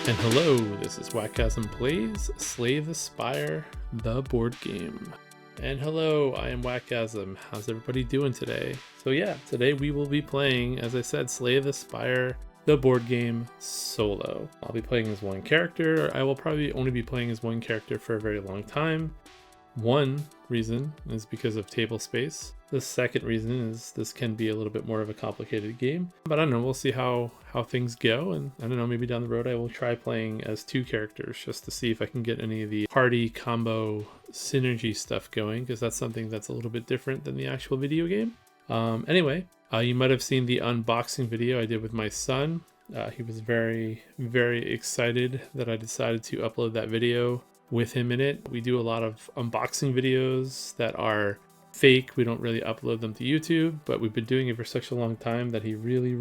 And hello, this is wakasm Plays Slay the Spire, the board game. And hello, I am wakasm. How's everybody doing today? So yeah, today we will be playing, as I said, Slay the Spire, the board game, solo. I'll be playing as one character. I will probably only be playing as one character for a very long time. One reason is because of table space. The second reason is this can be a little bit more of a complicated game. But I don't know, we'll see how things go. And I don't know, maybe down the road I will try playing as two characters just to see if I can get any of the party combo synergy stuff going, because that's something that's a little bit different than the actual video game. Anyway, you might have seen the unboxing video I did with my son. He was very, very excited that I decided to upload that video with him in it. We do a lot of unboxing videos that are fake. We don't really upload them to YouTube, but we've been doing it for such a long time that he really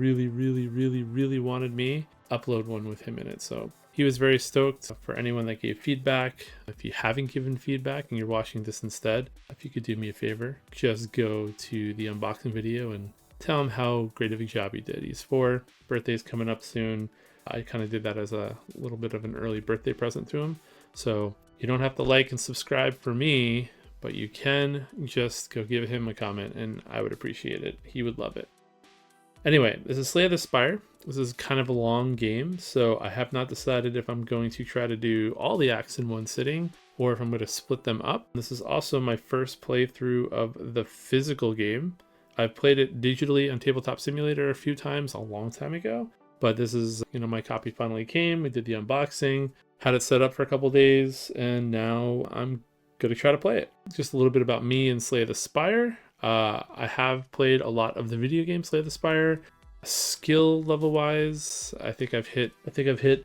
wanted me to upload one with him in it. So he was very stoked. For anyone that gave feedback, if you haven't given feedback and you're watching this instead, if you could do me a favor, just go to the unboxing video and tell him how great of a job he did. He's 4, birthday's coming up soon. I kind of did that as a little bit of an early birthday present to him. So you don't have to like and subscribe for me, but you can just go give him a comment and I would appreciate it. He would love it. Anyway, this is Slay the Spire. This is kind of a long game, so I have not decided if I'm going to try to do all the acts in one sitting or if I'm going to split them up. This is also my first playthrough of the physical game. I've played it digitally on Tabletop Simulator a few times a long time ago, but this is, my copy finally came. We did the unboxing, had it set up for a couple days, and now I'm going to try to play it. Just a little bit about me and Slay the Spire. I have played a lot of the video game Slay the Spire. Skill level wise, I think I've hit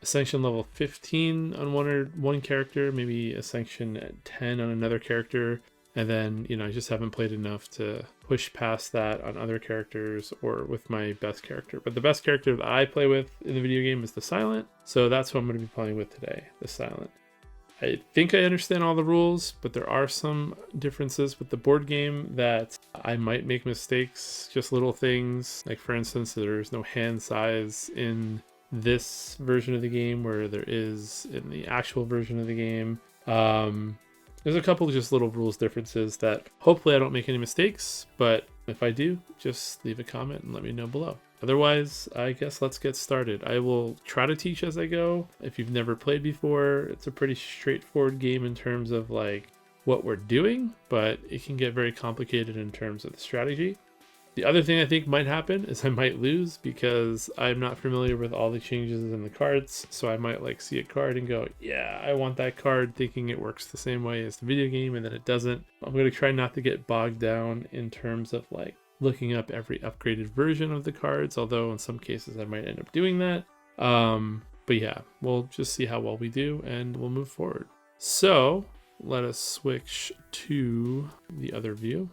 Ascension level 15 on one character, maybe Ascension 10 on another character. And then, I just haven't played enough to push past that on other characters or with my best character. But the best character that I play with in the video game is the Silent. So that's what I'm going to be playing with today, the Silent. I think I understand all the rules, but there are some differences with the board game that I might make mistakes, just little things. Like, for instance, there's no hand size in this version of the game where there is in the actual version of the game. There's a couple of just little rules differences that hopefully I don't make any mistakes, but if I do, just leave a comment and let me know below. Otherwise, I guess let's get started. I will try to teach as I go. If you've never played before, it's a pretty straightforward game in terms of like what we're doing, but it can get very complicated in terms of the strategy. The other thing I think might happen is I might lose because I'm not familiar with all the changes in the cards. So I might see a card and go, yeah, I want that card, thinking it works the same way as the video game, and then it doesn't. I'm going to try not to get bogged down in terms of looking up every upgraded version of the cards, although in some cases I might end up doing that. But yeah, we'll just see how well we do and we'll move forward. So let us switch to the other view.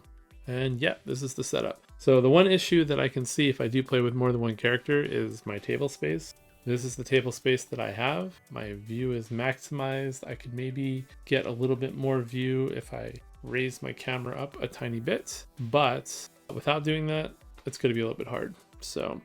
And yeah, this is the setup. So the one issue that I can see if I do play with more than one character is my table space. This is the table space that I have. My view is maximized. I could maybe get a little bit more view if I raise my camera up a tiny bit, but without doing that, it's going to be a little bit hard. So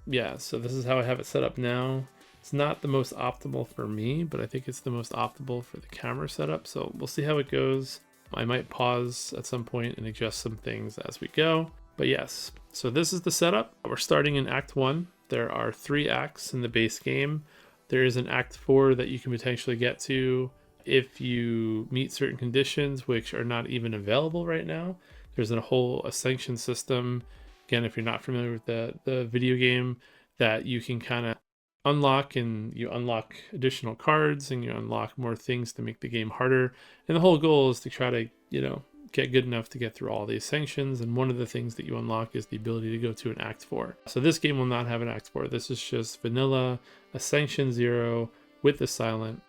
yeah, so this is how I have it set up now. It's not the most optimal for me, but I think it's the most optimal for the camera setup. So we'll see how it goes. I might pause at some point and adjust some things as we go. But yes, so this is the setup. We're starting in Act 1. There are 3 acts in the base game. There is an Act 4 that you can potentially get to if you meet certain conditions, which are not even available right now. There's a whole Ascension system, again, if you're not familiar with the video game, that you can kind of unlock, and you unlock additional cards and you unlock more things to make the game harder. And the whole goal is to try to, get good enough to get through all the Ascensions. And one of the things that you unlock is the ability to go to an Act 4. So this game will not have an Act 4. This is just vanilla Ascension 0 with the Silent.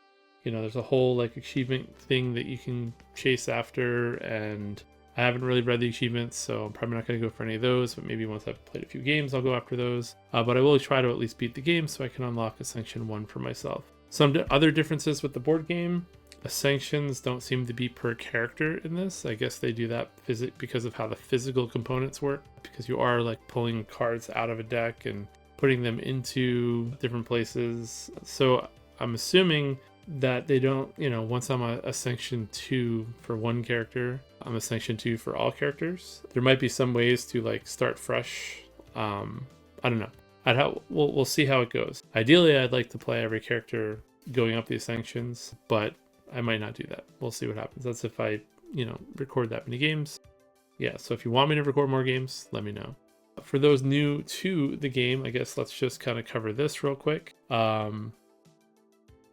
There's a whole achievement thing that you can chase after, and I haven't really read the achievements, so I'm probably not going to go for any of those, but maybe once I've played a few games, I'll go after those. But I will try to at least beat the game so I can unlock Ascension 1 for myself. Some other differences with the board game. Ascensions don't seem to be per character in this. I guess they do that because of how the physical components work, because you are pulling cards out of a deck and putting them into different places. So I'm assuming that they don't, once I'm a Sanction 2 for one character, I'm a Sanction 2 for all characters. There might be some ways to like start fresh. I don't know. We'll see how it goes. Ideally, I'd like to play every character going up these sanctions, but I might not do that. We'll see what happens. That's if I, record that many games. Yeah, so if you want me to record more games, let me know. For those new to the game, I guess let's just kind of cover this real quick.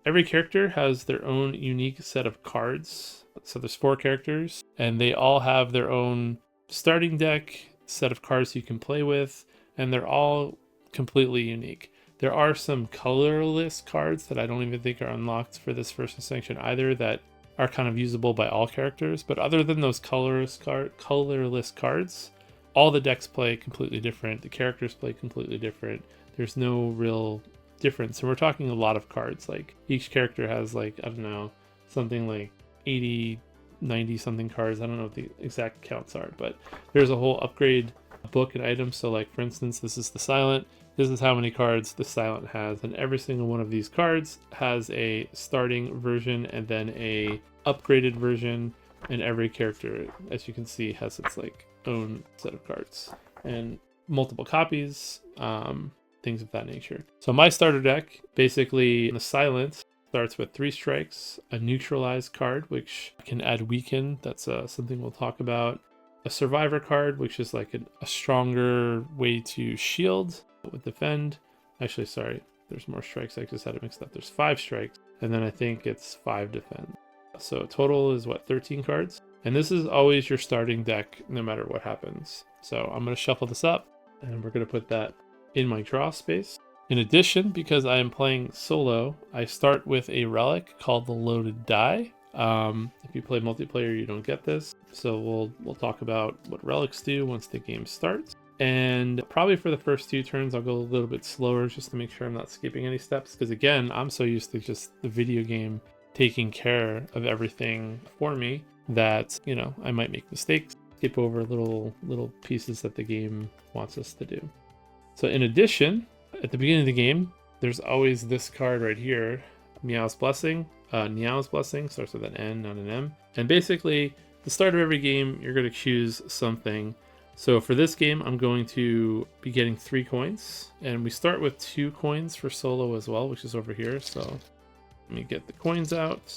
Every character has their own unique set of cards. So there's 4 characters, and they all have their own starting deck, set of cards you can play with, and they're all completely unique. There are some colorless cards that I don't even think are unlocked for this first Ascension either that are kind of usable by all characters, but other than those colorless cards, all the decks play completely different. The characters play completely different. There's no real difference. And we're talking a lot of cards. Like each character has like, I don't know, something like 80, 90 something cards. I don't know what the exact counts are, but there's a whole upgrade book and items. So like, for instance, this is the Silent. This is how many cards the Silent has. And every single one of these cards has a starting version and then a upgraded version. And every character, as you can see, has its like own set of cards and multiple copies, things of that nature. So my starter deck, basically the Silent starts with 3 strikes, a neutralized card, which can add weaken. That's something we'll talk about. A survivor card, which is like a stronger way to shield with defend. Actually, sorry, there's more strikes. I just had it mixed up. There's 5 strikes, and then I think it's 5 defend. So total is what, 13 cards? And this is always your starting deck no matter what happens. So I'm going to shuffle this up, and we're going to put that in my draw space. In addition, because I am playing solo, I start with a relic called the Loaded Die. If you play multiplayer, you don't get this. So we'll talk about what relics do once the game starts. And probably for the first 2 turns, I'll go a little bit slower just to make sure I'm not skipping any steps. Because again, I'm so used to just the video game taking care of everything for me that, I might make mistakes, skip over little pieces that the game wants us to do. So in addition, at the beginning of the game, there's always this card right here, Meow's Blessing. Niao's Blessing starts with an N, not an M. And basically, at the start of every game, you're going to choose something. So for this game, I'm going to be getting 3 coins. And we start with 2 coins for solo as well, which is over here. So let me get the coins out.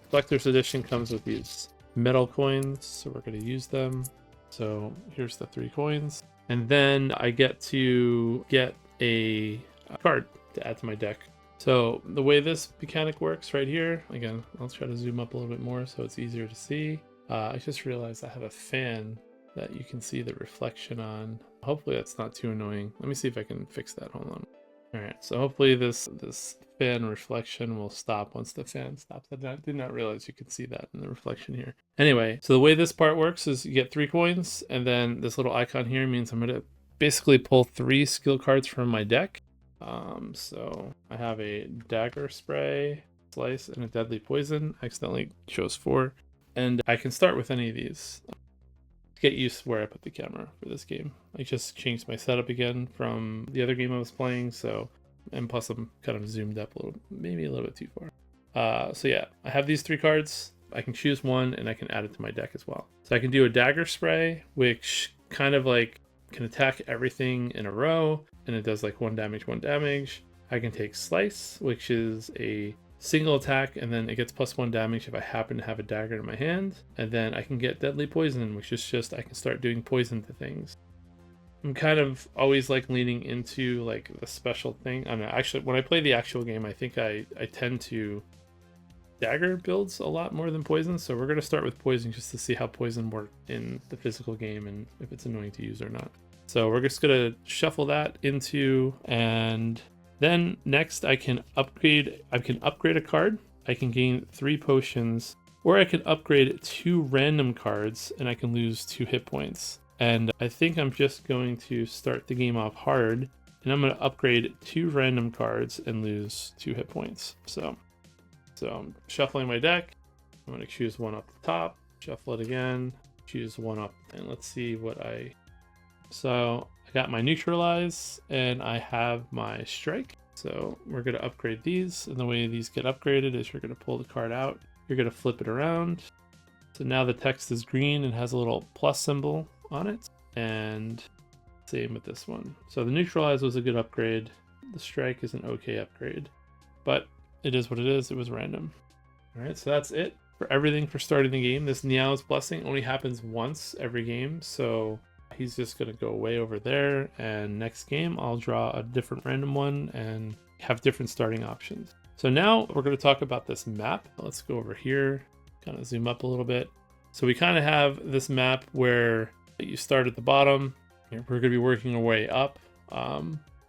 Collector's Edition comes with these metal coins, so we're going to use them. So here's the 3 coins. And then I get to get a card to add to my deck. So the way this mechanic works right here, again, I'll try to zoom up a little bit more so it's easier to see. I just realized I have a fan that you can see the reflection on. Hopefully that's not too annoying. Let me see if I can fix that. Hold on. All right, so hopefully this fan reflection will stop once the fan stops. I did not realize you could see that in the reflection here. Anyway, so the way this part works is you get 3 coins, and then this little icon here means I'm going to basically pull 3 skill cards from my deck. So I have a Dagger Spray, Slice, and a Deadly Poison. I accidentally chose 4, and I can start with any of these. Get used to where I put the camera for this game. I just changed my setup again from the other game I was playing, so, and plus I'm kind of zoomed up maybe a little bit too far. So yeah, I have these 3 cards. I can choose one and I can add it to my deck as well. So I can do a Dagger Spray, which kind of like can attack everything in a row, and it does like 1 damage, 1 damage. I can take Slice, which is a single attack, and then it gets +1 damage if I happen to have a dagger in my hand. And then I can get Deadly Poison, which is just I can start doing poison to things. I'm kind of always like leaning into like the special thing. I don't know, actually when I play the actual game, I think I tend to dagger builds a lot more than poison. So we're going to start with poison just to see how poison works in the physical game and if it's annoying to use or not. So we're just going to shuffle that into, and then next I can upgrade a card. I can gain 3 potions, or I can upgrade 2 random cards and I can lose 2 hit points. And I think I'm just going to start the game off hard, and I'm going to upgrade 2 random cards and lose 2 hit points. So I'm shuffling my deck. I'm going to choose one up the top, shuffle it again, choose one up, and let's see what So I got my neutralize and I have my strike. So we're going to upgrade these, and the way these get upgraded is you're going to pull the card out, you're going to flip it around. So now the text is green and has a little plus symbol on it, and same with this one. So the neutralize was a good upgrade. The strike is an okay upgrade, but it is what it is. It was random. All right, so that's it for everything for starting the game. This Niao's Blessing only happens once every game, so he's just going to go way over there, and next game I'll draw a different random one and have different starting options. So now we're going to talk about this map. Let's go over here, kind of zoom up a little bit. So we kind of have this map where you start at the bottom. We're going to be working our way up.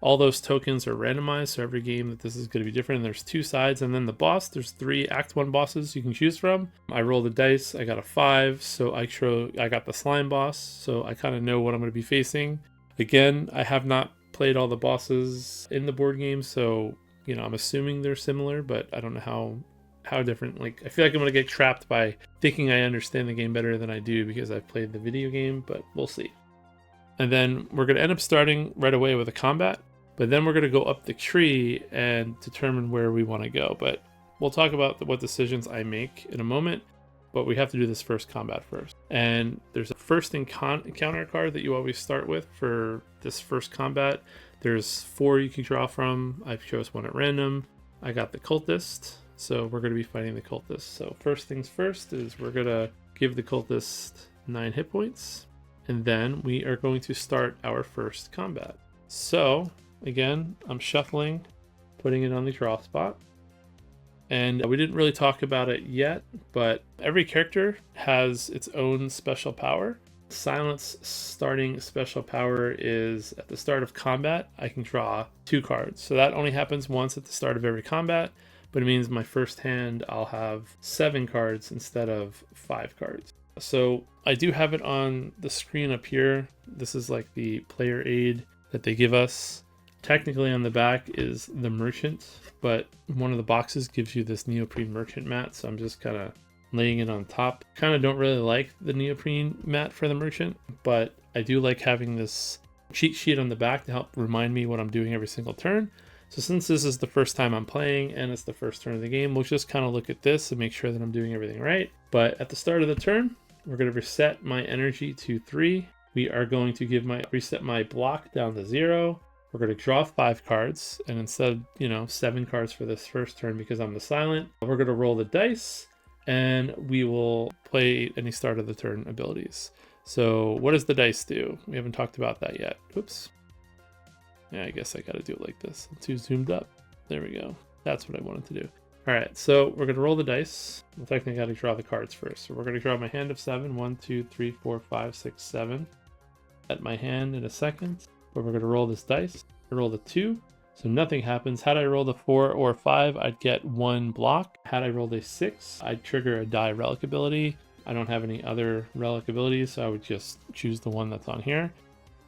All those tokens are randomized, so every game that this is going to be different. And there's 2 sides, and then the boss, there's 3 Act 1 bosses you can choose from. I rolled the dice, I got a 5, so I got the slime boss, so I kind of know what I'm going to be facing. Again, I have not played all the bosses in the board game, so you know, I'm assuming they're similar, but I don't know how different. Like, I feel like I'm going to get trapped by thinking I understand the game better than I do because I've played the video game, but we'll see. And then we're going to end up starting right away with a combat. But then we're going to go up the tree and determine where we want to go. But we'll talk about what decisions I make in a moment. But we have to do this first combat first. And there's a first encounter card that you always start with for this first combat. There's 4 you can draw from. I chose one at random. I got the cultist. So we're going to be fighting the cultist. So first things first is we're going to give the cultist 9 hit points. And then we are going to start our first combat. So again, I'm shuffling, putting it on the draw spot. And we didn't really talk about it yet, but every character has its own special power. Silence starting special power is at the start of combat, I can draw 2 cards. So that only happens once at the start of every combat, but it means my first hand I'll have 7 cards instead of 5 cards. So I do have it on the screen up here. This is like the player aid that they give us. Technically on the back is the merchant, but one of the boxes gives you this neoprene merchant mat, so I'm just kind of laying it on top. Kind of don't really like the neoprene mat for the merchant, but I do like having this cheat sheet on the back to help remind me what I'm doing every single turn. So since this is the first time I'm playing and it's the first turn of the game, we'll just kind of look at this and make sure that I'm doing everything right. But at the start of the turn, we're going to reset my energy to 3. We are going to reset my block down to 0. We're going to draw 5 cards, and instead of, 7 cards for this first turn because I'm the silent, we're going to roll the dice, and we will play any start of the turn abilities. So what does the dice do? We haven't talked about that yet. Oops. Yeah, I guess I got to do it like this. I'm too zoomed up. There we go. That's what I wanted to do. All right, so we're going to roll the dice. Well, technically, I got to draw the cards first. So we're going to draw my hand of 7. 1, 2, 3, 4, 5, 6, 7. At my hand in a second. But we're going to roll this dice. I rolled a 2, so nothing happens. Had I rolled a 4 or 5, I'd get 1 block. Had I rolled a 6, I'd trigger a die relic ability. I don't have any other relic abilities, so I would just choose the one that's on here.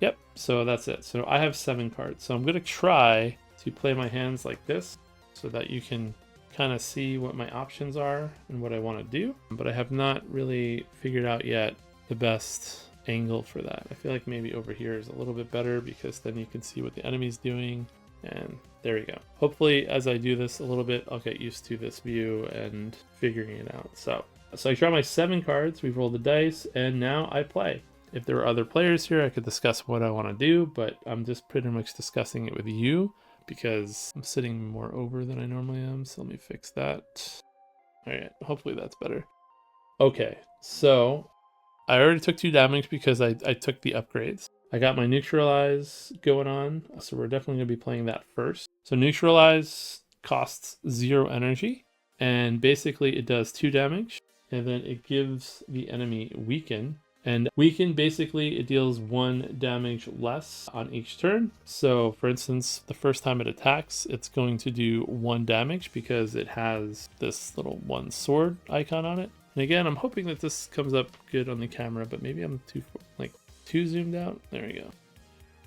Yep, so that's it. So I have 7 cards. So I'm going to try to play my hands like this so that you can kind of see what my options are and what I want to do. But I have not really figured out yet the best angle for that. I feel like maybe over here is a little bit better because then you can see what the enemy's doing, and there we go. Hopefully as I do this a little bit, I'll get used to this view and figuring it out. So I draw my 7 cards, we roll the dice, and now I play. If there were other players here, I could discuss what I want to do, but I'm just pretty much discussing it with you because I'm sitting more over than I normally am. So let me fix that. All right, hopefully that's better. Okay, so I already took 2 damage because I took the upgrades. I got my neutralize going on, so we're definitely going to be playing that first. So neutralize costs 0 energy, and basically it does 2 damage, and then it gives the enemy weaken. And weaken, basically it deals 1 damage less on each turn. So for instance, the first time it attacks, it's going to do 1 damage because it has this little 1 sword icon on it. And again, I'm hoping that this comes up good on the camera, but maybe I'm too zoomed out. There we go.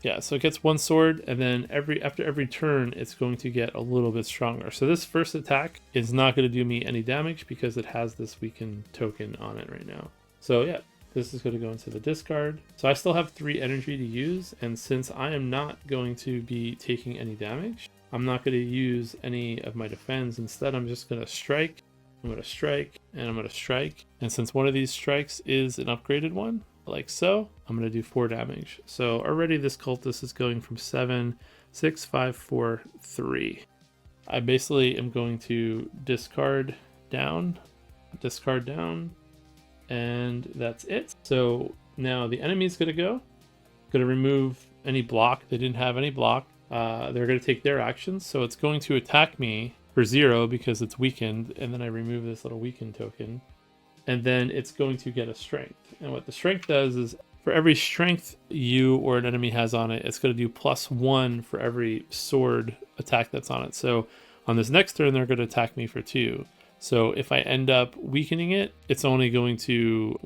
Yeah, so it gets 1 sword, and then after every turn, it's going to get a little bit stronger. So this first attack is not going to do me any damage because it has this weaken token on it right now. So yeah, this is going to go into the discard. So I still have 3 energy to use, and since I am not going to be taking any damage, I'm not going to use any of my defense. Instead, I'm just going to strike. I'm going to strike, and I'm going to strike. And since one of these strikes is an upgraded one, like so, I'm going to do 4 damage. So already this cultist is going from 7, 6, 5, 4, 3. I basically am going to discard down, and that's it. So now the enemy's going to remove any block. They didn't have any block. They're going to take their actions. So it's going to attack me for 0 because it's weakened. And then I remove this little weakened token. And then it's going to get a strength. And what the strength does is for every strength you or an enemy has on it, it's going to do +1 for every sword attack that's on it. So on this next turn, they're going to attack me for 2. So if I end up weakening it, it's only going to,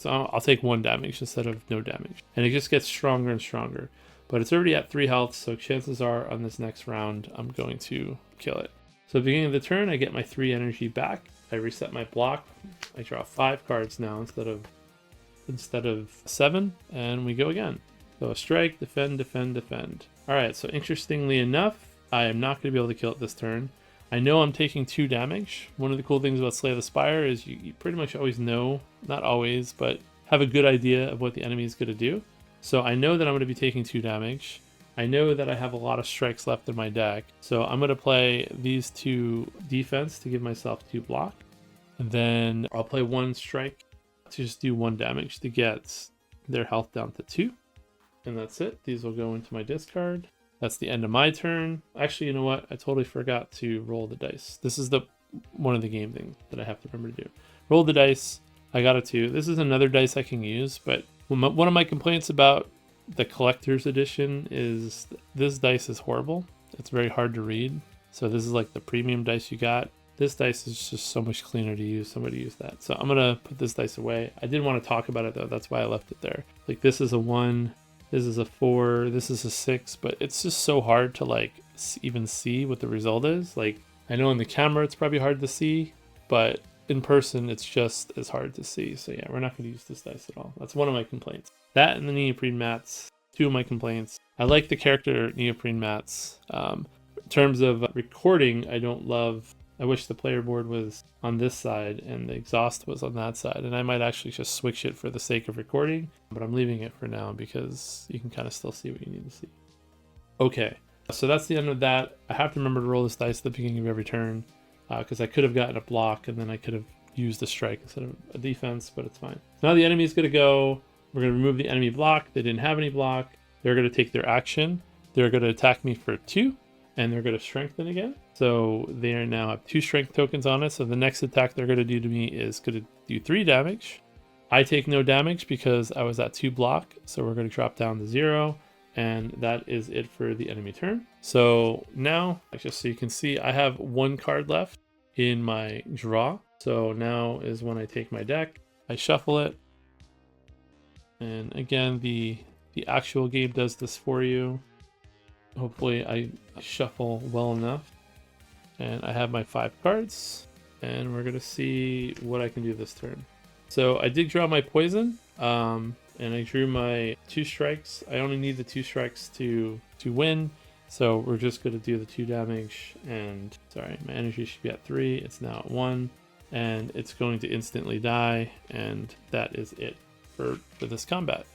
I'll take 1 damage instead of no damage. And it just gets stronger and stronger. But it's already at 3 health, so chances are on this next round, I'm going to kill it. So at the beginning of the turn, I get my 3 energy back. I reset my block. I draw 5 cards now instead of 7, and we go again. So a strike, defend, defend, defend. All right, so interestingly enough, I am not going to be able to kill it this turn. I know I'm taking 2 damage. One of the cool things about Slay the Spire is you pretty much always know, not always, but have a good idea of what the enemy is going to do. So I know that I'm going to be taking 2 damage. I know that I have a lot of strikes left in my deck. So I'm going to play these 2 defense to give myself 2 block. And then I'll play 1 strike to just do 1 damage to get their health down to 2. And that's it. These will go into my discard. That's the end of my turn. Actually, you know what? I totally forgot to roll the dice. This is one of the game things that I have to remember to do. Roll the dice. I got a 2. This is another dice I can use, but one of my complaints about the collector's edition is this dice is horrible. It's very hard to read. So this is like the premium dice you got. This dice is just so much cleaner to use. Somebody use that. So I'm going to put this dice away. I didn't want to talk about it though. That's why I left it there. Like this is a 1. This is a 4, this is a 6, but it's just so hard to like even see what the result is. Like I know in the camera it's probably hard to see, but in person it's just as hard to see. So yeah, we're not going to use this dice at all. That's one of my complaints. That and the neoprene mats, 2 of my complaints. I like the character neoprene mats. In terms of recording, I wish the player board was on this side and the exhaust was on that side. And I might actually just switch it for the sake of recording, but I'm leaving it for now because you can kind of still see what you need to see. Okay, so that's the end of that. I have to remember to roll this dice at the beginning of every turn because I could have gotten a block and then I could have used a strike instead of a defense, but it's fine. So now the enemy is going to go. We're going to remove the enemy block. They didn't have any block. They're going to take their action. They're going to attack me for 2. And they're going to strengthen again. So they now have 2 strength tokens on it. So the next attack they're going to do to me is going to do 3 damage. I take no damage because I was at 2 block. So we're going to drop down to 0. And that is it for the enemy turn. So now, just so you can see, I have 1 card left in my draw. So now is when I take my deck. I shuffle it. And again, the actual game does this for you. Hopefully I shuffle well enough. And I have my 5 cards. And we're going to see what I can do this turn. So I did draw my poison. And I drew my 2 strikes. I only need the 2 strikes to win. So we're just going to do the 2 damage. And sorry, my energy should be at 3. It's now at 1. And it's going to instantly die. And that is it for this combat.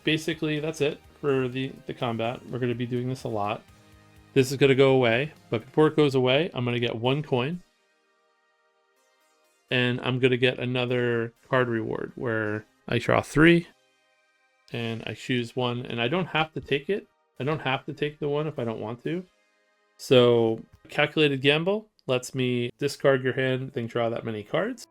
Basically, that's it for the combat. We're going to be doing this a lot. This is going to go away, but before it goes away, I'm going to get 1 coin. And I'm going to get another card reward where I draw 3 and I choose 1, and I don't have to take it. I don't have to take the 1 if I don't want to. So calculated gamble lets me discard your hand, then draw that many cards.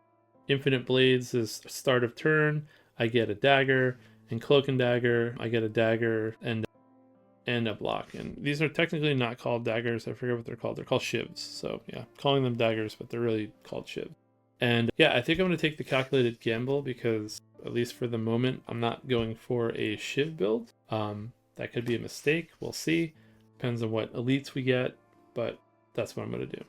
Infinite Blades is start of turn. I get a dagger. And Cloak and Dagger, I get a dagger and a block. And these are technically not called daggers. I forget what they're called. They're called shivs. So yeah, calling them daggers, but they're really called shivs. And yeah, I think I'm going to take the calculated gamble because, at least for the moment, I'm not going for a shiv build. That could be a mistake. We'll see. Depends on what elites we get, but that's what I'm going to do.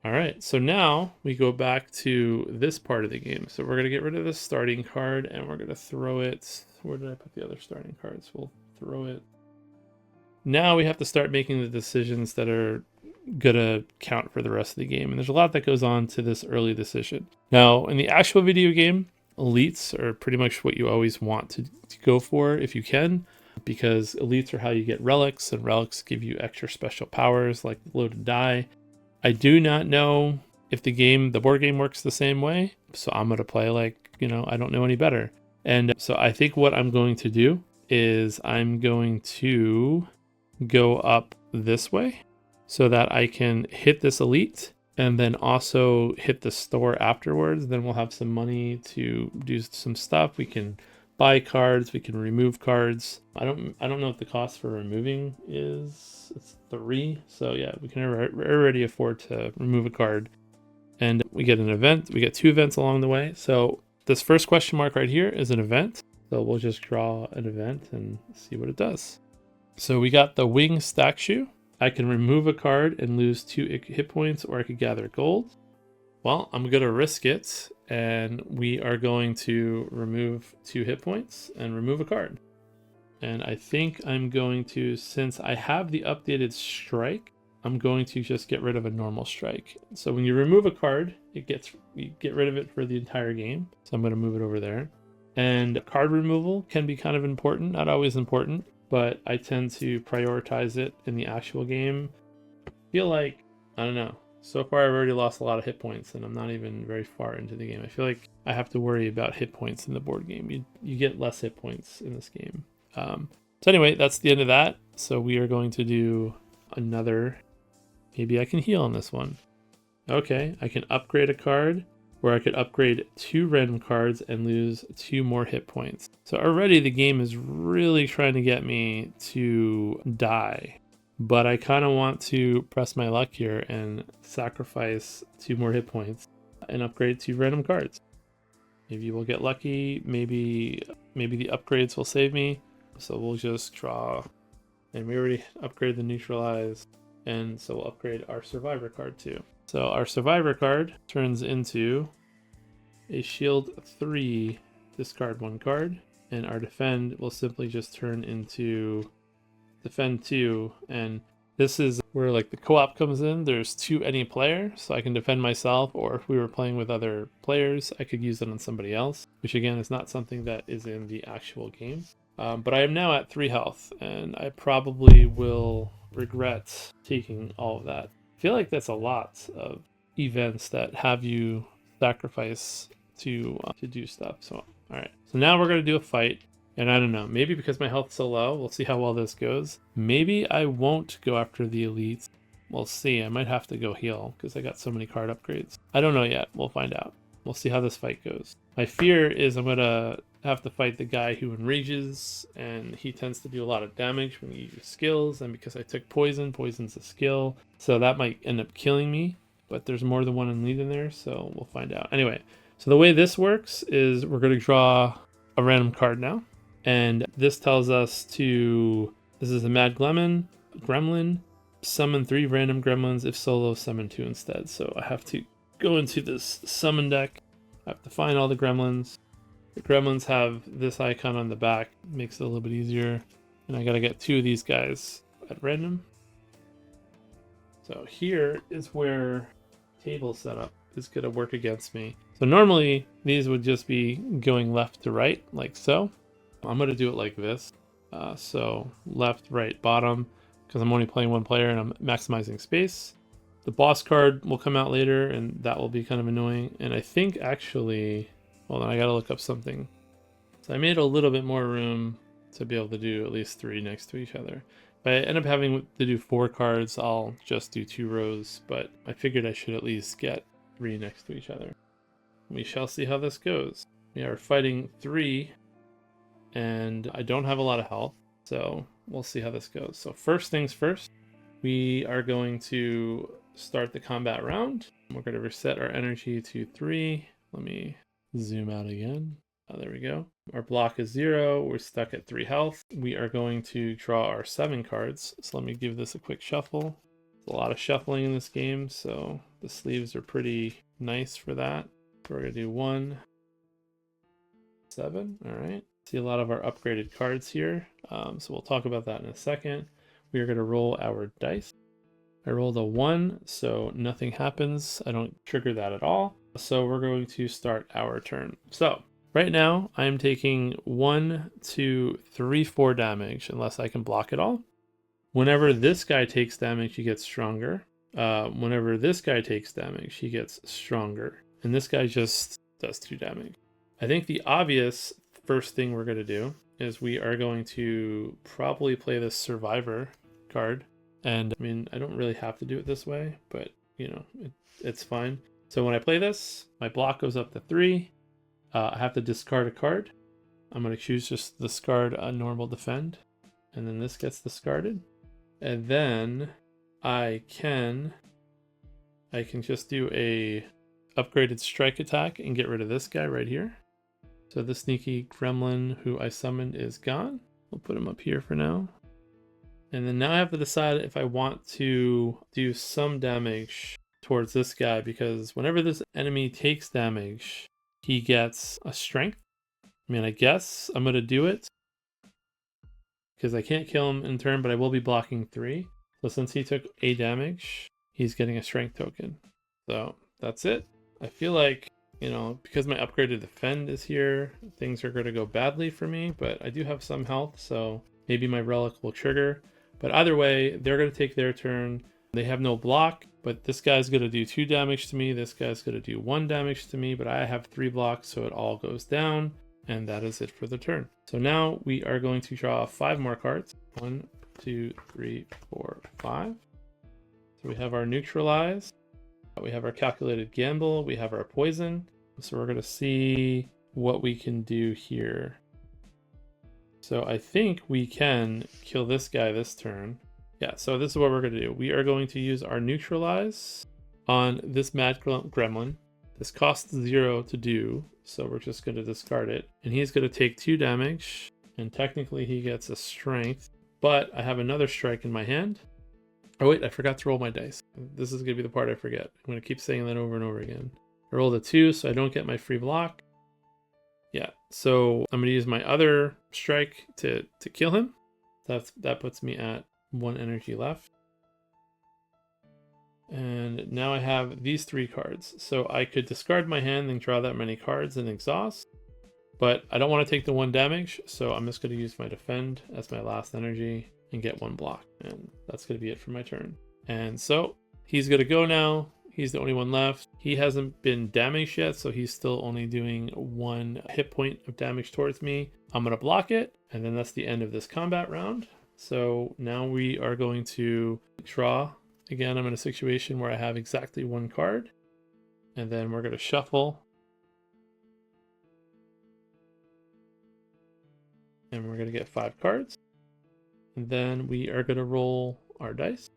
All right, so now we go back to this part of the game. So we're going to get rid of this starting card and we're going to throw it. Where did I put the other starting cards? We'll throw it now we have to start making the decisions that are gonna count for the rest of the game. And there's a lot that goes on to this early decision. Now, in the actual video game, elites are pretty much what you always want to go for if you can, because elites are how you get relics, and relics give you extra special powers like loaded die. I do not know if the board game works the same way, so I'm gonna play like, I don't know any better. And so I think what I'm going to do is I'm going to go up this way so that I can hit this elite and then also hit the store afterwards. Then we'll have some money to do some stuff. We can buy cards, we can remove cards. I don't know what the cost for removing is. It's 3. So yeah, we can already afford to remove a card. And we get an event. We get 2 events along the way. So this first question mark right here is an event. So we'll just draw an event and see what it does. So we got the wing stack shoe. I can remove a card and lose 2 hit points, or I could gather gold. Well, I'm going to risk it, and we are going to remove 2 hit points and remove a card. And I think I'm going to, since I have the updated strike, I'm going to just get rid of a normal strike. So when you remove a card, you get rid of it for the entire game. So I'm going to move it over there. And card removal can be kind of important, not always important, but I tend to prioritize it in the actual game. I feel like, I don't know, so far I've already lost a lot of hit points and I'm not even very far into the game. I feel like I have to worry about hit points in the board game. You get less hit points in this game. So anyway, that's the end of that. So we are going to do another, maybe I can heal on this one. Okay, I can upgrade a card, where I could upgrade 2 random cards and lose 2 more hit points. So already the game is really trying to get me to die, but I kind of want to press my luck here and sacrifice 2 more hit points and upgrade 2 random cards. Maybe we'll get lucky. Maybe the upgrades will save me. So we'll just draw, and we already upgraded the neutralize, and so we'll upgrade our survivor card too. So our survivor card turns into a shield 3, discard 1 card, and our defend will simply just turn into defend 2. And this is where like the co-op comes in. There's 2 any player, so I can defend myself, or if we were playing with other players, I could use it on somebody else, which again is not something that is in the actual game. But I am now at 3 health, and I probably will regret taking all of that. I feel like that's a lot of events that have you sacrifice to do stuff. So, all right. So now we're going to do a fight. And I don't know, maybe because my health's so low, we'll see how well this goes. Maybe I won't go after the elites. We'll see. I might have to go heal because I got so many card upgrades. I don't know yet. We'll find out. We'll see how this fight goes. My fear is I'm going to have to fight the guy who enrages, and he tends to do a lot of damage when you use skills, and because I took poison's a skill, so that might end up killing me, but there's more than one elite in there, so we'll find out. Anyway, so the way this works is we're going to draw a random card now, and this tells us this is a mad gremlin, summon 3 random gremlins. If solo, summon 2 instead. So I have to go into this summon deck. I have to find all the gremlins. The gremlins have this icon on the back, makes it a little bit easier. And I gotta get 2 of these guys at random. So here is where table setup is gonna work against me. So normally these would just be going left to right, like so. I'm gonna do it like this. So left, right, bottom, because I'm only playing 1 player and I'm maximizing space. The boss card will come out later, and that will be kind of annoying. And I think actually, hold on, I gotta look up something. So I made a little bit more room to be able to do at least 3 next to each other. If I end up having to do 4 cards, I'll just do 2 rows, but I figured I should at least get 3 next to each other. We shall see how this goes. We are fighting 3, and I don't have a lot of health, so we'll see how this goes. So first things first, we are going to start the combat round. We're going to reset our energy to 3. Let me zoom out again. Oh, there we go. Our block is 0. We're stuck at 3 health. We are going to draw our 7 cards. So let me give this a quick shuffle. There's a lot of shuffling in this game, so the sleeves are pretty nice for that. So we're going to do 1, 7. All right. See a lot of our upgraded cards here. So we'll talk about that in a second. we are going to roll our dice. I rolled a 1, so nothing happens. I don't trigger that at all. So we're going to start our turn. So right now I'm taking 1, 2, 3, 4 damage unless I can block it all. Whenever this guy takes damage, he gets stronger. Whenever this guy takes damage, he gets stronger. And this guy just does 2 damage. I think the obvious first thing we're going to do is we are going to probably play this Survivor card. And I mean, I don't really have to do it this way, but you know, it's fine. So when I play this, my block goes up to 3. I have to discard a card. I'm going to choose just discard a normal defend. And then this gets discarded. And then I can just do a upgraded strike attack and get rid of this guy right here. So the sneaky gremlin who I summoned is gone. We'll put him up here for now. And then now I have to decide if I want to do some damage towards this guy, because whenever this enemy takes damage, he gets a strength. I mean, I guess I'm going to do it because I can't kill him in turn, but I will be blocking 3. So since he took a damage, he's getting a strength token. So that's it. I feel like, you know, because my upgraded defend is here, things are going to go badly for me, but I do have some health, so maybe my relic will trigger. But either way, they're going to take their turn. They have no block, but this guy's going to do 2 damage to me. This guy's going to do 1 damage to me, but I have 3 blocks, so it all goes down. And that is it for the turn. So now we are going to draw 5 more cards. 1, 2, 3, 4, 5. So we have our neutralize. We have our calculated gamble. We have our poison. So we're going to see what we can do here. So I think we can kill this guy this turn. Yeah, so this is what we're going to do. We are going to use our neutralize on this mad gremlin. This costs 0 to do, so we're just going to discard it. And he's going to take 2 damage, and technically he gets a strength. But I have another strike in my hand. Oh wait, I forgot to roll my dice. This is going to be the part I forget. I'm going to keep saying that over and over again. I rolled a 2, so I don't get my free block. Yeah, so I'm going to use my other strike to kill him. That puts me at 1 energy left. And now I have these 3 cards. So I could discard my hand and draw that many cards and exhaust. But I don't want to take the 1 damage, so I'm just going to use my defend as my last energy and get 1 block. And that's going to be it for my turn. And so he's going to go now. He's the only one left. He hasn't been damaged yet, so he's still only doing 1 hit point of damage towards me. I'm going to block it, and then that's the end of this combat round. So now we are going to draw. Again, I'm in a situation where I have exactly 1 card, and then we're going to shuffle. And we're going to get 5 cards. And then we are going to roll our dice.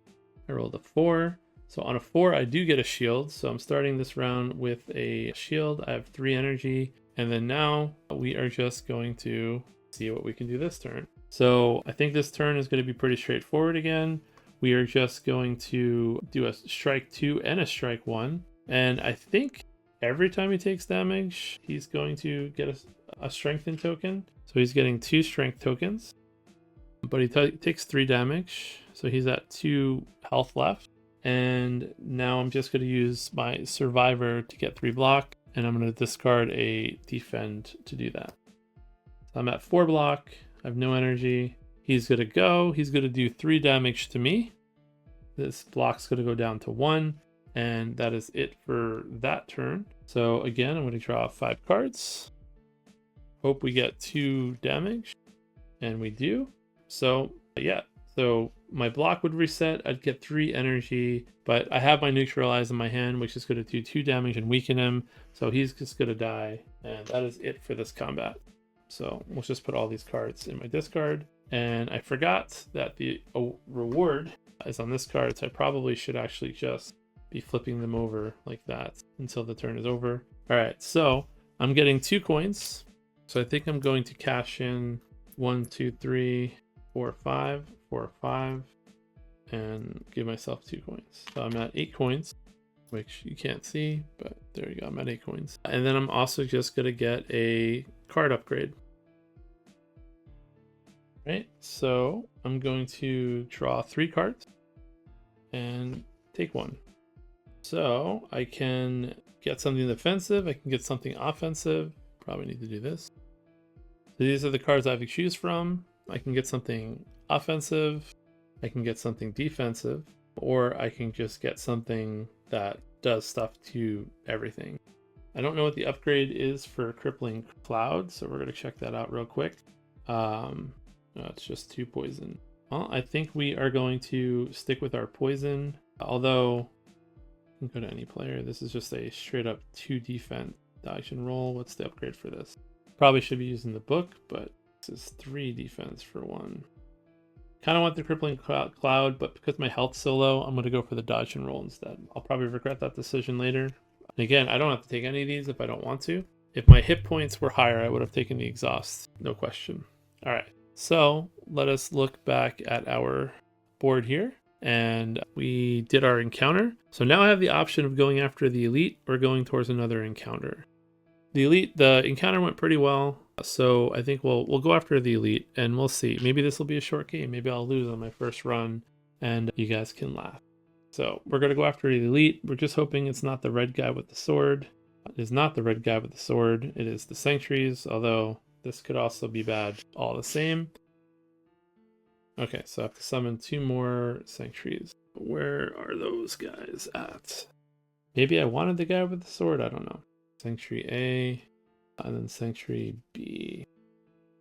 I rolled a 4. So on a 4, I do get a shield. So I'm starting this round with a shield. I have 3 energy. And then now we are just going to see what we can do this turn. So I think this turn is going to be pretty straightforward again. We are just going to do a strike 2 and a strike 1. And I think every time he takes damage, he's going to get a strengthen token. So he's getting 2 strength tokens. But he takes 3 damage. So he's at 2 health left. And now I'm just going to use my survivor to get 3 block, and I'm going to discard a defend to do that. So I'm at 4 block. I have no energy. He's going to go. He's going to do 3 damage to me. This block's going to go down to 1, and that is it for that turn. So again, I'm going to draw 5 cards. Hope we get 2 damage, and we do. So yeah. So my block would reset, I'd get 3 energy, but I have my neutralize in my hand, which is going to do 2 damage and weaken him. So he's just going to die, and that is it for this combat. So we'll just put all these cards in my discard. And I forgot that the reward is on this card, so I probably should actually just be flipping them over like that until the turn is over. All right, so I'm getting 2 coins. So I think I'm going to cash in 1, 2, 3, 4, 5. 4, 5, and give myself 2 coins. So I'm at 8 coins, which you can't see, but there you go, I'm at 8 coins. And then I'm also just gonna get a card upgrade. Right, so I'm going to draw 3 cards and take one. So I can get something defensive, I can get something offensive. Probably need to do this. So these are the cards I have to choose from. I can get something offensive, I can get something defensive, or I can just get something that does stuff to everything. I don't know what the upgrade is for Crippling Cloud, so we're going to check that out real quick. No, it's just 2 poison. Well, I think we are going to stick with our poison, although you can go to any player. This is just a straight up 2 defense dodge and roll. What's the upgrade for this? Probably should be using the book, but this is 3 defense for 1. Kind of want the Crippling Cloud, but because my health's so low, I'm going to go for the dodge and roll instead. I'll probably regret that decision later. And again, I don't have to take any of these if I don't want to. If my hit points were higher, I would have taken the exhaust, no question. All right, so let us look back at our board here. And we did our encounter. So now I have the option of going after the elite or going towards another encounter. The encounter went pretty well. So I think we'll go after the elite and we'll see. Maybe this will be a short game. Maybe I'll lose on my first run and you guys can laugh. So we're going to go after the elite. We're just hoping it's not the red guy with the sword. It is not the red guy with the sword. It is the sanctuaries, although this could also be bad all the same. Okay, so I have to summon 2 more sanctuaries. Where are those guys at? Maybe I wanted the guy with the sword, I don't know. Sanctuary A, and then Sanctuary B.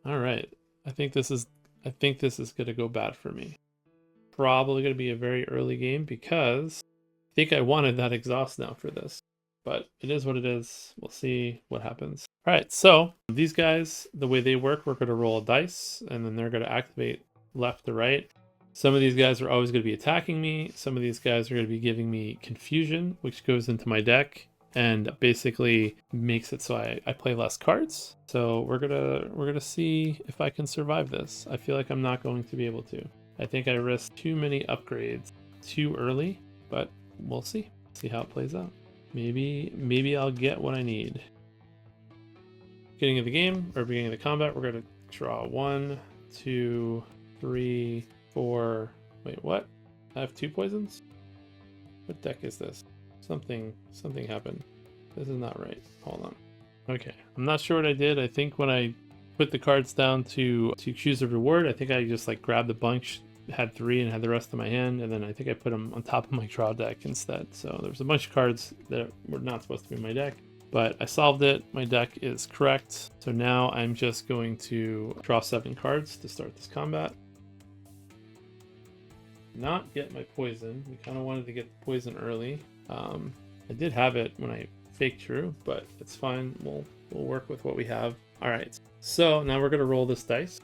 All right, I think this is gonna go bad for me. Probably gonna be a very early game because I think I wanted that exhaust now for this, but it is what it is. We'll see what happens. All right, so these guys, the way they work, we're gonna roll a dice, and then they're gonna activate left to right. Some of these guys are always gonna be attacking me. Some of these guys are gonna be giving me confusion, which goes into my deck and basically makes it so I play less cards. So we're gonna see if I can survive this. I feel like I'm not going to be able to. I think I risked too many upgrades too early, but we'll see how it plays out. Maybe I'll get what I need. Beginning of the game or beginning of the combat, we're gonna draw 1, 2, 3, 4. Wait, what? I have 2 poisons? What deck is this? Something happened. This is not right. Hold on. Okay, I'm not sure what I did. I think when I put the cards down to choose a reward, I think I just like grabbed a bunch, had 3 and had the rest in my hand, and then I think I put them on top of my draw deck instead. So there was a bunch of cards that were not supposed to be in my deck, but I solved it. My deck is correct. So now I'm just going to draw 7 cards to start this combat. Not get my poison. We kind of wanted to get the poison early. I did have it when I faked through, but it's fine. We'll work with what we have. All right, so now we're gonna roll this dice.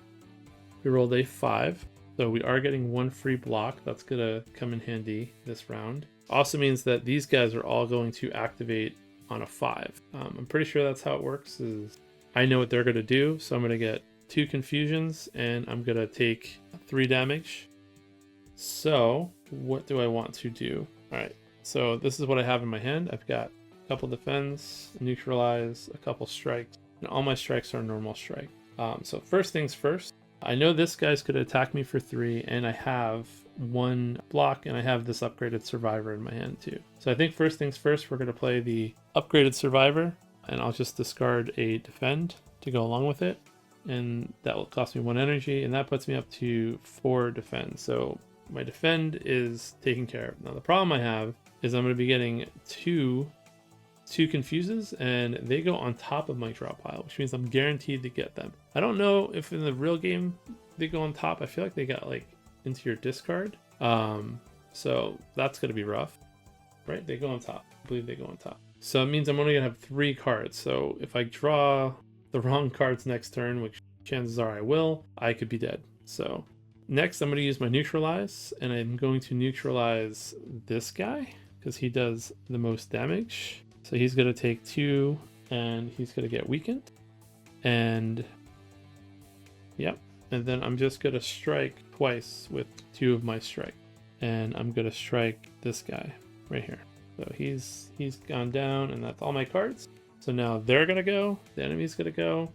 We rolled a 5, so we are getting 1 free block. That's gonna come in handy this round. Also means that these guys are all going to activate on a 5. I'm pretty sure that's how it works. Is I know what they're gonna do, so I'm gonna get 2 confusions and I'm gonna take 3 damage. So what do I want to do? All right. So this is what I have in my hand. I've got a couple defense, neutralize, a couple strikes, and all my strikes are normal strike. So first things first, I know this guy's going to attack me for 3, and I have 1 block, and I have this upgraded survivor in my hand too. So I think first things first, we're going to play the upgraded survivor, and I'll just discard a defend to go along with it, and that will cost me 1 energy, and that puts me up to 4 defend. So my defend is taken care of. Now the problem I have is I'm going to be getting two confuses, and they go on top of my draw pile, which means I'm guaranteed to get them. I don't know if in the real game they go on top. I feel like they got like into your discard. So that's going to be rough, right? They go on top. I believe they go on top. So it means I'm only going to have 3 cards. So if I draw the wrong cards next turn, which chances are I will, I could be dead. So next, I'm going to use my neutralize, and I'm going to neutralize this guy because he does the most damage. So he's going to take 2, and he's going to get weakened. And yep, and then I'm just going to strike twice with 2 of my strike, and I'm going to strike this guy right here. So he's gone down, and that's all my cards. So now they're going to go. The enemy's going to go.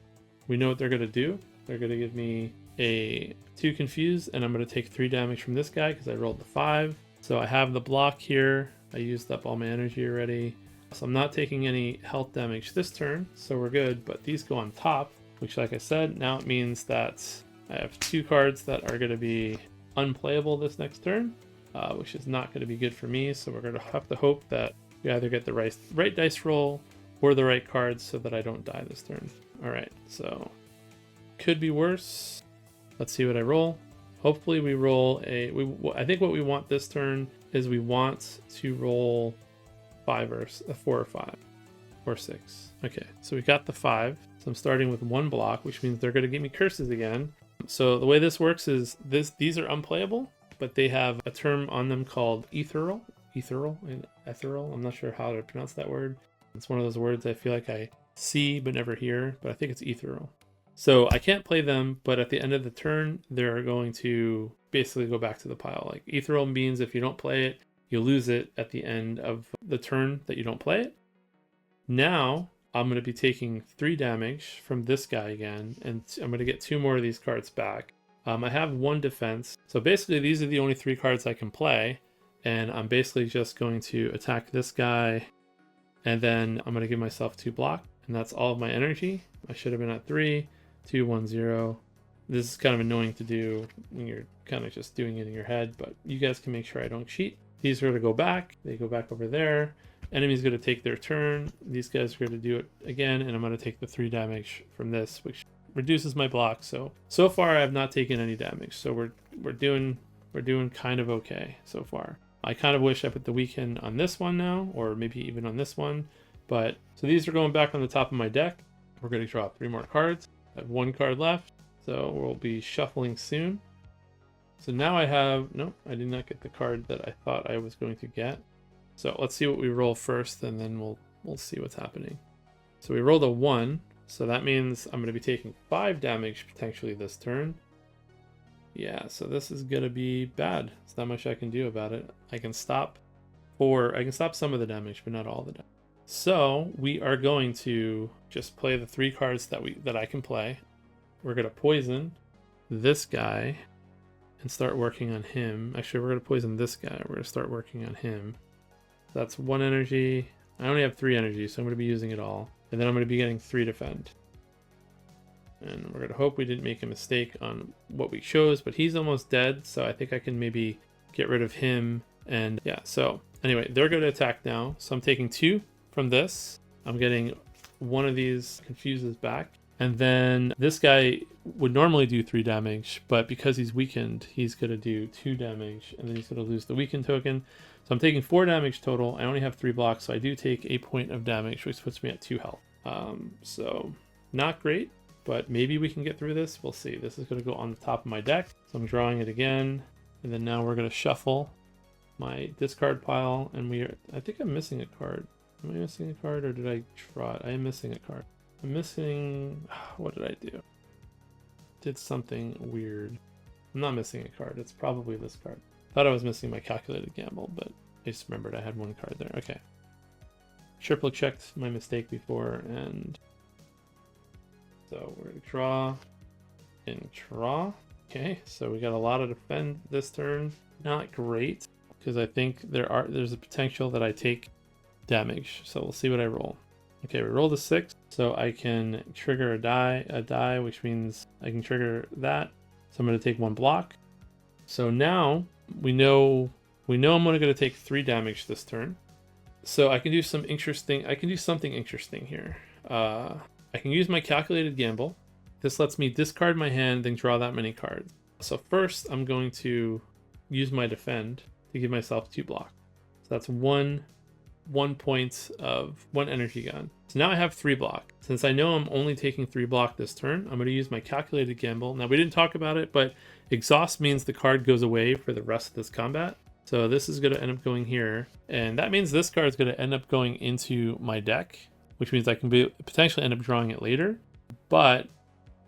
We know what they're going to do. They're going to give me a 2 confuse, and I'm going to take 3 damage from this guy because I rolled the 5. So I have the block here. I used up all my energy already. So I'm not taking any health damage this turn, so we're good. But these go on top, which, like I said, now it means that I have 2 cards that are going to be unplayable this next turn, which is not going to be good for me. So we're going to have to hope that we either get the right dice roll or the right cards so that I don't die this turn. All right, so could be worse. Let's see what I roll. Hopefully we roll I think what we want this turn is we want to roll 5 or 4 or 5 or 6. Okay, so we got the 5. So I'm starting with 1 block, which means they're going to give me curses again. So the way this works is these are unplayable, but they have a term on them called ethereal. I'm not sure how to pronounce that word. It's one of those words I feel like I see but never hear, but I think it's ethereal. So I can't play them, but at the end of the turn, they're going to basically go back to the pile. Like ethereal means if you don't play it, you lose it at the end of the turn that you don't play it. Now I'm going to be taking 3 damage from this guy again, and I'm going to get 2 more of these cards back. I have 1 defense. So basically these are the only 3 cards I can play, and I'm basically just going to attack this guy, and then I'm going to give myself 2 block, and that's all of my energy. I should have been at 3, 2, 1, 0. This is kind of annoying to do when you're kind of just doing it in your head, but you guys can make sure I don't cheat. These are going to go back. They go back over there. Enemy's going to take their turn. These guys are going to do it again, and I'm going to take the 3 damage from this, which reduces my block. So far I have not taken any damage. So we're doing kind of okay so far. I kind of wish I put the weaken on this one now, or maybe even on this one. But so these are going back on the top of my deck. We're going to draw 3 more cards. I have 1 card left, so we'll be shuffling soon. So now I have, nope, I did not get the card that I thought I was going to get. So let's see what we roll first, and then we'll see what's happening. So we rolled a 1, so that means I'm going to be taking 5 damage potentially this turn. Yeah, so this is going to be bad. There's not much I can do about it. I can stop some of the damage, but not all the damage. So we are going to just play the 3 cards that I can play. We're going to poison this guy and start working on him. Actually, we're going to poison this guy. We're going to start working on him. That's 1 energy. I only have 3 energy, so I'm going to be using it all. And then I'm going to be getting 3 defend. And we're going to hope we didn't make a mistake on what we chose, but he's almost dead, so I think I can maybe get rid of him. And yeah, so anyway, they're going to attack now. So I'm taking 2 from this. I'm getting 1 of these confuses back. And then this guy would normally do 3 damage, but because he's weakened, he's going to do 2 damage, and then he's going to lose the weakened token. So I'm taking 4 damage total. I only have 3 blocks, so I do take a point of damage, which puts me at 2 health. So not great, but maybe we can get through this. We'll see. This is going to go on the top of my deck. So I'm drawing it again, and then now we're going to shuffle my discard pile, and I think I'm missing a card. Am I missing a card, or did I draw it? I am missing a card. I'm missing, what did I do? Did something weird. I'm not missing a card. It's probably this card. Thought I was missing my calculated gamble, but I just remembered I had 1 card there. Okay. Triple checked my mistake before, and so we're gonna draw and draw. Okay, so we got a lot of defend this turn. Not great, because I think there's a potential that I take damage. So we'll see what I roll. Okay, we rolled a 6, so I can trigger a die, which means I can trigger that. So I'm going to take 1 block. So now we know I'm only going to take 3 damage this turn. So I can do something interesting here. I can use my calculated gamble. This lets me discard my hand, then draw that many cards. So first I'm going to use my defend to give myself 2 blocks. So that's 1 point of 1 energy gun. So now I have 3 block. Since I know I'm only taking 3 block this turn, I'm going to use my calculated gamble. Now we didn't talk about it, but exhaust means the card goes away for the rest of this combat. So this is going to end up going here, and that means this card is going to end up going into my deck, which means I can potentially end up drawing it later, but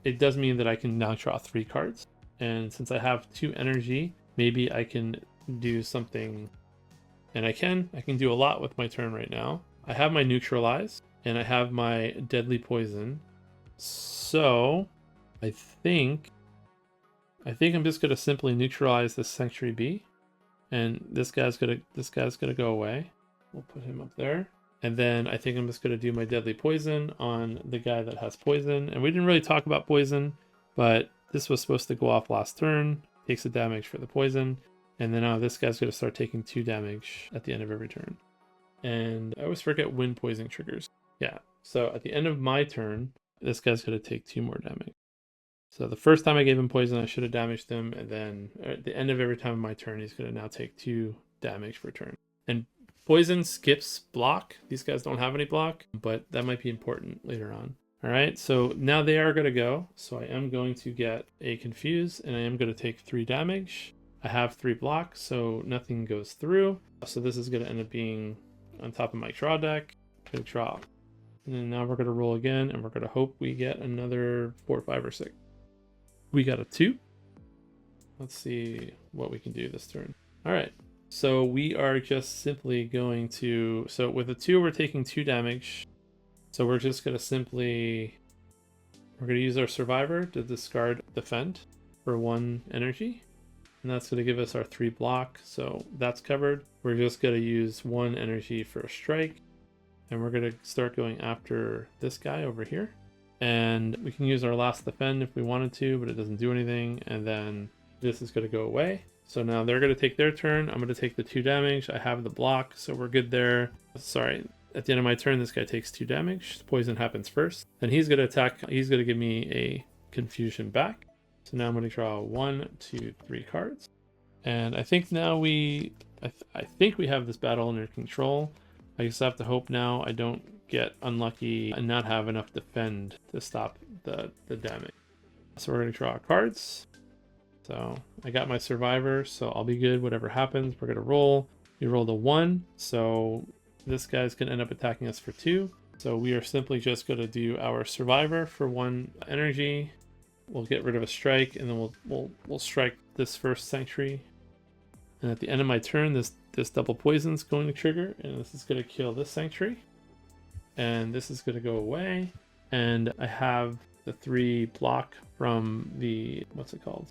it does mean that I can now draw 3 cards. And since I have 2 energy, maybe I can do something. And I can do a lot with my turn right now. I have my neutralize, and I have my deadly poison. So I think I think I'm just gonna simply neutralize this Sanctuary B, and this guy's gonna go away. We'll put him up there. And then I think I'm just gonna do my deadly poison on the guy that has poison. And we didn't really talk about poison, but this was supposed to go off last turn. Takes the damage for the poison. And then now this guy's gonna start taking 2 damage at the end of every turn. And I always forget when poison triggers. Yeah, so at the end of my turn, this guy's gonna take 2 more damage. So the first time I gave him poison, I should have damaged him, and then at the end of every time of my turn, he's gonna now take 2 damage per turn. And poison skips block. These guys don't have any block, but that might be important later on. All right, so now they are gonna go. So I am going to get a confuse, and I am gonna take 3 damage. I have 3 blocks, so nothing goes through. So this is gonna end up being on top of my draw deck. Gonna draw. And then now we're gonna roll again, and we're gonna hope we get another 4, 5, or 6. We got a 2. Let's see what we can do this turn. All right, so we are just simply going to, so with a 2, we're taking 2 damage. So we're just gonna simply, we're gonna use our survivor to discard defend for 1 energy. And that's gonna give us our 3 block, so that's covered. We're just gonna use 1 energy for a strike. And we're gonna start going after this guy over here. And we can use our last defend if we wanted to, but it doesn't do anything. And then this is going to go away. So now they're going to take their turn. I'm going to take the 2 damage. I have the block, so we're good there. Sorry, at the end of my turn, this guy takes 2 damage. Poison happens first. Then he's going to attack. He's going to give me a confusion back. So now I'm going to draw 1, 2, 3 cards. And I think now I think we have this battle under control. I just have to hope now I don't get unlucky and not have enough defend to stop the damage. So we're going to draw cards. So I got my survivor, so I'll be good whatever happens. We're going to roll. We rolled a 1, so this guy's going to end up attacking us for 2. So we are simply just going to do our survivor for 1 energy. We'll get rid of a strike, and then we'll strike this first sanctuary. And at the end of my turn, this double poison is going to trigger, and this is going to kill this sanctuary. And this is going to go away. And I have the 3 block from the, what's it called?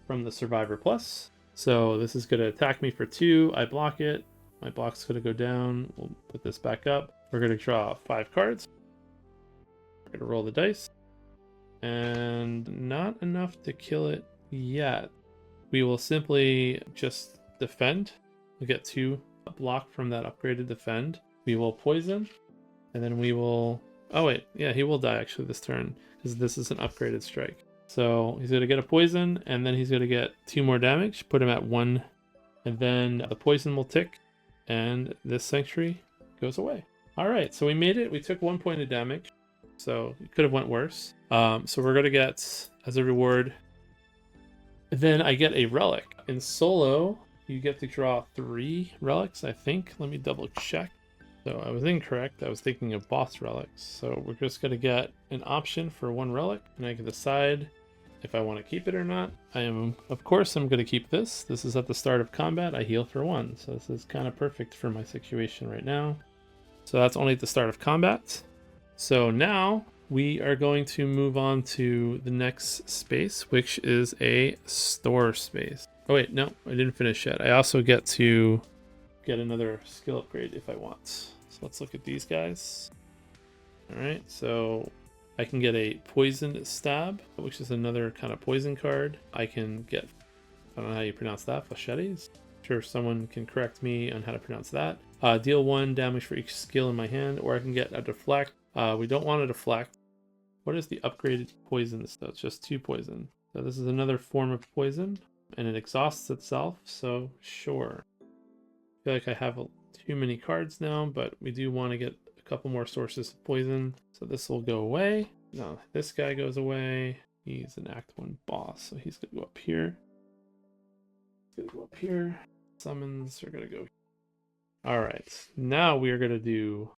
From the Survivor Plus. So this is going to attack me for 2. I block it. My block's going to go down. We'll put this back up. We're going to draw 5 cards. We're going to roll the dice. And not enough to kill it yet. We will simply just defend. We'll get 2 block from that upgraded defend. We will poison. And then we will, oh wait, yeah, he will die actually this turn because this is an upgraded strike. So he's going to get a poison, and then he's going to get 2 more damage, put him at 1, and then the poison will tick, and this sanctuary goes away. All right, so we made it. We took 1 point of damage, so it could have went worse. So we're going to get, as a reward, then I get a relic. In solo, you get to draw 3 relics, I think. Let me double check. So I was incorrect. I was thinking of boss relics. So we're just going to get an option for 1 relic, and I can decide if I want to keep it or not. Of course, I'm going to keep this. This is at the start of combat. I heal for 1. So this is kind of perfect for my situation right now. So that's only at the start of combat. So now we are going to move on to the next space, which is a store space. Oh wait, no, I didn't finish yet. I also get to get another skill upgrade if I want. So let's look at these guys. All right, so I can get a poisoned stab, which is another kind of poison card. I can get, I don't know how you pronounce that, machetes. Sure, someone can correct me on how to pronounce that. Deal 1 damage for each skill in my hand, or I can get a deflect. We don't want to deflect. What is the upgraded poison? So it's just 2 poison. So this is another form of poison, and it exhausts itself, so sure. I feel like I have too many cards now, but we do want to get a couple more sources of poison. So this will go away. No, this guy goes away. He's an Act 1 boss, so he's going to go up here. He's going to go up here. Summons are going to go here. All right, now we are going to do...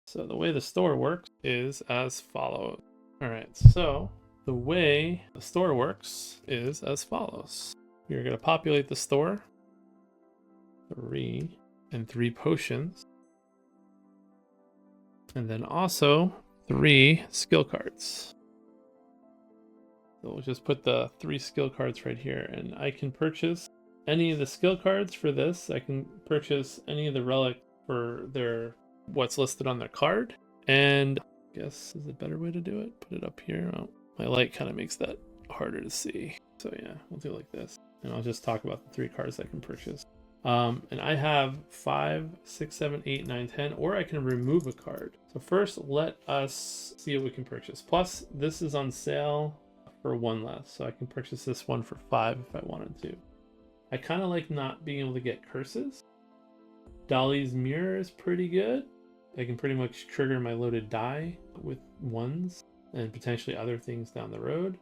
So the way the store works is as follows. All right, so the way the store works is as follows. We are going to populate the store. 3 and 3 potions. And then also 3 skill cards. So we'll just put the 3 skill cards right here, and I can purchase any of the skill cards for this. I can purchase any of the relic for their what's listed on their card. And I guess is a better way to do it. Put it up here. Oh, my light kind of makes that harder to see. So yeah, we'll do it like this. And I'll just talk about the 3 cards I can purchase. And I have 5, 6, 7, 8, 9, 10, or I can remove a card. So first, let us see what we can purchase. Plus, this is on sale for 1 less, so I can purchase this one for 5 if I wanted to. I kind of like not being able to get curses. Dolly's Mirror is pretty good. I can pretty much trigger my loaded die with 1s and potentially other things down the road.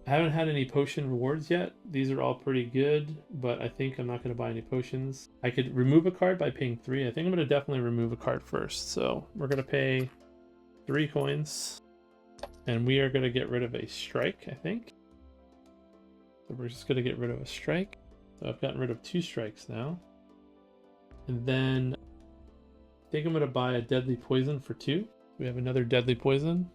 I haven't had any potion rewards yet. These are all pretty good, but I think I'm not going to buy any potions. I could remove a card by paying 3. I think I'm going to definitely remove a card first. So we're going to pay 3 coins, and we are going to get rid of a strike, I think. So we're just going to get rid of a strike. So I've gotten rid of 2 strikes now. And then I think I'm going to buy a deadly poison for 2. We have another deadly poison.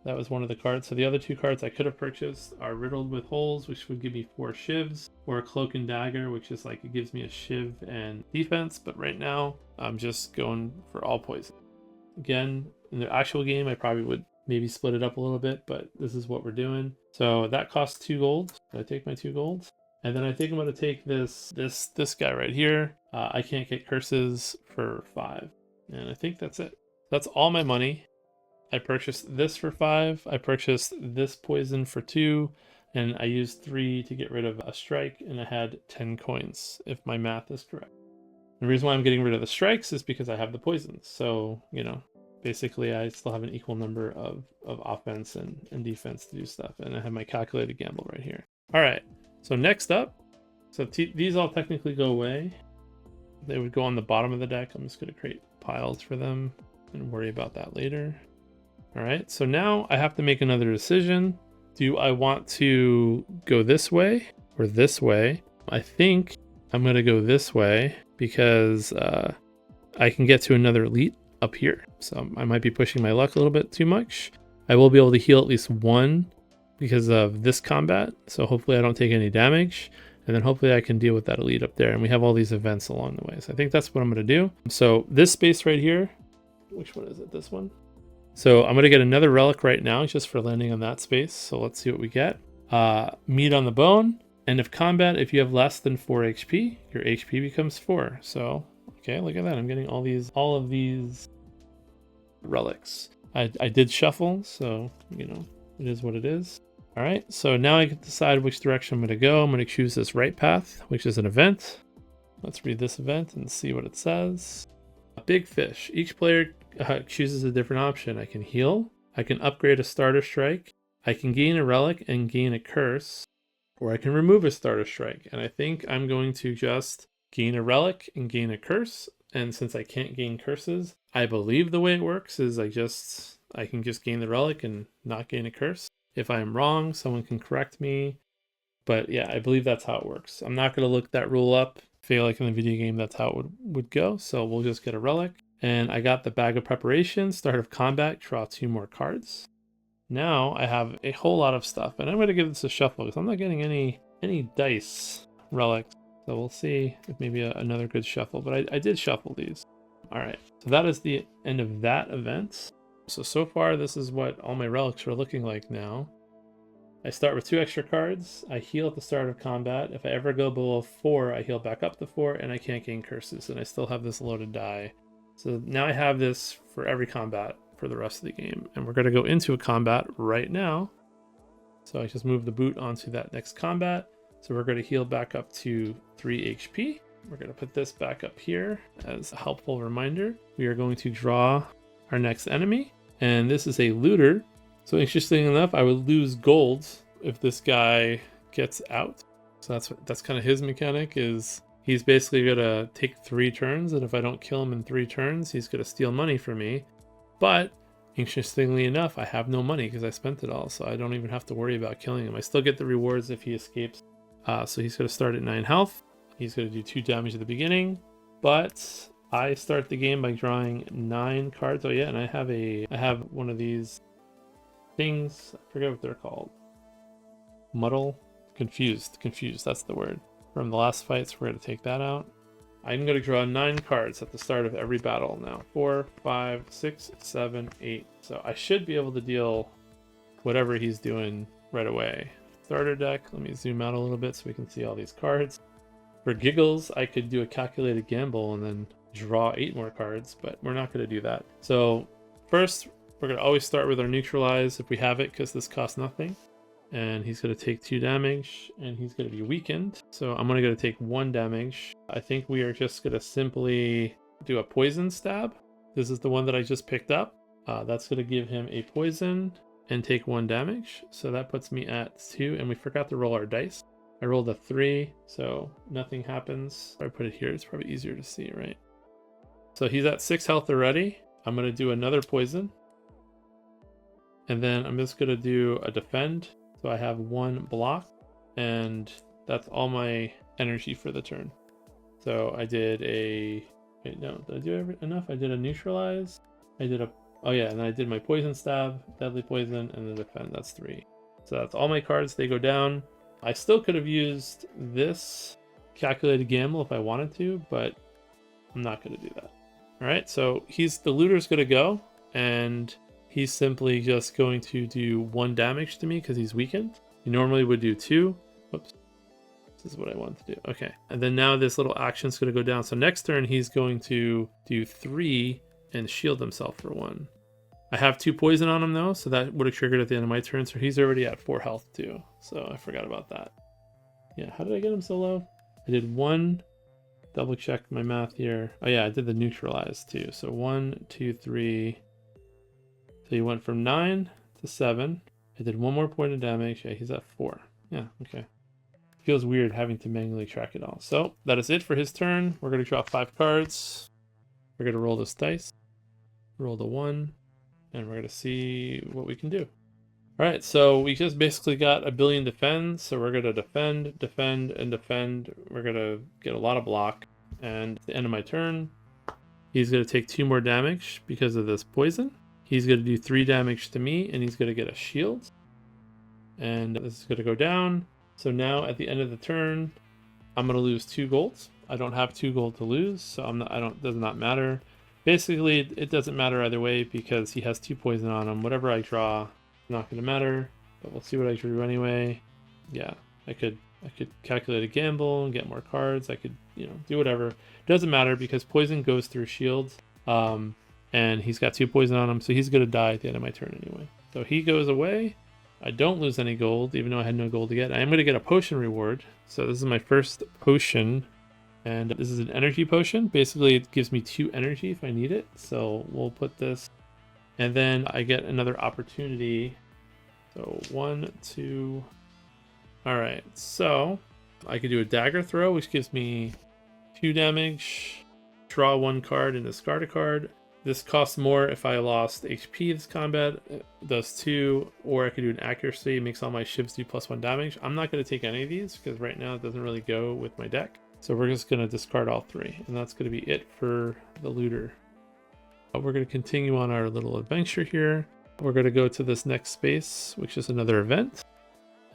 That was one of the cards. So the other 2 cards I could have purchased are Riddled with Holes, which would give me 4 shivs, or a Cloak and Dagger, which is like, it gives me a shiv and defense. But right now, I'm just going for all poison. Again, in the actual game, I probably would maybe split it up a little bit, but this is what we're doing. So that costs 2 gold. So I take my 2 gold. And then I think I'm going to take this guy right here. I can't get curses for 5. And I think that's it. That's all my money. I purchased this for 5. I purchased this poison for 2. And I used 3 to get rid of a strike. And I had 10 coins, if my math is correct. The reason why I'm getting rid of the strikes is because I have the poisons. So, you know, basically I still have an equal number of offense and defense to do stuff. And I have my calculated gamble right here. All right. So next up, so these all technically go away. They would go on the bottom of the deck. I'm just going to create piles for them and worry about that later. All right, so now I have to make another decision. Do I want to go this way or this way? I think I'm going to go this way because I can get to another elite up here. So I might be pushing my luck a little bit too much. I will be able to heal at least 1 because of this combat. So hopefully I don't take any damage. And then hopefully I can deal with that elite up there. And we have all these events along the way. So I think that's what I'm going to do. So this space right here, which one is it? This one? So I'm going to get another relic right now just for landing on that space. So let's see what we get. Meat on the bone. End of combat. If you have less than 4 HP, your HP becomes 4. So, okay, look at that. I'm getting all of these relics. I did shuffle, so, you know, it is what it is. All right, so now I can decide which direction I'm going to go. I'm going to choose this right path, which is an event. Let's read this event and see what it says. A big fish. Each player chooses a different option. I can heal. I can upgrade a starter strike. I can gain a relic and gain a curse. Or I can remove a starter strike. And I think I'm going to just gain a relic and gain a curse. And since I can't gain curses, I believe the way it works is I can just gain the relic and not gain a curse. If I am wrong, someone can correct me. But yeah, I believe that's how it works. I'm not going to look that rule up. I feel like in the video game, that's how it would go. So we'll just get a relic. And I got the Bag of Preparation, Start of Combat, draw 2 more cards. Now I have a whole lot of stuff. And I'm going to give this a shuffle because I'm not getting any dice relics. So we'll see if maybe another good shuffle. But I did shuffle these. All right. So that is the end of that event. So far, this is what all my relics are looking like now. I start with 2 extra cards. I heal at the start of combat. If I ever go below 4, I heal back up to 4, and I can't gain curses. And I still have this loaded die. So now I have this for every combat for the rest of the game. And we're going to go into a combat right now. So I just move the boot onto that next combat. So we're going to heal back up to 3 HP. We're going to put this back up here as a helpful reminder. We are going to draw our next enemy, and this is a looter. So interesting enough, I would lose gold if this guy gets out. So that's kind of his mechanic, is he's basically gonna take 3 turns, and if I don't kill him in 3 turns, he's gonna steal money from me. But interestingly enough, I have no money because I spent it all, so I don't even have to worry about killing him. I still get the rewards if he escapes. So he's gonna start at 9 health. He's gonna do 2 damage at the beginning, but I start the game by drawing 9 cards. Oh yeah, and I have one of these things. I forget what they're called. muddle, confused, that's the word. From the last fight, so we're going to take that out. I'm going to draw 9 cards at the start of every battle now. 4, 5, 6, 7, 8. So I should be able to deal whatever he's doing right away. Starter deck, let me zoom out a little bit so we can see all these cards. For giggles, I could do a calculated gamble and then draw 8 more cards, but we're not going to do that. So first, we're going to always start with our neutralize if we have it, because this costs nothing. And he's going to take 2 damage, and he's going to be weakened. So I'm going to take 1 damage. I think we are just going to simply do a poison stab. This is the one that I just picked up. That's going to give him a poison and take 1 damage. So that puts me at 2, and we forgot to roll our dice. I rolled a 3, so nothing happens. If I put it here, it's probably easier to see, right? So he's at 6 health already. I'm going to do another poison. And then I'm just going to do a defend. So I have 1 block, and that's all my energy for the turn. So I did a, wait, no, did I do enough? I did a neutralize. I did a, oh yeah, and I did my poison stab, deadly poison, and the defend. That's 3. So that's all my cards. They go down. I still could have used this calculated gamble if I wanted to, but I'm not going to do that. All right, so the looter's going to go, and he's simply just going to do 1 damage to me because he's weakened. He normally would do 2. Whoops. This is what I wanted to do. Okay. And then now this little action's going to go down. So next turn, he's going to do 3 and shield himself for 1. I have 2 poison on him though, so that would have triggered at the end of my turn. So he's already at 4 health too. So I forgot about that. Yeah, how did I get him so low? I did 1. Double check my math here. Oh yeah, I did the neutralize too. So 1, 2, 3. So he went from 9 to 7. I did 1 more point of damage. Yeah, he's at 4. Yeah, okay. Feels weird having to manually track it all. So that is it for his turn. We're going to draw 5 cards. We're going to roll this dice. Roll the 1. And we're going to see what we can do. All right, so we just basically got a billion defends. So we're going to defend, defend, and defend. We're going to get a lot of block. And at the end of my turn, he's going to take 2 more damage because of this poison. He's going to do 3 damage to me, and he's going to get a shield. And this is going to go down. So now at the end of the turn, I'm going to lose 2 golds. I don't have 2 gold to lose, so does not matter. Basically, it doesn't matter either way because he has 2 poison on him. Whatever I draw, not going to matter. But we'll see what I drew anyway. Yeah, I could calculate a gamble and get more cards. I could, do whatever. It doesn't matter because poison goes through shields. And he's got 2 poison on him, so he's going to die at the end of my turn anyway. So he goes away. I don't lose any gold, even though I had no gold to get. I am going to get a potion reward. So this is my first potion, and this is an energy potion. Basically, it gives me 2 energy if I need it. So we'll put this, and then I get another opportunity. So 1, 2. All right, so I could do a dagger throw, which gives me 2 damage, draw 1 card, and discard a card. This costs more if I lost HP this combat. It does 2, or I could do an accuracy. It makes all my shivs do +1 damage. I'm not going to take any of these because right now it doesn't really go with my deck. So we're just going to discard all 3, and that's going to be it for the looter. We're going to continue on our little adventure here. We're going to go to this next space, which is another event.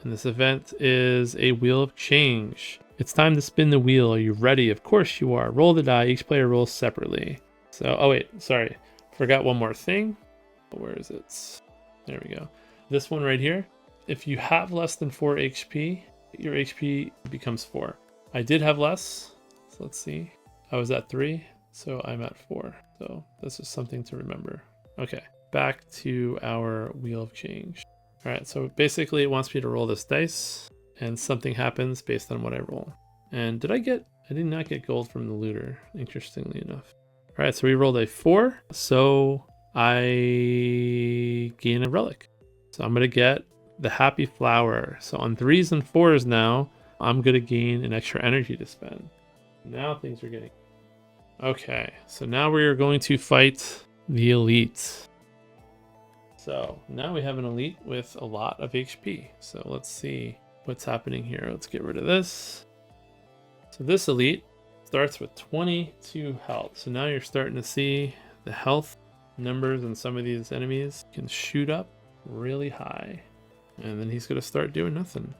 And this event is a Wheel of Change. It's time to spin the wheel. Are you ready? Of course you are. Roll the die. Each player rolls separately. So, oh wait, sorry. Forgot one more thing. Where is it? There we go. This one right here. If you have less than 4 HP, your HP becomes 4. I did have less. So let's see. I was at 3, so I'm at 4. So this is something to remember. Okay, back to our Wheel of Change. All right, so basically it wants me to roll this dice, and something happens based on what I roll. And I did not get gold from the looter, interestingly enough. All right, so we rolled a 4, so I gain a relic. So I'm going to get the Happy Flower. So on 3s and 4s now, I'm going to gain an extra energy to spend. Now things are getting... Okay, so now we are going to fight the elite. So now we have an elite with a lot of HP. So let's see what's happening here. Let's get rid of this. So this elite starts with 22 health. So now you're starting to see the health numbers in some of these enemies can shoot up really high. And then he's going to start doing nothing.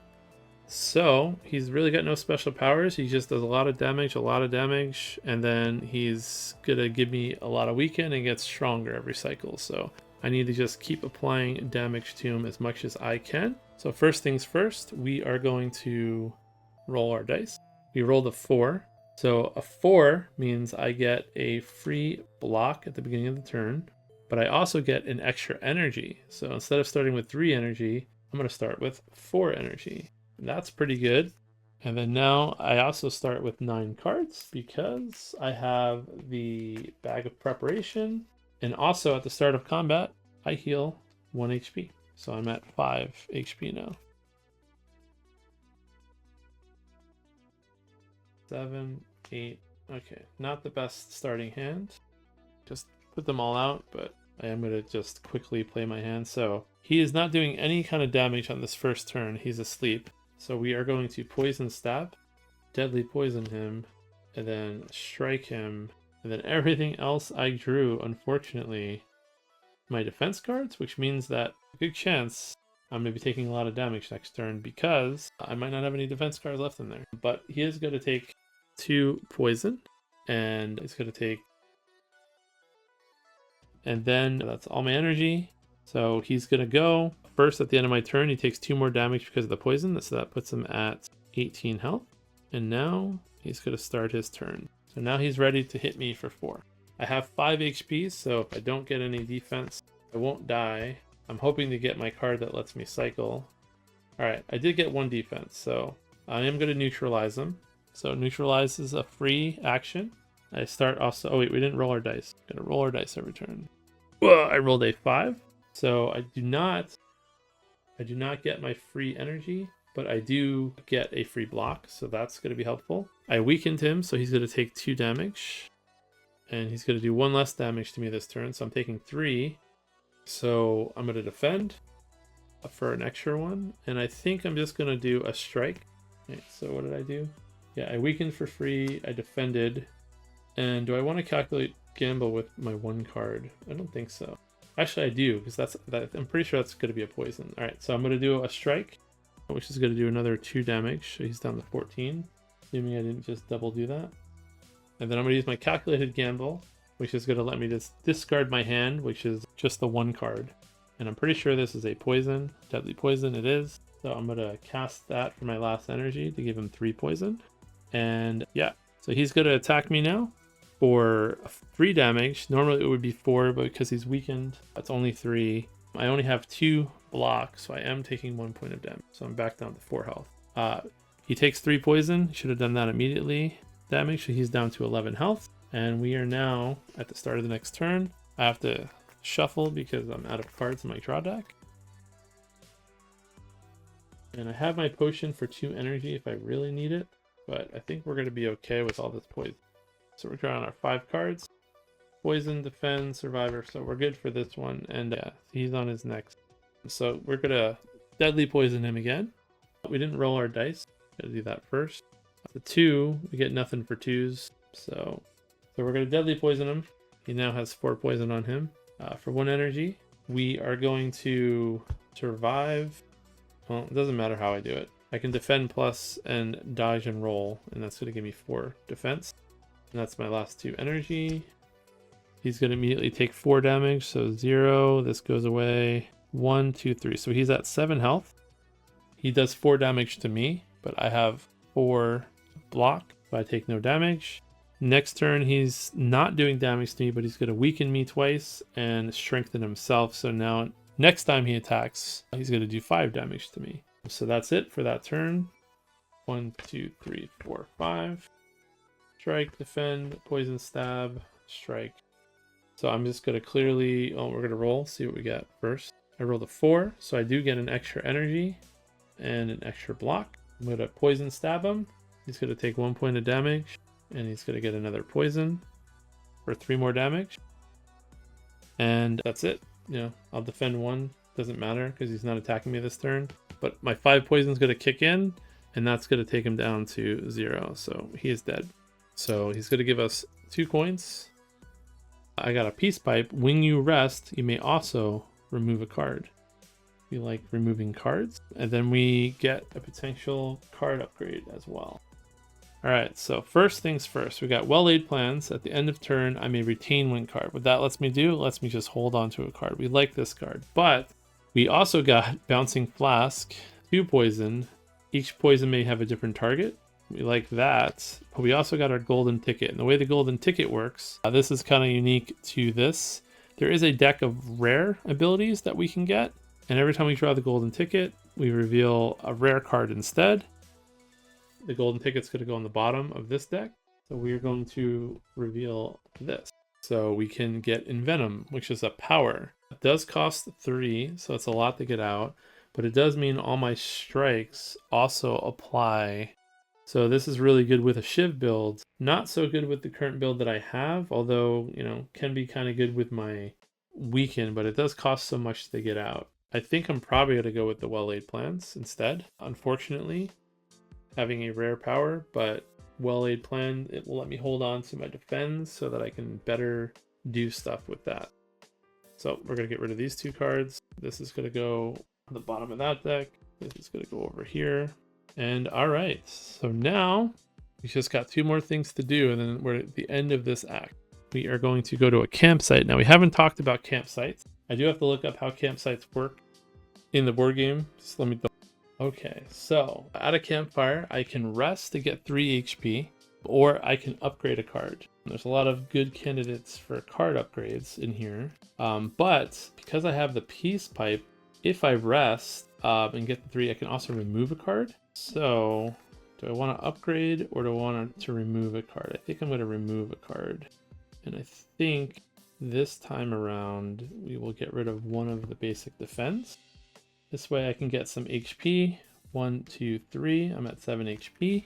So he's really got no special powers. He just does a lot of damage, and then he's gonna give me a lot of weaken and gets stronger every cycle. So I need to just keep applying damage to him as much as I can. So first things first, we are going to roll our dice. We rolled a 4. So a 4 means I get a free block at the beginning of the turn, but I also get an extra energy. So instead of starting with 3 energy, I'm going to start with 4 energy. And that's pretty good. And then now I also start with 9 cards because I have the Bag of Preparation. And also at the start of combat, I heal 1 HP. So I'm at 5 HP now. 7, 8. Okay, not the best starting hand. Just put them all out, but I am going to just quickly play my hand. So he is not doing any kind of damage on this first turn. He's asleep. So we are going to Poison Stab, Deadly Poison him, and then Strike him. And then everything else I drew, unfortunately, my defense cards, which means that a good chance I'm going to be taking a lot of damage next turn because I might not have any defense cards left in there. But he is going to take 2 poison, and it's going to take, and then that's all my energy. So he's going to go first at the end of my turn. He takes 2 more damage because of the poison, so that puts him at 18 health. And now he's going to start his turn. So now he's ready to hit me for 4. I have 5 HP, so if I don't get any defense, I won't die. I'm hoping to get my card that lets me cycle. Alright, I did get 1 defense, so I am going to neutralize him. So neutralize is a free action. I start also, oh wait, we didn't roll our dice. I'm going to roll our dice every turn. Whoa, I rolled a 5. So I do not get my free energy, but I do get a free block, so that's going to be helpful. I weakened him, so he's going to take 2 damage. And he's going to do 1 less damage to me this turn, so I'm taking 3. So I'm going to defend for an extra 1. And I think I'm just going to do a strike. Right, so what did I do? Yeah, I weakened for free, I defended. And do I want to calculate gamble with my 1 card? I don't think so. Actually, I do, because I'm pretty sure that's going to be a poison. All right, so I'm going to do a strike, which is going to do another 2 damage. So he's down to 14, assuming I didn't just double do that. And then I'm going to use my calculated gamble, which is going to let me just discard my hand, which is just the 1 card. And I'm pretty sure this is a poison, deadly poison. It is. So I'm going to cast that for my last energy to give him 3 poison. And yeah, so he's going to attack me now for 3 damage. Normally it would be 4, but because he's weakened, that's only 3. I only have 2 blocks, so I am taking 1 point of damage. So I'm back down to 4 health. He takes 3 poison. Should have done that immediately. Damage, so he's down to 11 health. And we are now at the start of the next turn. I have to shuffle because I'm out of cards in my draw deck. And I have my potion for 2 energy if I really need it, but I think we're going to be okay with all this poison. So we're drawing our 5 cards. Poison, defend, survivor, so we're good for this one. And yeah, he's on his next. So we're going to deadly poison him again. We didn't roll our dice. Gotta do that first. The 2, we get nothing for 2s. So we're going to deadly poison him. He now has 4 poison on him. For 1 energy, we are going to survive. Well, it doesn't matter how I do it. I can defend plus and dodge and roll, and that's going to give me 4 defense. And that's my last 2 energy. He's going to immediately take 4 damage, so 0. This goes away. 1, 2, 3. So he's at 7 health. He does 4 damage to me, but I have 4 block, so I take no damage. Next turn, he's not doing damage to me, but he's going to weaken me twice and strengthen himself. So now, next time he attacks, he's going to do 5 damage to me. So that's it for that turn. 1, 2, 3, 4, 5. Strike, defend, poison, stab, strike. So I'm just going to clearly, we're going to roll, see what we get first. I rolled a 4, so I do get an extra energy and an extra block. I'm going to poison stab him. He's going to take 1 point of damage, and he's going to get another poison for 3 more damage. And that's it. You know, I'll defend 1. Doesn't matter because he's not attacking me this turn. But my 5 poison is going to kick in, and that's going to take him down to 0. So he is dead. So he's going to give us 2 coins. I got a peace pipe. When you rest, you may also remove a card. We like removing cards. And then we get a potential card upgrade as well. All right, so first things first, we got well-laid plans. At the end of turn, I may retain one card. What that lets me do, lets me just hold on to a card. We like this card, but we also got Bouncing Flask, 2 poison. Each poison may have a different target. We like that, but we also got our golden ticket. And the way the golden ticket works, this is kind of unique to this. There is a deck of rare abilities that we can get, and every time we draw the golden ticket, we reveal a rare card instead. The golden ticket's going to go on the bottom of this deck. So we are going to reveal this. So we can get Envenom, which is a power. It does cost 3, so it's a lot to get out. But it does mean all my strikes also apply. So this is really good with a Shiv build. Not so good with the current build that I have, although, you know, can be kind of good with my weaken, but it does cost so much to get out. I think I'm probably going to go with the well-laid plans instead, unfortunately. Having a rare power, but well-laid plan, it will let me hold on to my defense so that I can better do stuff with that. So we're going to get rid of these 2 cards. This is going to go on the bottom of that deck. This is going to go over here. And all right, so now we just got 2 more things to do, and then we're at the end of this act. We are going to go to a campsite. Now, we haven't talked about campsites. I do have to look up how campsites work in the board game. Just let me Okay, so at a campfire, I can rest to get 3 HP, or I can upgrade a card. There's a lot of good candidates for card upgrades in here, but because I have the peace pipe, if I rest and get the 3, I can also remove a card. So do I want to upgrade or do I want to remove a card? I think I'm going to remove a card, and I think this time around we will get rid of one of the basic defense. This way I can get some HP. 1, 2, 3. I'm at 7 HP.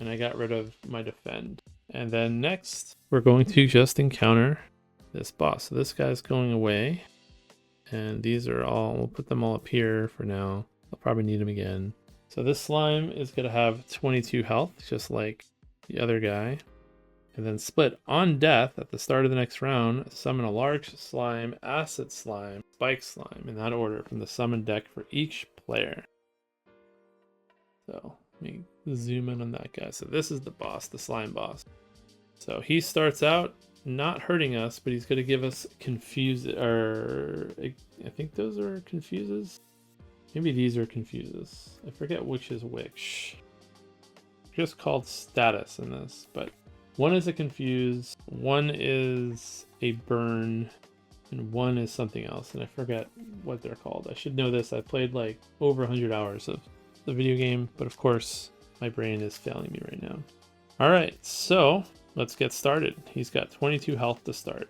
And I got rid of my defend. And then next, we're going to just encounter this boss. So this guy's going away. And these are all, we'll put them all up here for now. I'll probably need them again. So this slime is going to have 22 health, just like the other guy. And then split on death at the start of the next round, summon a large slime, acid slime, spike slime, in that order from the summon deck for each player. So let me zoom in on that guy. So this is the boss, the slime boss. So he starts out not hurting us, but he's going to give us confuse, or I think those are confuses. Maybe these are confuses. I forget which is which. Just called status in this, but one is a confuse, one is a burn, and one is something else, and I forget what they're called. I should know this. I played like over 100 hours of the video game, but of course my brain is failing me right now. All right, so let's get started. He's got 22 health to start.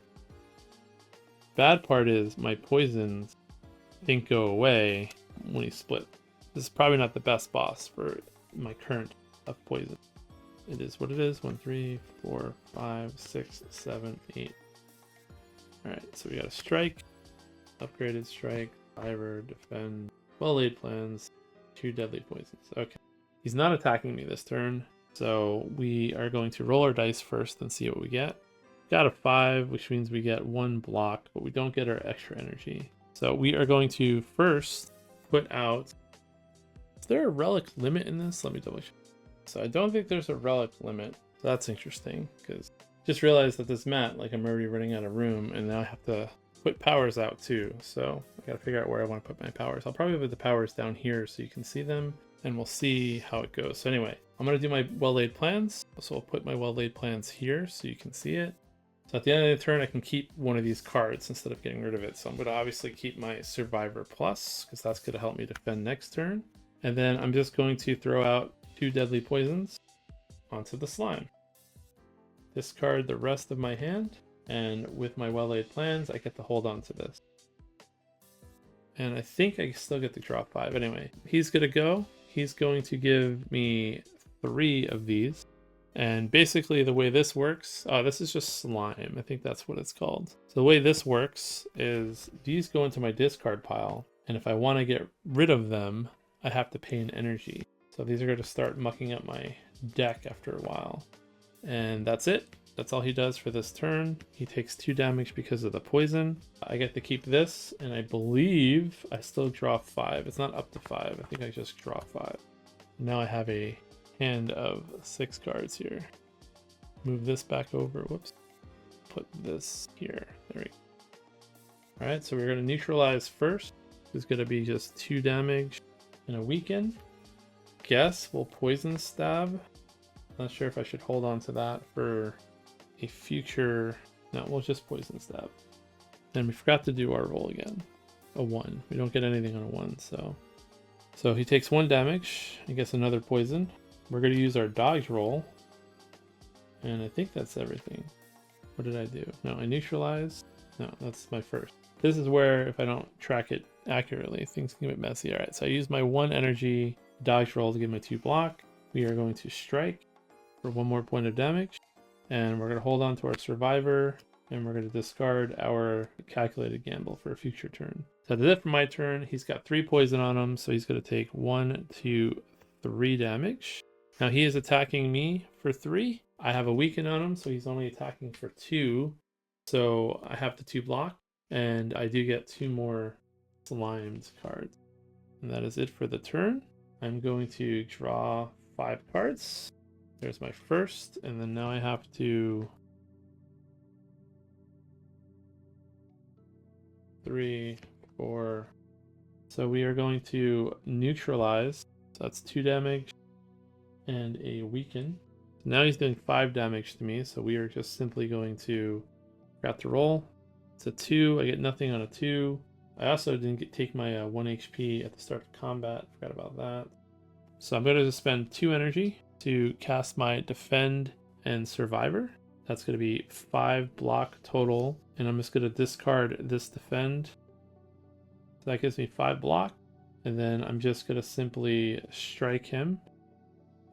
Bad part is my poisons I think go away when he split. This is probably not the best boss for my current of poison. It is what it is. 1, 3, 4, 5, 6, 7, 8. All right, so we got a strike, upgraded strike, fiber, defend, well-laid plans, 2 deadly poisons. Okay, he's not attacking me this turn, so we are going to roll our dice first and see what we get. Got a 5, which means we get 1 block, but we don't get our extra energy. So we are going to first put out. Is there a relic limit in this? Let me double check. So I don't think there's a relic limit. So that's interesting, because just realized that this mat, like, I'm already running out of room, and now I have to put powers out too. So I gotta figure out where I want to put my powers. I'll probably put the powers down here so you can see them, and we'll see how it goes. So anyway, I'm gonna do my well-laid plans. So I'll put my well-laid plans here so you can see it. So at the end of the turn, I can keep one of these cards instead of getting rid of it. So I'm gonna obviously keep my Survivor Plus, because that's gonna help me defend next turn. And then I'm just going to throw out 2 deadly poisons onto the slime. Discard the rest of my hand, and with my well-laid plans, I get to hold on to this. And I think I still get to draw 5. Anyway, he's gonna go. He's going to give me 3 of these. And basically the way this works, this is just slime. I think that's what it's called. So the way this works is these go into my discard pile, and if I want to get rid of them, I have to pay an energy. So these are going to start mucking up my deck after a while. And that's it. That's all he does for this turn. He takes 2 damage because of the poison. I get to keep this, and I believe I still draw 5. It's not up to 5. I think I just draw 5. Now I have a hand of 6 cards here. Move this back over. Whoops. Put this here. There we go. Alright, so we're going to neutralize first. It's going to be just 2 damage and a weaken. Guess we'll poison stab. Not sure if I should hold on to that for a future. No, we'll just poison stab. And we forgot to do our roll again. A 1. We don't get anything on a 1, so he takes 1 damage. I guess another poison. We're going to use our dodge roll. And I think that's everything. What did I do? No, I neutralized. No, that's my first. This is where, if I don't track it accurately, things can get messy. Alright, so I use my 1 energy dodge roll to get my 2 block. We are going to strike for 1 more point of damage. And we're going to hold on to our survivor. And we're going to discard our calculated gamble for a future turn. So that's it for my turn. He's got 3 poison on him, so he's going to take 1, 2, 3 damage. Now he is attacking me for 3. I have a weaken on him, so he's only attacking for 2. So I have the 2 block, and I do get 2 more slimed cards. And that is it for the turn. I'm going to draw 5 cards. There's my first, and then now I have to 3, 4. So we are going to neutralize. So that's 2 damage and a weaken. Now he's doing 5 damage to me, so we are just simply going to grab the roll. It's a 2. I get nothing on a 2. I also didn't take my 1 HP at the start of combat. Forgot about that. So I'm going to just spend 2 energy to cast my Defend and Survivor. That's going to be 5 block total. And I'm just going to discard this Defend. So that gives me 5 block. And then I'm just going to simply strike him.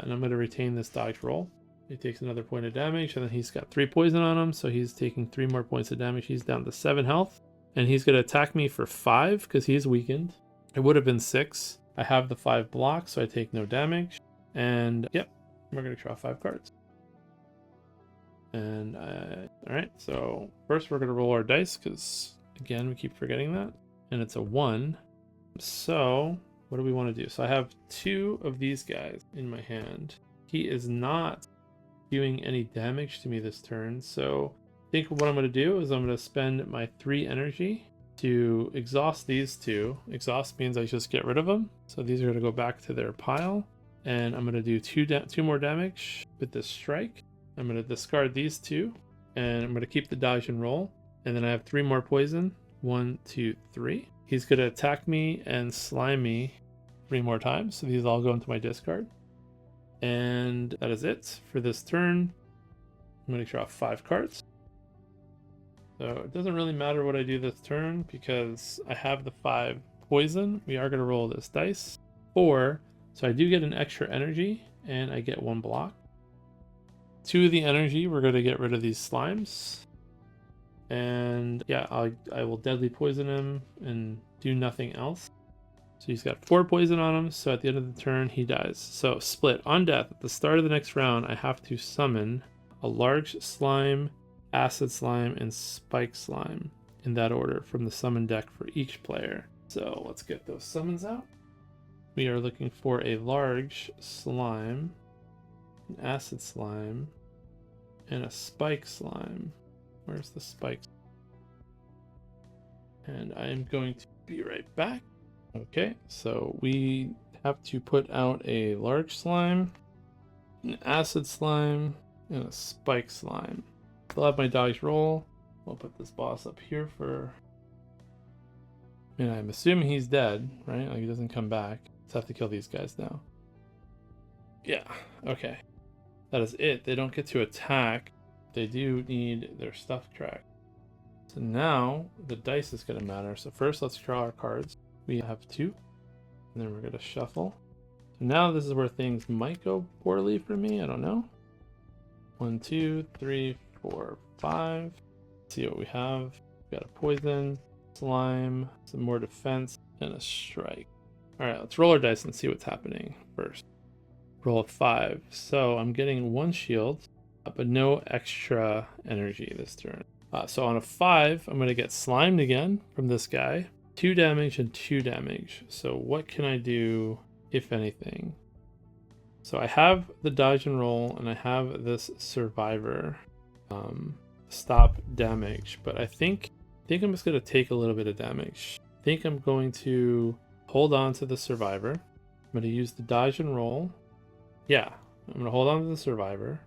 And I'm going to retain this dodge roll. He takes another point of damage, and then he's got 3 poison on him, so he's taking 3 more points of damage. He's down to 7 health, and he's going to attack me for 5 because he's weakened. It would have been 6. I have the 5 blocks, so I take no damage. And yep, we're going to draw 5 cards. And all right, so first we're going to roll our dice because, again, we keep forgetting that. And it's a 1. So what do we want to do? So I have 2 of these guys in my hand. He is not doing any damage to me this turn, so I think what I'm going to do is I'm going to spend my 3 energy to exhaust these 2. Exhaust means I just get rid of them, so these are going to go back to their pile, and I'm going to do 2 more damage with this strike. I'm going to discard these 2, and I'm going to keep the dodge and roll, and then I have 3 more poison. 1, 2, 3. He's going to attack me and slime me 3 more times, so these all go into my discard. And that is it for this turn. I'm going to draw 5 cards. So it doesn't really matter what I do this turn because I have the 5 poison. We are going to roll this dice. 4. So I do get an extra energy and I get 1 block. 2 of the energy, we're going to get rid of these slimes. And yeah, I will deadly poison him and do nothing else. So he's got 4 poison on him, so at the end of the turn, he dies. So split. On death, at the start of the next round, I have to summon a large slime, acid slime, and spike slime in that order from the summon deck for each player. So let's get those summons out. We are looking for a large slime, an acid slime, and a spike slime. Where's the spike? And I am going to be right back. Okay, so we have to put out a large slime, an acid slime, and a spike slime. Still have my dodge roll. We'll put this boss up here for... I mean, I'm assuming he's dead, right? Like, he doesn't come back. Let's have to kill these guys now. Yeah, okay. That is it. They don't get to attack. They do need their stuff tracked. So now, the dice is going to matter. So first, let's draw our cards. We have 2, and then we're going to shuffle. So now this is where things might go poorly for me. I don't know. 1, 2, 3, 4, 5. Let's see what we have. We got a poison, slime, some more defense, and a strike. All right, let's roll our dice and see what's happening first. Roll a 5. So I'm getting 1 shield. but no extra energy this turn. So on a 5, I'm going to get slimed again from this guy. 2 damage and 2 damage. So what can I do, if anything? So I have the dodge and roll, and I have this survivor stop damage, but I think I'm just going to take a little bit of damage. I think I'm going to hold on to the survivor. I'm going to use the dodge and roll. Yeah, I'm going to hold on to the survivor.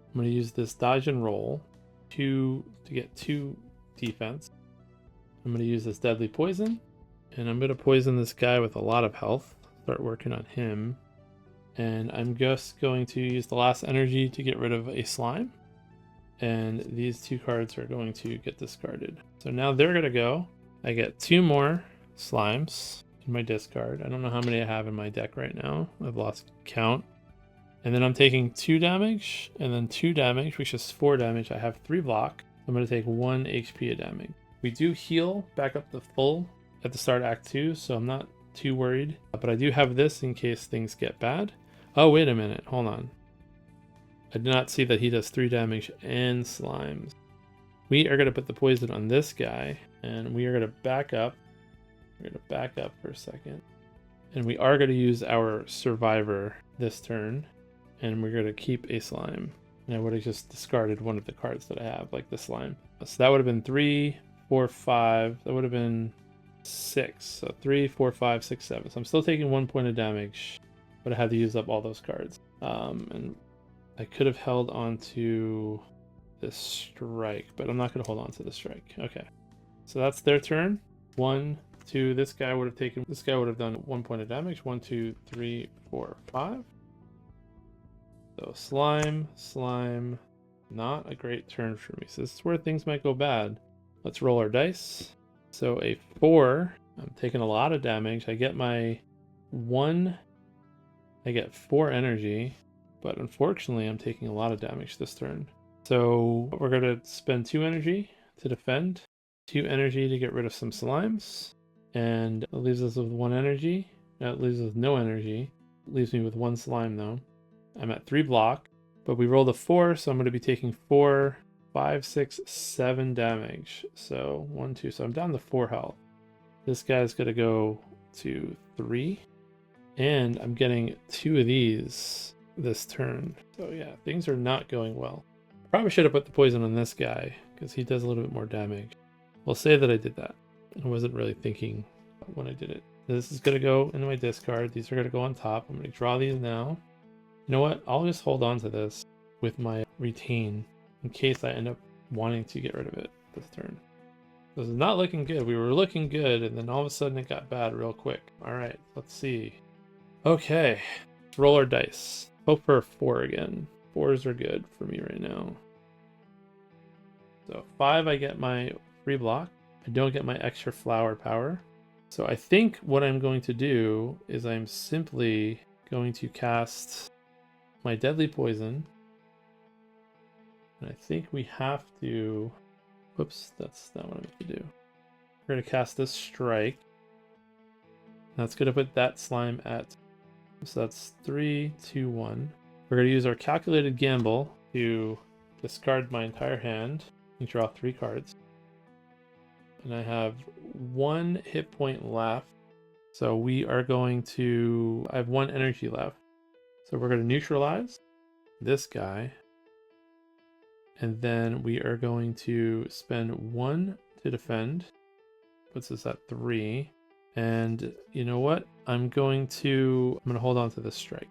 I'm going to use this dodge and roll to get 2 defense. I'm going to use this deadly poison, and I'm going to poison this guy with a lot of health. Start working on him. And I'm just going to use the last energy to get rid of a slime. And these 2 cards are going to get discarded. So now they're going to go. I get 2 more slimes in my discard. I don't know how many I have in my deck right now. I've lost count. And then I'm taking 2 damage, and then 2 damage, which is 4 damage. I have 3 block. I'm going to take 1 HP of damage. We do heal back up to full at the start of Act 2, so I'm not too worried. But I do have this in case things get bad. Oh, wait a minute. Hold on. I did not see that he does 3 damage and slimes. We are going to put the poison on this guy, and we are going to back up. We're going to back up for a second. And we are going to use our survivor this turn, and we're going to keep a slime. And I would have just discarded one of the cards that I have, like the slime. So that would have been 3, 4, 5. That would have been 6. So 3, 4, 5, 6, 7. So I'm still taking 1 point of damage, but I had to use up all those cards. And I could have held on to this strike, but I'm not going to hold on to the strike. Okay. So that's their turn. 1, 2. This guy would have done 1 point of damage. 1, 2, 3, 4, 5. So slime, not a great turn for me. So this is where things might go bad. Let's roll our dice. So a 4, I'm taking a lot of damage. I get my 1, I get 4 energy, but unfortunately I'm taking a lot of damage this turn. So we're going to spend 2 energy to defend, 2 energy to get rid of some slimes, and it leaves us with 1 energy. Now it leaves us with no energy. It leaves me with 1 slime though. I'm at 3 block, but we rolled a 4, so I'm going to be taking 4, 5, 6, 7 damage. So 1, 2, so I'm down to 4 health. This guy's going to go to 3, and I'm getting 2 of these this turn. So yeah, things are not going well. Probably should have put the poison on this guy because he does a little bit more damage. We'll say that I did that. I wasn't really thinking when I did it. This is going to go into my discard. These are going to go on top. I'm going to draw these now. You know what? I'll just hold on to this with my retain in case I end up wanting to get rid of it this turn. This is not looking good. We were looking good, and then all of a sudden it got bad real quick. All right, let's see. Okay, let's roll our dice. Hope for a 4 again. 4s are good for me right now. So 5, I get my free block. I don't get my extra flower power. So I think what I'm going to do is I'm simply going to cast my deadly poison. And I think we have to... Whoops, that's not what I meant to do. We're going to cast this strike. That's going to put that slime at... So that's 3, 2, 1. We're going to use our calculated gamble to discard my entire hand and draw 3 cards. And I have 1 hit point left. So we are going to... I have 1 energy left. So we're going to neutralize this guy. And then we are going to spend 1 to defend. Puts us at 3. And you know what? I'm going to hold on to this strike.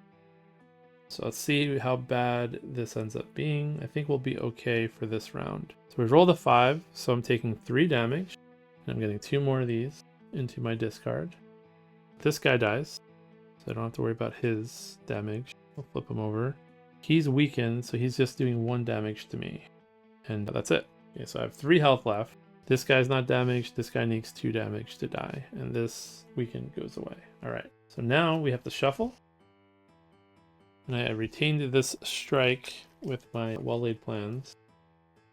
So let's see how bad this ends up being. I think we'll be okay for this round. So we rolled a 5, so I'm taking 3 damage. And I'm getting 2 more of these into my discard. This guy dies, so I don't have to worry about his damage. I'll flip him over. He's weakened, so he's just doing 1 damage to me. And that's it. Okay, so I have 3 health left. This guy's not damaged. This guy needs 2 damage to die. And this weakened goes away. Alright, so now we have to shuffle. And I retained this strike with my well-laid plans.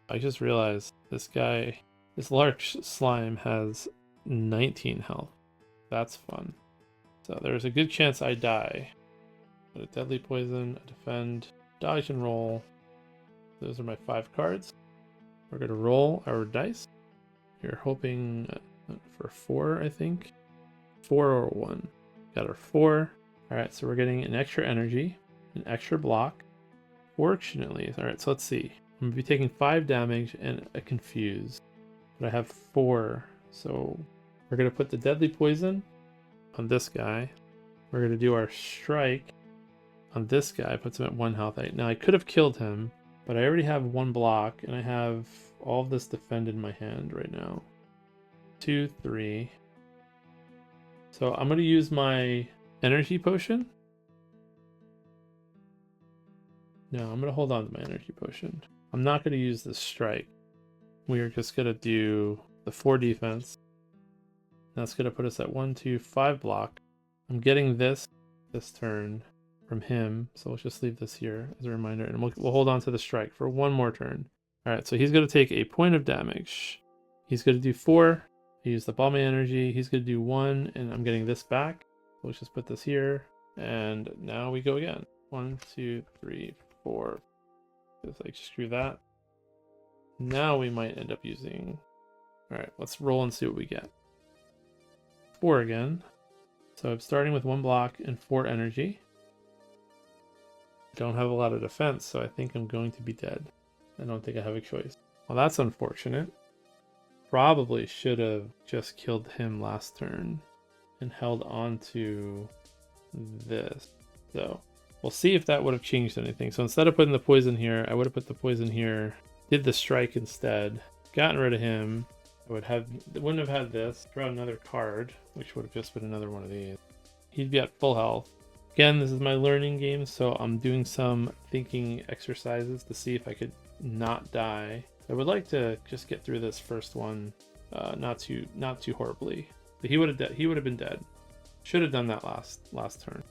I just realized this guy, this large slime has 19 health. That's fun. So there's a good chance I die. But a deadly poison, a defend, dodge and roll. Those are my 5 cards. We're going to roll our dice. We're hoping for 4, I think. 4 or 1. Got our 4. Alright, so we're getting an extra energy, an extra block. Fortunately, alright, so let's see. I'm going to be taking 5 damage and a confuse. But I have 4, so we're going to put the deadly poison on this guy. We're going to do our strike on this guy, puts him at 1 health. Now I could have killed him, but I already have 1 block, and I have all of this defend in my hand right now. 2, 3. So I'm going to use my energy potion. No, I'm going to hold on to my energy potion. I'm not going to use the strike. We are just going to do the 4 defense. That's going to put us at 1, 2, 5 block. I'm getting this turn from him, so let's just leave this here as a reminder, and we'll hold on to the strike for 1 more turn. Alright, so he's going to take a point of damage. He's going to do 4. I used up all my energy. He's going to do 1, and I'm getting this back. So let's just put this here, and now we go again. 1, 2, 3, 4. Just like screw that. Now we might end up using... Alright, let's roll and see what we get. 4 again. So I'm starting with 1 block and 4 energy. Don't have a lot of defense, so I think I'm going to be dead. I don't think I have a choice. Well, that's unfortunate. Probably should have just killed him last turn and held on to this. So we'll see if that would have changed anything. So instead of putting the poison here, I would have put the poison here, did the strike instead, gotten rid of him. I wouldn't have had this, draw another card, which would have just been another one of these. He'd be at full health. Again, this is my learning game, so I'm doing some thinking exercises to see if I could not die. I would like to just get through this first one, not too horribly. But he would have been dead. Should have done that last turn.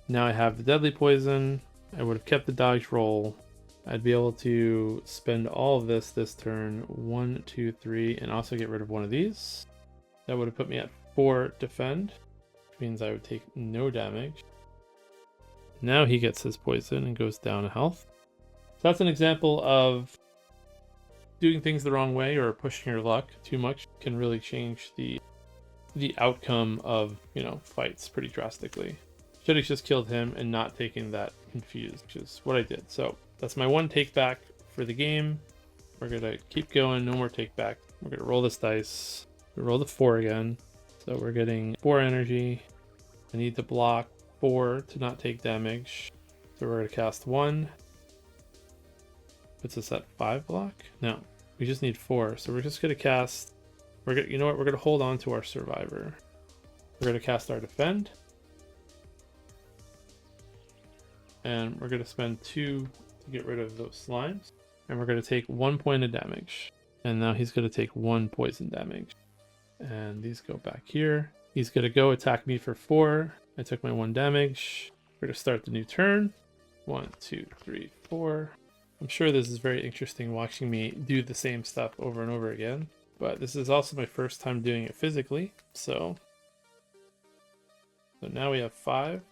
Now I have the deadly poison. I would have kept the dodge roll. I'd be able to spend all of this turn. 1, 2, 3, and also get rid of one of these. That would have put me at 4 defend, which means I would take no damage. Now he gets his poison and goes down a health. So that's an example of doing things the wrong way or pushing your luck too much can really change the outcome of, fights pretty drastically. Should have just killed him and not taken that confused, which is what I did. So that's my 1 take back for the game. We're gonna keep going, no more take back. We're gonna roll this dice. We roll the 4 again. So we're getting 4 energy. I need to block 4 to not take damage. So we're gonna cast 1. Puts us at 5 block? No, we just need 4. So we're just gonna cast, we're gonna hold on to our survivor. We're gonna cast our defend. And we're gonna spend 2 to get rid of those slimes. And we're gonna take 1 point of damage. And now he's gonna take 1 poison damage. And these go back here. He's gonna go attack me for 4. I took my 1 damage. We're gonna start the new turn. 1, 2, 3, 4. I'm sure this is very interesting watching me do the same stuff over and over again. But this is also my first time doing it physically. So now we have 5.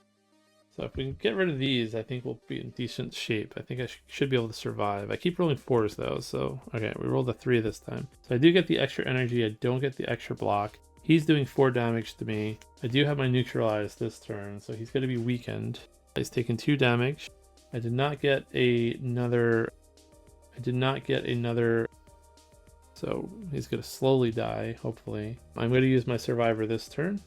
So if we can get rid of these, I think we'll be in decent shape. I think I should be able to survive. I keep rolling 4s though, so okay, we rolled a 3 this time. So I do get the extra energy, I don't get the extra block. He's doing 4 damage to me. I do have my neutralize this turn, so he's going to be weakened. He's taken 2 damage. I did not get another, so he's going to slowly die, hopefully. I'm going to use my survivor this turn.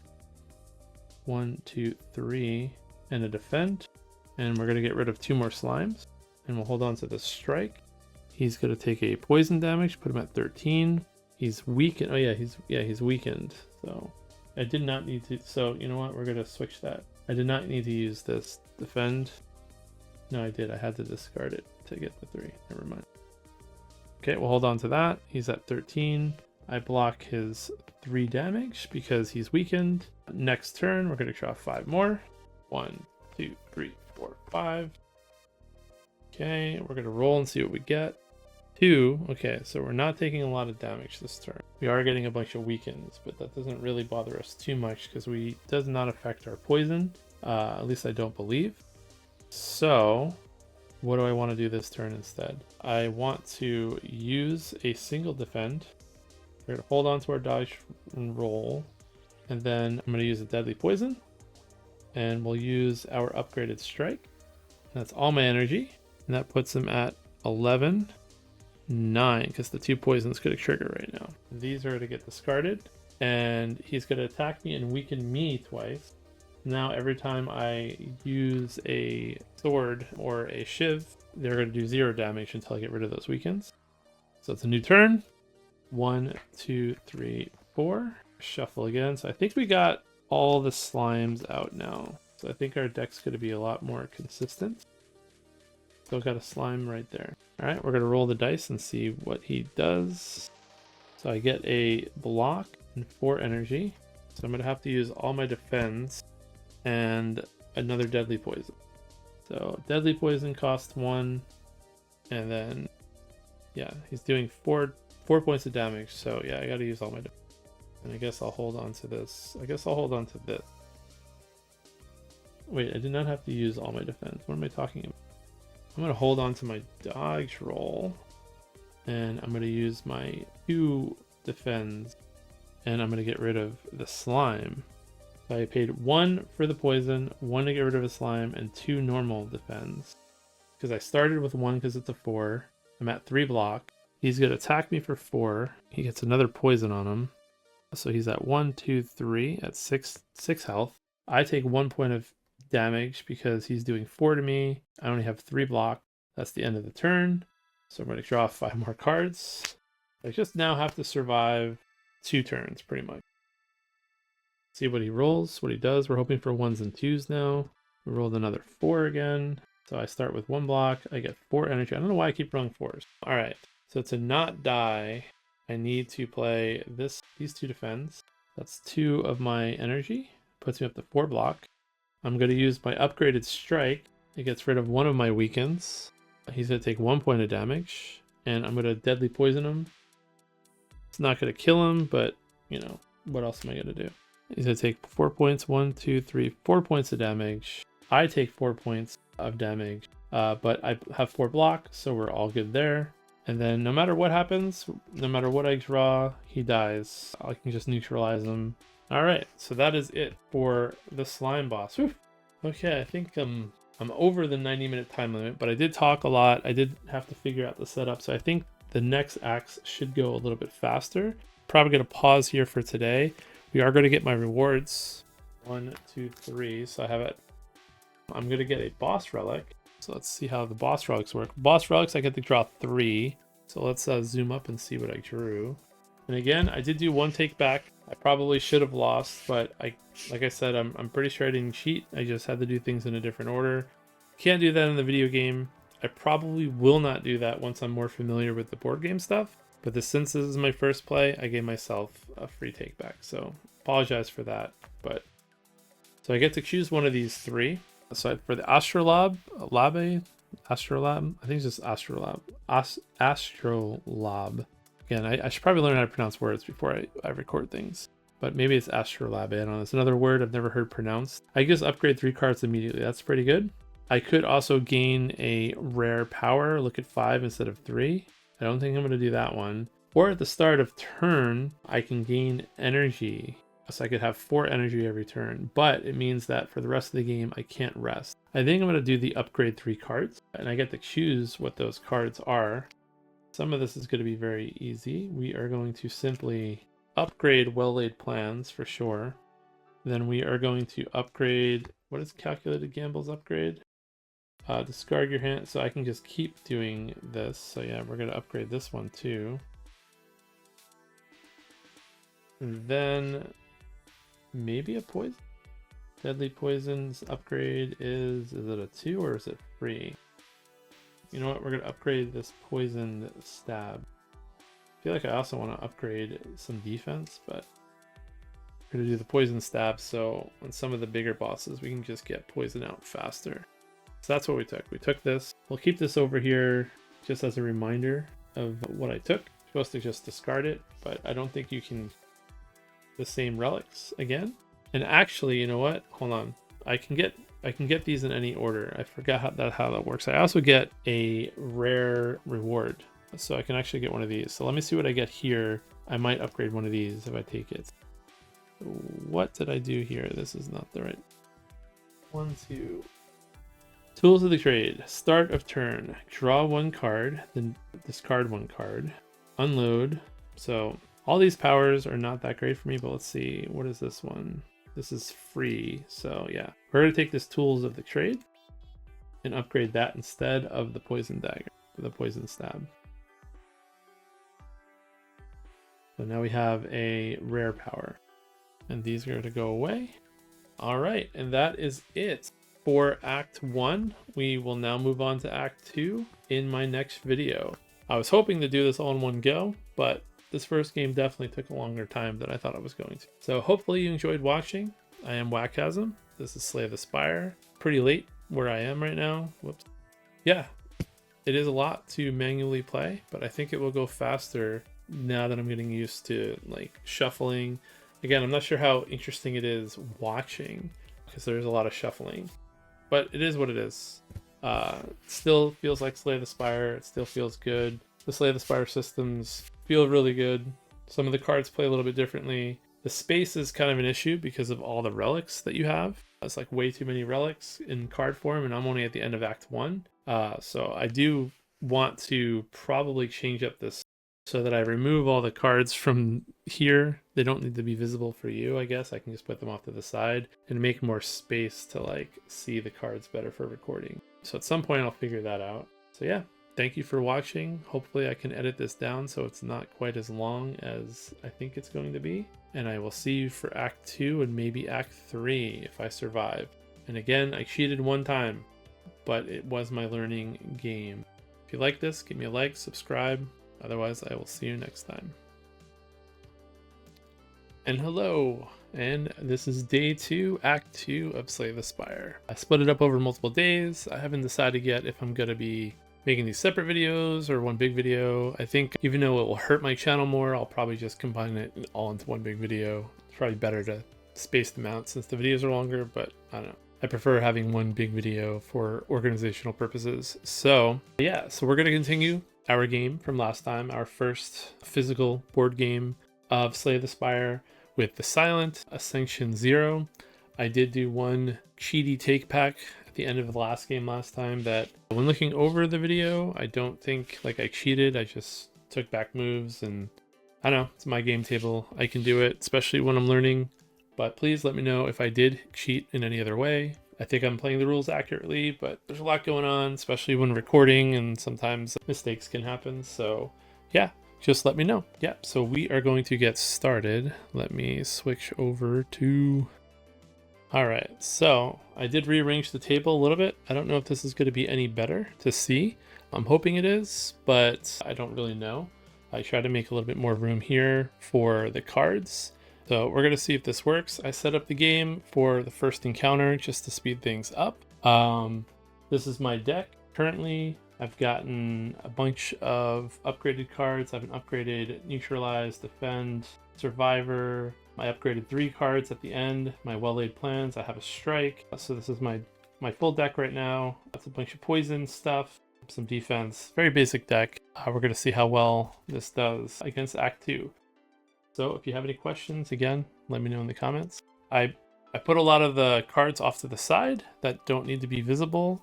1, 2, 3. And a defend, and we're going to get rid of 2 more slimes, and we'll hold on to the strike. He's going to take a poison damage, put him at 13. He's weakened. Oh yeah, he's weakened. So I did not need to. So you know what? We're going to switch that. I did not need to use this defend. No, I did. I had to discard it to get the 3. Never mind. Okay, we'll hold on to that. He's at 13. I block his 3 damage because he's weakened. Next turn, we're going to draw 5 more. 1, 2, 3, 4, 5. Okay, we're going to roll and see what we get. 2. Okay, so we're not taking a lot of damage this turn. We are getting a bunch of weakens, but that doesn't really bother us too much because does not affect our poison. At least I don't believe. So what do I want to do this turn instead? I want to use a single defend. We're going to hold on to our dodge and roll. And then I'm going to use a deadly poison. And we'll use our upgraded strike. And that's all my energy. And that puts him at 11, 9, because the 2 poisons could trigger right now. These are to get discarded. And he's going to attack me and weaken me twice. Now every time I use a sword or a shiv, they're going to do 0 damage until I get rid of those weakens. So it's a new turn. 1, 2, 3, 4. Shuffle again. So I think we got all the slimes out now. So I think our deck's going to be a lot more consistent. So I've got a slime right there. All right, we're going to roll the dice and see what he does. So I get a block and 4 energy. So I'm going to have to use all my defense and another deadly poison. So deadly poison costs 1, and then yeah, he's doing 4 points of damage. So yeah, I got to use all my defense. And I guess I'll hold on to this. I guess I'll hold on to this. Wait, I did not have to use all my defense. What am I talking about? I'm going to hold on to my dodge roll. And I'm going to use my 2 defends. And I'm going to get rid of the slime. So I paid 1 for the poison, 1 to get rid of a slime, and 2 normal defends. Because I started with 1 because it's a 4. I'm at 3 block. He's going to attack me for 4. He gets another poison on him. So he's at 1, 2, 3 at 6 health. I take 1 point of damage because he's doing 4 to me. I only have 3 block. That's the end of the turn. So I'm going to draw 5 more cards. I just now have to survive 2 turns pretty much. See what he rolls, what he does. We're hoping for 1s and 2s now. We rolled another 4 again. So I start with 1 block. I get 4 energy. I don't know why I keep rolling 4s. All right. So to not die, I need to play these 2 defends. That's 2 of my energy. Puts me up to 4 block. I'm going to use my upgraded strike. It gets rid of 1 of my weakens. He's going to take 1 point of damage. And I'm going to deadly poison him. It's not going to kill him, but, you know, what else am I going to do? He's going to take 4 points. 1, 2, 3, 4 points of damage. I take 4 points of damage. But I have 4 block, so we're all good there. And then no matter what happens, no matter what I draw, he dies. I can just neutralize him. All right, so that is it for the slime boss. Whew. Okay, I think I'm over the 90-minute time limit, but I did talk a lot. I did have to figure out the setup, so I think the next acts should go a little bit faster. Probably going to pause here for today. We are going to get my rewards. 1, 2, 3. So I have it. I'm going to get a boss relic. So let's see how the boss relics work. Boss relics, I get to draw 3. So let's zoom up and see what I drew. And again, I did do 1 take back. I probably should have lost, but like I said, I'm pretty sure I didn't cheat. I just had to do things in a different order. Can't do that in the video game. I probably will not do that once I'm more familiar with the board game stuff. But since this is my first play, I gave myself a free take back. So apologize for that. But so I get to choose one of these 3. So for the Astrolabe, I think it's just Astrolabe. Astrolabe. Again, I should probably learn how to pronounce words before I record things. But maybe it's Astrolabe. I don't know. It's another word I've never heard pronounced. I just upgrade 3 cards immediately. That's pretty good. I could also gain a rare power. Look at 5 instead of 3. I don't think I'm going to do that one. Or at the start of turn, I can gain energy. So I could have 4 energy every turn, but it means that for the rest of the game, I can't rest. I think I'm going to do the upgrade 3 cards, and I get to choose what those cards are. Some of this is going to be very easy. We are going to simply upgrade well-laid plans for sure. Then we are going to upgrade, what is calculated gambles upgrade? Discard your hand, so I can just keep doing this. So yeah, we're going to upgrade this one too. And then maybe a poison. Deadly poisons upgrade is it a 2 or is it 3? You know what, we're going to upgrade this poisoned stab. I feel like I also want to upgrade some defense, but we're going to do the poison stab so on some of the bigger bosses we can just get poison out faster. So that's what we took. We took this. We'll keep this over here just as a reminder of what I took. You're supposed to just discard it, but I don't think you can the same relics again. And actually, you know what? Hold on. I can get I can get these in any order. I forgot how that works. I also get a rare reward, so I can actually get one of these. So let me see what I get here. I might upgrade one of these if I take it. What did I do here? This is not the right. 1, 2. Tools of the trade. Start of turn. Draw 1 card, then discard 1 card. Unload. So all these powers are not that great for me, but let's see. What is this one? This is free. So yeah, we're going to take this tools of the trade and upgrade that instead of the poison dagger, the poison stab. So now we have a rare power, and these are going to go away. All right, and that is it for Act 1. We will now move on to Act 2 in my next video. I was hoping to do this all in one go, but this first game definitely took a longer time than I thought it was going to. So hopefully you enjoyed watching. I am wakasm. This is Slay the Spire. Pretty late where I am right now. Whoops. Yeah, it is a lot to manually play, but I think it will go faster now that I'm getting used to like shuffling. Again, I'm not sure how interesting it is watching because there's a lot of shuffling, but it is what it is. Still feels like Slay the Spire. It still feels good. The Slay the Spire systems feel really good. Some of the cards play a little bit differently. The space is kind of an issue because of all the relics that you have. It's like way too many relics in card form, and I'm only at the end of Act 1. So I do want to probably change up this so that I remove all the cards from here. They don't need to be visible for you, I guess. I can just put them off to the side and make more space to like see the cards better for recording. So at some point I'll figure that out. So yeah, thank you for watching. Hopefully I can edit this down so it's not quite as long as I think it's going to be. And I will see you for Act 2 and maybe Act 3 if I survive. And again, I cheated one time, but it was my learning game. If you like this, give me a like, subscribe. Otherwise, I will see you next time. And hello, and this is day 2, Act 2 of Slay the Spire. I split it up over multiple days. I haven't decided yet if I'm going to be making these separate videos or one big video. I think even though it will hurt my channel more, I'll probably just combine it all into one big video. It's probably better to space them out since the videos are longer, but I don't know. I prefer having one big video for organizational purposes. So yeah, so we're going to continue our game from last time, our first physical board game of Slay the Spire with the Silent Ascension 0. I did do one cheaty take pack at the end of the last game last time that when looking over the video, I don't think like I cheated. I just took back moves, and I don't know, it's my game table. I can do it, especially when I'm learning, but please let me know if I did cheat in any other way. I think I'm playing the rules accurately, but there's a lot going on, especially when recording, and sometimes mistakes can happen. So yeah, just let me know. Yeah, so we are going to get started. Let me switch over to... All right, so I did rearrange the table a little bit. I don't know if this is going to be any better to see. I'm hoping it is, but I don't really know. I try to make a little bit more room here for the cards. So we're going to see if this works. I set up the game for the first encounter just to speed things up. This is my deck. Currently, I've gotten a bunch of upgraded cards. I have an upgraded Neutralize, Defend, Survivor. I upgraded 3 cards at the end. My Well-Laid Plans. I have a Strike. So this is my full deck right now. That's a bunch of poison stuff, some defense. Very basic deck. We're going to see how well this does against Act 2. So if you have any questions, again, let me know in the comments. I put a lot of the cards off to the side that don't need to be visible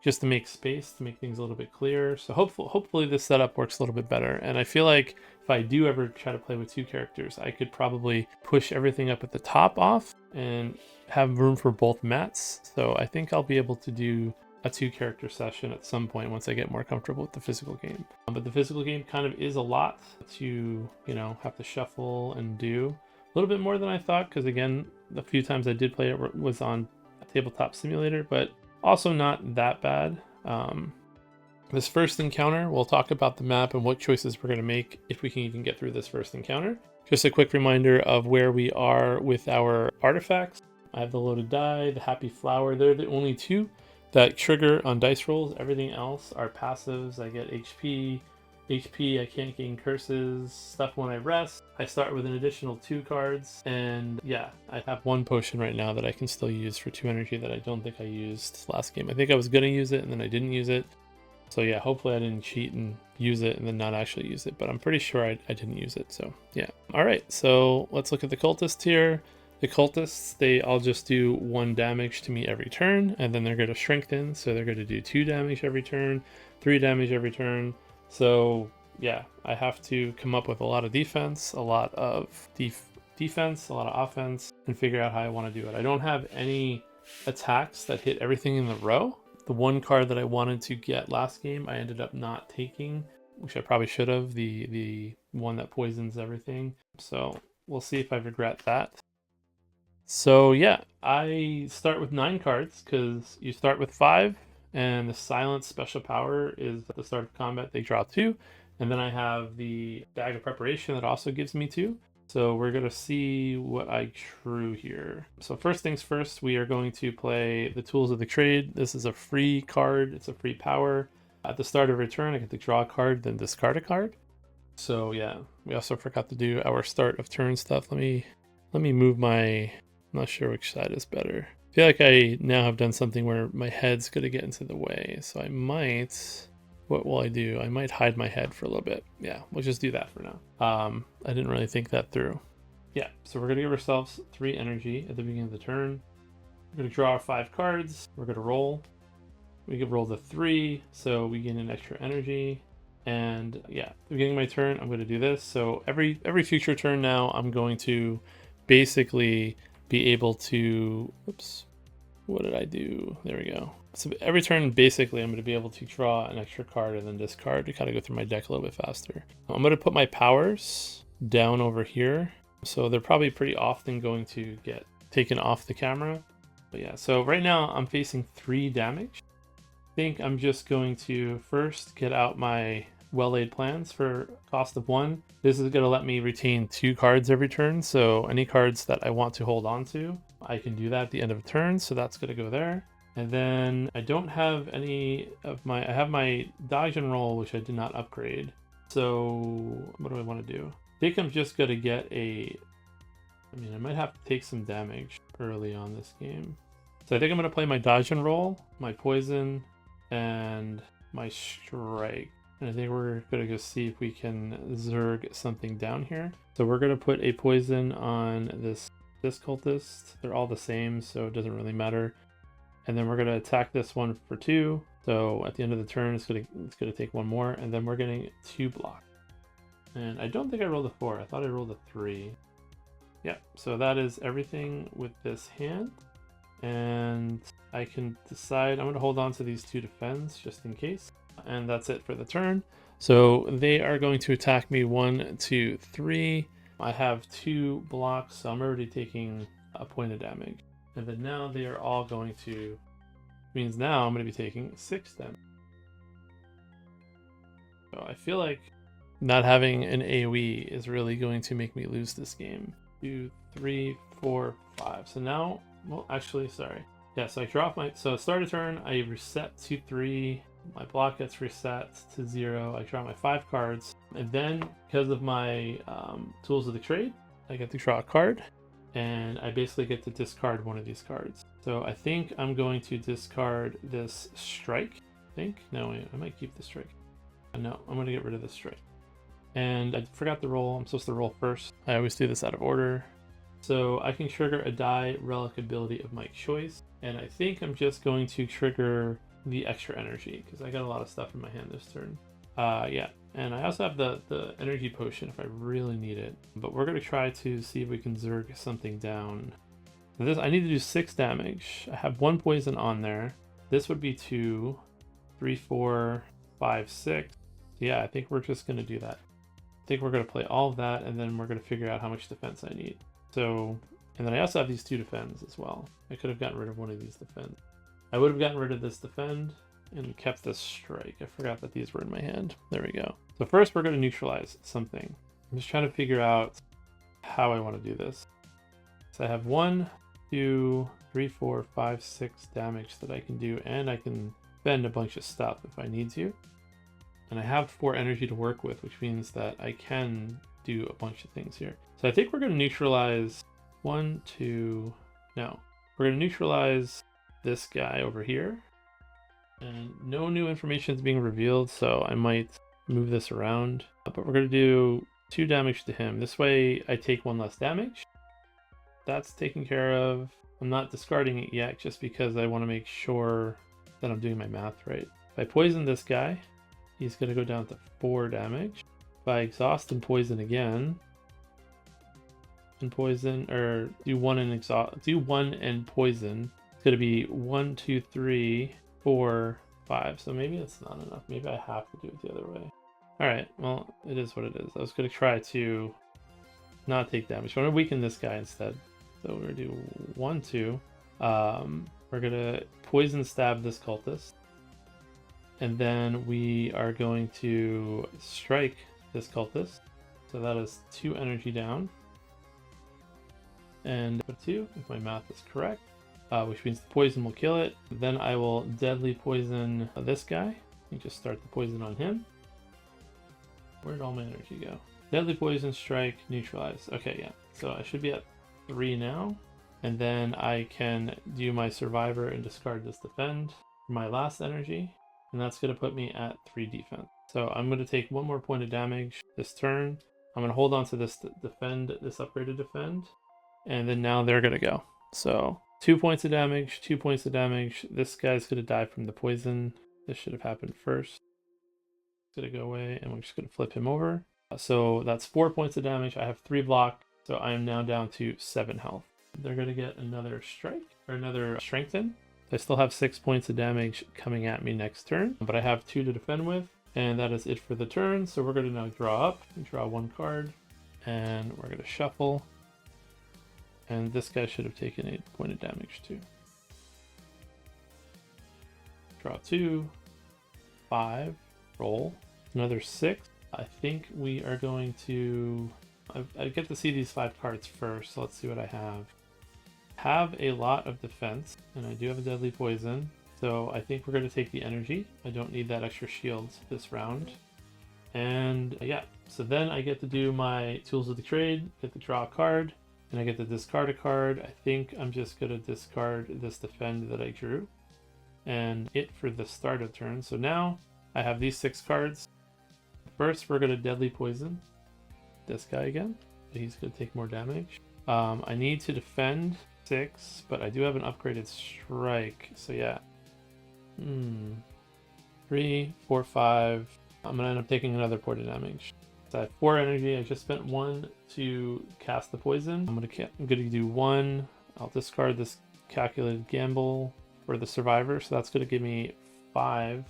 just to make space, to make things a little bit clearer. So hopefully this setup works a little bit better. And I feel like if I do ever try to play with 2 characters, I could probably push everything up at the top off and have room for both mats. So I think I'll be able to do a 2-character session at some point once I get more comfortable with the physical game. But the physical game kind of is a lot to, have to shuffle and do. A little bit more than I thought, because again, the few times I did play it was on a tabletop simulator, but also not that bad. This first encounter, we'll talk about the map and what choices we're going to make if we can even get through this first encounter. Just a quick reminder of where we are with our artifacts. I have the Loaded Die, the Happy Flower. They're the only 2 that trigger on dice rolls. Everything else are passives. I get HP, HP, I can't gain curses, stuff when I rest. I start with an additional 2 cards, and yeah, I have 1 potion right now that I can still use for 2 energy that I don't think I used last game. I think I was gonna use it and then I didn't use it. So yeah, hopefully I didn't cheat and use it and then not actually use it, but I'm pretty sure I didn't use it, so yeah. Alright, so let's look at the cultists here. The cultists, they all just do 1 damage to me every turn, and then they're going to strengthen, so they're going to do 2 damage every turn, 3 damage every turn. So yeah, I have to come up with a lot of defense, a lot of defense, a lot of offense, and figure out how I want to do it. I don't have any attacks that hit everything in the row. The 1 card that I wanted to get last game, I ended up not taking, which I probably should have, the one that poisons everything. So we'll see if I regret that. So yeah, I start with 9 cards because you start with 5, and the silence special power is at the start of combat, they draw 2. And then I have the bag of preparation that also gives me 2. So we're going to see what I drew here. So first things first, we are going to play the Tools of the Trade. This is a free card. It's a free power. At the start of a turn, I get to draw a card, then discard a card. So yeah, we also forgot to do our start of turn stuff. Let me move my... I'm not sure which side is better. I feel like I now have done something where my head's going to get into the way. So I might... What will I do? I might hide my head for a little bit. Yeah, we'll just do that for now. I didn't really think that through. Yeah, so we're going to give ourselves 3 energy at the beginning of the turn. We're going to draw our 5 cards. We're going to roll. We could roll the 3, so we gain an extra energy. And yeah, at the beginning of my turn, I'm going to do this. So every future turn now, I'm going to basically be able to... Oops. What did I do? There we go. So every turn, basically, I'm going to be able to draw an extra card and then discard to kind of go through my deck a little bit faster. I'm going to put my powers down over here. So they're probably pretty often going to get taken off the camera. But yeah, so right now I'm facing 3 damage. I think I'm just going to first get out my well-laid plans for cost of 1. This is going to let me retain 2 cards every turn. So any cards that I want to hold on to, I can do that at the end of a turn. So that's going to go there. And then I don't have any of my... I have my dodge and roll, which I did not upgrade. So what do I want to do? I think I'm just going to get a... I mean, I might have to take some damage early on this game. So I think I'm going to play my dodge and roll, my poison, and my strike. And I think we're going to go see if we can zerg something down here. So we're going to put a poison on this cultist. They're all the same, so it doesn't really matter. And then we're going to attack this one for 2. So at the end of the turn, it's going to take 1 more, and then we're getting 2 block. And I don't think I rolled a 4. I thought I rolled a 3. Yeah, so that is everything with this hand. And I can decide, I'm going to hold on to these 2 defends just in case. And that's it for the turn. So they are going to attack me 1, 2, 3. I have 2 blocks, so I'm already taking a point of damage. And then now they are all going to, means now I'm going to be taking 6 damage. So I feel like not having an AoE is really going to make me lose this game. 2, 3, 4, 5. So now, well, actually, sorry. Yeah, so I drop my, so start a turn, I reset to 3. My block gets reset to 0. I draw my 5 cards. And then, because of my Tools of the Trade, I get to draw a card. And I basically get to discard one of these cards. So I think I'm going to discard this strike. I think? No, wait, I might keep the strike. No, I'm going to get rid of the strike. And I forgot to roll. I'm supposed to roll first. I always do this out of order. So I can trigger a die relic ability of my choice. And I think I'm just going to trigger the extra energy because I got a lot of stuff in my hand this turn. Yeah, and I also have the energy potion if I really need it. But we're going to try to see if we can zerg something down. This, I need to do 6 damage. I have 1 poison on there. This would be 2, 3, 4, 5, 6. Yeah, I think we're just going to do that. I think we're going to play all of that, and then we're going to figure out how much defense I need. So, and then I also have these 2 defends as well. I could have gotten rid of one of these defends. I would have gotten rid of this defend and kept this strike. I forgot that these were in my hand. There we go. So first we're going to neutralize something. I'm just trying to figure out how I want to do this. So I have 1, 2, 3, 4, 5, 6 damage that I can do, and I can bend a bunch of stuff if I need to. And I have 4 energy to work with, which means that I can do a bunch of things here. So I think we're going to neutralize we're going to neutralize this guy over here. And no new information is being revealed, so I might move this around. But we're going to do 2 damage to him. This way I take 1 less damage. That's taken care of. I'm not discarding it yet just because I want to make sure that I'm doing my math right. If I poison this guy, he's going to go down to 4 damage. If I exhaust and poison again, and poison, or do 1 and exhaust, do 1 and poison, it's going to be 1, 2, 3, 4, 5. So maybe it's not enough. Maybe I have to do it the other way. All right, well, it is what it is. I was going to try to not take damage. I'm going to weaken this guy instead. So we're going to do 1, 2. We're going to poison stab this cultist. And then we are going to strike this cultist. So that is 2 energy down. And 2, if my math is correct, which means the poison will kill it. Then I will deadly poison this guy. You just start the poison on him. Where'd all my energy go? Deadly poison, strike, neutralize. Okay, yeah. So I should be at 3 now. And then I can do my survivor and discard this defend for my last energy. And that's going to put me at 3 defense. So I'm going to take 1 more point of damage this turn. I'm going to hold on to this defend, this upgraded defend. And then now they're going to go. So 2 points of damage, 2 points of damage. This guy's going to die from the poison. This should have happened first. It's going to go away, and we're just going to flip him over. So that's 4 points of damage. I have 3 block, so I am now down to 7 health. They're going to get another strike, or another strengthen. I still have 6 points of damage coming at me next turn, but I have 2 to defend with, and that is it for the turn. So we're going to now draw up. We draw 1 card, and we're going to shuffle. And this guy should have taken 8 point of damage too. Draw 2, 5, roll, another 6. I think we are going to, I get to see these 5 cards first, so let's see what I have. Have a lot of defense, and I do have a deadly poison, so I think we're going to take the energy. I don't need that extra shield this round. And yeah, so then I get to do my tools of the trade, get to draw a card. And I get to discard a card. I think I'm just going to discard this defend that I drew. And it for the start of turn. So now I have these 6 cards. First, we're going to deadly poison this guy again. He's going to take more damage. I need to defend 6, but I do have an upgraded strike. So yeah. 3, 4, 5. I'm going to end up taking another point of damage. I have 4 energy. I just spent 1 to cast the poison. I'm gonna do 1. I'll discard this calculated gamble for the survivor, so that's gonna give me 5.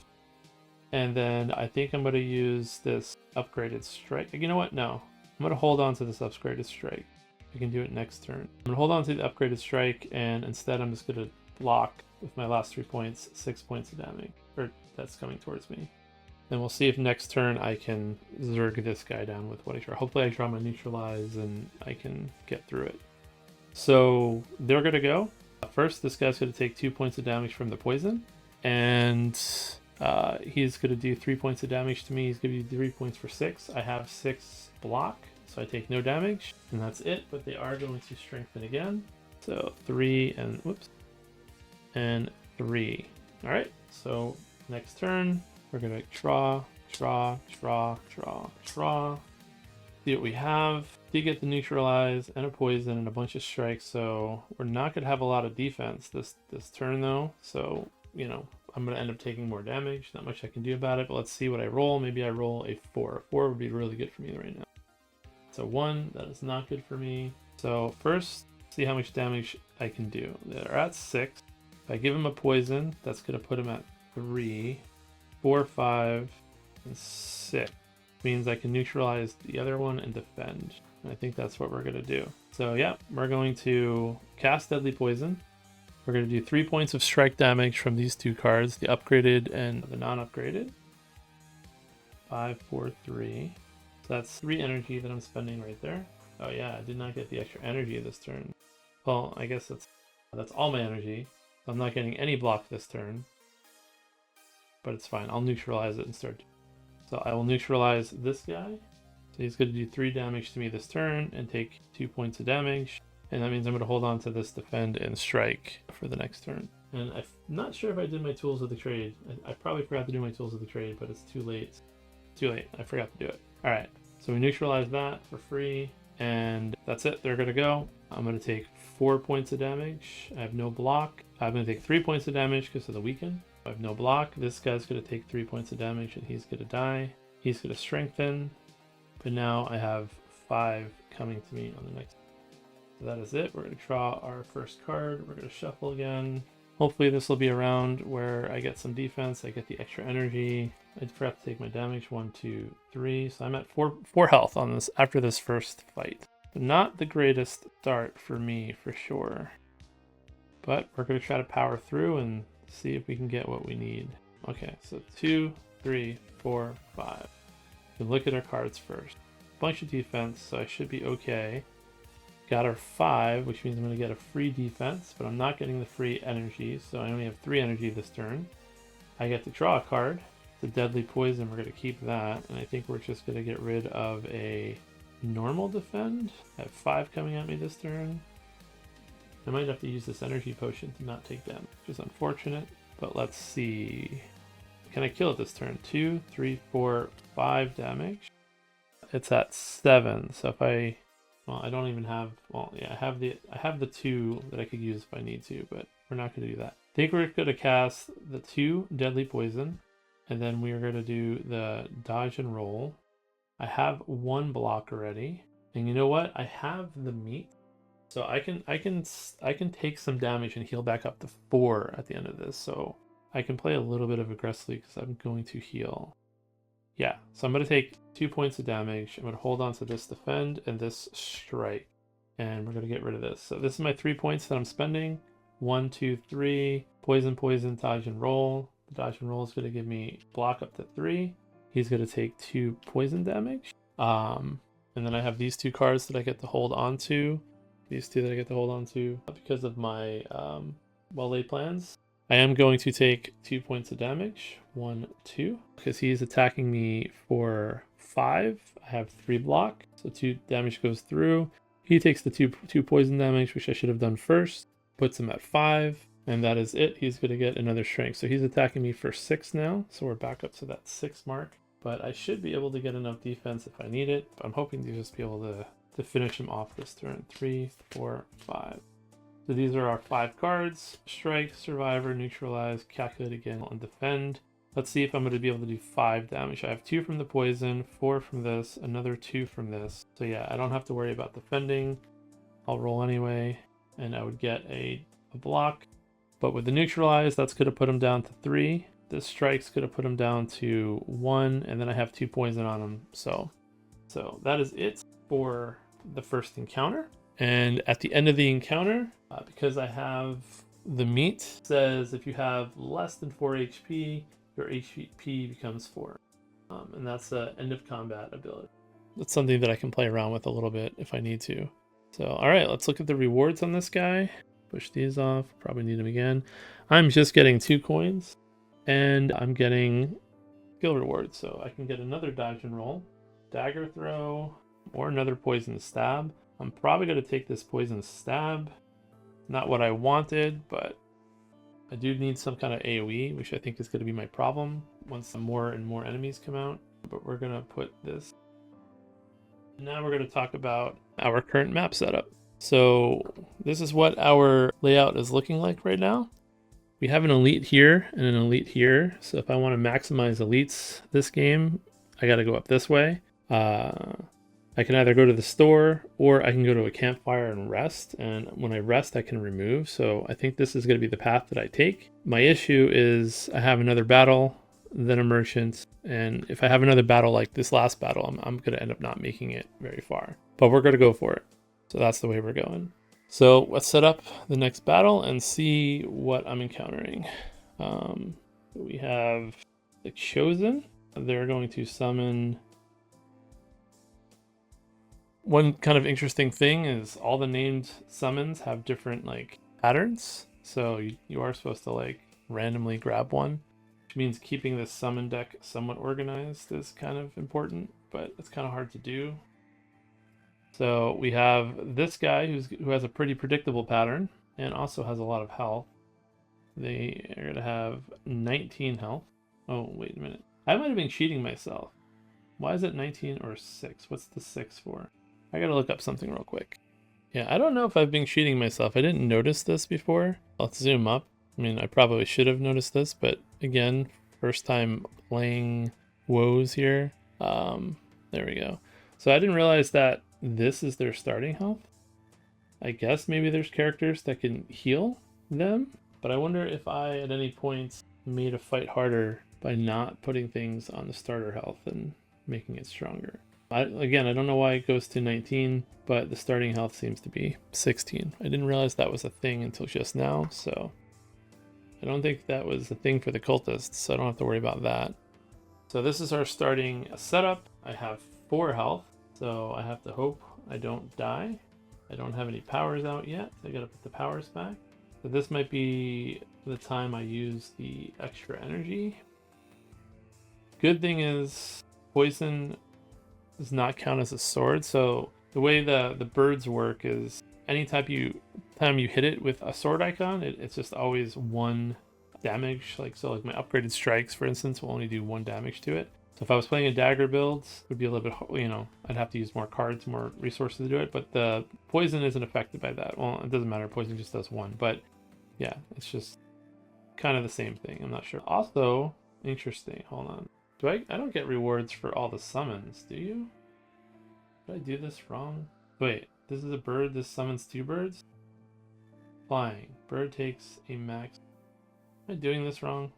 And then I think I'm gonna use this upgraded strike. You know what? No, I'm gonna hold on to this upgraded strike. I can do it next turn. I'm gonna hold on to the upgraded strike, and instead I'm just gonna block with my last 3 points, 6 points of damage, or that's coming towards me. And we'll see if next turn I can zerg this guy down with what I draw. Hopefully I draw my neutralize and I can get through it. So they're going to go. First, this guy's going to take 2 points of damage from the poison. And he's going to do 3 points of damage to me. He's going to do 3 points for 6. I have 6 block, so I take no damage. And that's it, but they are going to strengthen again. So 3 and, whoops, and 3. All right, so next turn. We're going to draw. See what we have. You get the neutralize and a poison and a bunch of strikes, so we're not going to have a lot of defense this turn though. So, you know, I'm going to end up taking more damage. Not much I can do about it, but let's see what I roll. Maybe I roll a 4. A 4 would be really good for me right now. So 1, that is not good for me. So first, see how much damage I can do. They're at 6. If I give him a poison, that's going to put him at 3. 4, 5, and 6 means I can neutralize the other one and defend. And I think that's what we're going to do. So yeah, we're going to cast Deadly Poison. We're going to do 3 points of strike damage from these 2 cards, the upgraded and the non-upgraded. 5, 4, 3. So that's 3 energy that I'm spending right there. Oh yeah, I did not get the extra energy this turn. Well, I guess that's all my energy. So I'm not getting any block this turn. But it's fine. I'll neutralize it and start. So I will neutralize this guy. So he's going to do 3 damage to me this turn and take 2 points of damage. And that means I'm going to hold on to this defend and strike for the next turn. And I'm not sure if I did my tools of the trade. I probably forgot to do my tools of the trade, but it's too late. Too late. I forgot to do it. All right. So we neutralize that for free. And that's it. They're going to go. I'm going to take 4 points of damage. I have no block. I'm going to take 3 points of damage because of the weaken. I have no block. This guy's going to take 3 points of damage and he's going to die. He's going to strengthen. But now I have 5 coming to me on the next. So that is it. We're going to draw our first card. We're going to shuffle again. Hopefully this will be a round where I get some defense. I get the extra energy. I forgot to take my damage. 1, 2, 3. So I'm at 4 health on this after this first fight. But not the greatest start for me for sure. But we're going to try to power through and see if we can get what we need. Okay, so 2, 3, 4, 5. We look at our cards first. Bunch of defense, so I should be okay. Got our 5, which means I'm going to get a free defense, but I'm not getting the free energy, so I only have 3 energy this turn. I get to draw a card. It's a deadly poison. We're going to keep that, and I think we're just going to get rid of a normal defend. I have 5 coming at me this turn. I might have to use this energy potion to not take damage, which is unfortunate, but let's see. Can I kill it this turn? 2, 3, 4, 5 damage. It's at 7, so if I... Well, I don't even have... Well, yeah, I have the 2 that I could use if I need to, but we're not going to do that. I think we're going to cast the 2 Deadly Poison, and then we are going to do the Dodge and Roll. I have 1 block already, and you know what? I have the meat, so I can take some damage and heal back up to 4 at the end of this. So I can play a little bit of aggressively because I'm going to heal. Yeah, so I'm going to take 2 points of damage. I'm going to hold on to this defend and this strike. And we're going to get rid of this. So this is my 3 points that I'm spending. 1, 2, 3. Poison, poison, dodge, and roll. The dodge and roll is going to give me block up to 3. He's going to take 2 poison damage. And then I have these 2 cards that I get to hold on to. These 2 that I get to hold on to because of my well-laid plans. I am going to take 2 points of damage. 1, 2. Because he's attacking me for 5. I have 3 block. So 2 damage goes through. He takes the two poison damage, which I should have done first. Puts him at 5. And that is it. He's going to get another strength. So he's attacking me for 6 now. So we're back up to that 6 mark. But I should be able to get enough defense if I need it. I'm hoping to just be able to finish him off this turn. 3, 4, 5. So these are our 5 cards. Strike, Survivor, Neutralize, Calculate again, and Defend. Let's see if I'm going to be able to do 5 damage. I have 2 from the poison, 4 from this, another 2 from this. So yeah, I don't have to worry about defending. I'll roll anyway, and I would get a block. But with the Neutralize, that's going to put him down to 3. This strike's going to put him down to 1, and then I have 2 poison on him. So that is it for the first encounter. And at the end of the encounter, because I have the meat, says if you have less than 4 HP, your HP becomes 4. And that's the end of combat ability. That's something that I can play around with a little bit if I need to. So, all right, let's look at the rewards on this guy. Push these off, probably need them again. I'm just getting 2 coins, and I'm getting skill rewards. So I can get another dodge and roll, dagger throw, or another poison stab. I'm probably going to take this poison stab. Not what I wanted, but I do need some kind of AoE, which I think is going to be my problem once more and more enemies come out. But we're going to put this. Now we're going to talk about our current map setup. So this is what our layout is looking like right now. We have an elite here and an elite here. So if I want to maximize elites this game, I got to go up this way. I can either go to the store or I can go to a campfire and rest. And when I rest, I can remove. So I think this is going to be the path that I take. My issue is I have another battle, then a merchant. And if I have another battle like this last battle, I'm going to end up not making it very far. But we're going to go for it. So that's the way we're going. So let's set up the next battle and see what I'm encountering. We have the Chosen. They're going to summon... One kind of interesting thing is all the named summons have different like patterns. So you are supposed to like randomly grab one. which means keeping this summon deck somewhat organized is kind of important, but it's kind of hard to do. So we have this guy who has a pretty predictable pattern and also has a lot of health. They are going to have 19 health. Oh, wait a minute. I might have been cheating myself. Why is it 19 or 6? What's the 6 for? I gotta look up something real quick. Yeah, I don't know if I've been cheating myself. I didn't notice this before. Let's zoom up. I mean, I probably should have noticed this, but again, first time playing woes here. There we go. So I didn't realize that this is their starting health. I guess maybe there's characters that can heal them, but I wonder if I at any point made a fight harder by not putting things on the starter health and making it stronger. Again, I don't know why it goes to 19, but the starting health seems to be 16. I didn't realize that was a thing until just now, so I don't think that was a thing for the cultists, so I don't have to worry about that. So this is our starting setup. I have 4 health, so I have to hope I don't die. I don't have any powers out yet, so I gotta put the powers back. So this might be the time I use the extra energy. Good thing is poison does not count as a sword, so the way the birds work is anytime you hit it with a sword icon, it's just always 1 damage. Like my upgraded strikes, for instance, will only do 1 damage to it. So if I was playing a dagger build, it would be a little bit, I'd have to use more cards, more resources to do it, but the poison isn't affected by that. Well, it doesn't matter, poison just does 1, but yeah, it's just kind of the same thing. I'm not sure. Also, interesting, hold on. I don't get rewards for all the summons, do you? Did I do this wrong? Wait, this is a bird, this summons 2 birds? Flying. Bird takes a max. Am I doing this wrong?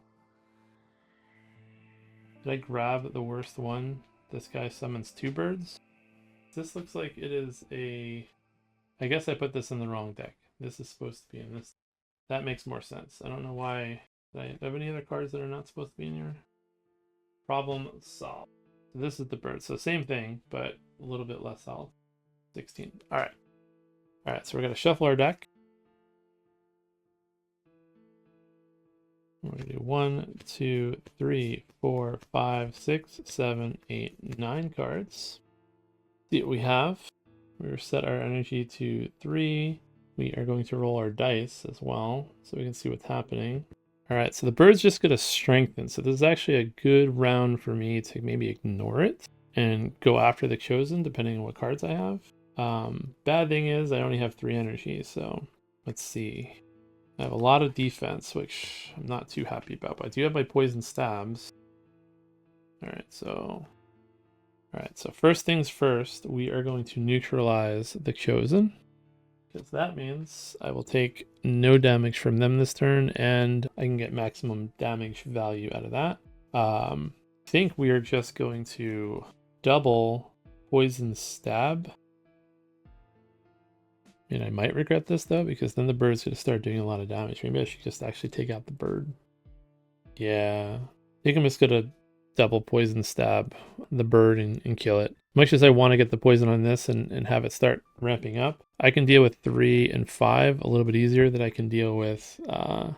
Did I grab the worst one? This guy summons 2 birds? This looks like it is a... I guess I put this in the wrong deck. This is supposed to be in this. That makes more sense. I don't know why. Do I have any other cards that are not supposed to be in here? Problem solved. So this is the bird. So same thing, but a little bit less health. 16. All right, so we're going to shuffle our deck. We're going to do 1, 2, 3, 4, 5, 6, 7, 8, 9 cards. See what we have. We set our energy to 3. We are going to roll our dice as well, so we can see what's happening. All right, so the bird's just going to strengthen. So this is actually a good round for me to maybe ignore it and go after the chosen, depending on what cards I have. Bad thing is I only have 3 energy, so let's see. I have a lot of defense, which I'm not too happy about, but I do have my poison stabs. All right, so first things first, we are going to neutralize the chosen, because that means I will take no damage from them this turn, and I can get maximum damage value out of that. I think we are just going to double poison stab. And I might regret this though, because then the bird's going to start doing a lot of damage. Maybe I should just actually take out the bird. Yeah, I think I'm just going to double poison stab the bird and kill it. Much as I want to get the poison on this and have it start ramping up, I can deal with 3 and 5 a little bit easier than I can deal with. I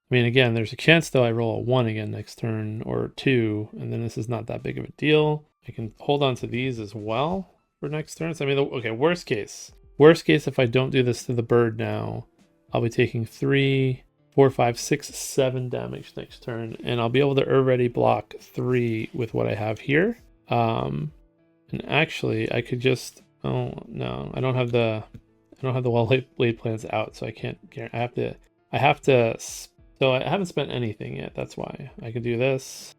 mean, again, there's a chance though I roll a 1 again next turn or 2, and then this is not that big of a deal. I can hold on to these as well for next turn. So I mean, okay, worst case, if I don't do this to the bird now, I'll be taking 3, 4, 5, 6, 7 damage next turn, and I'll be able to already block 3 with what I have here. And actually, I could just, oh no, I don't have the well-laid plans out, so I can't. I have to. So I haven't spent anything yet. That's why I can do this.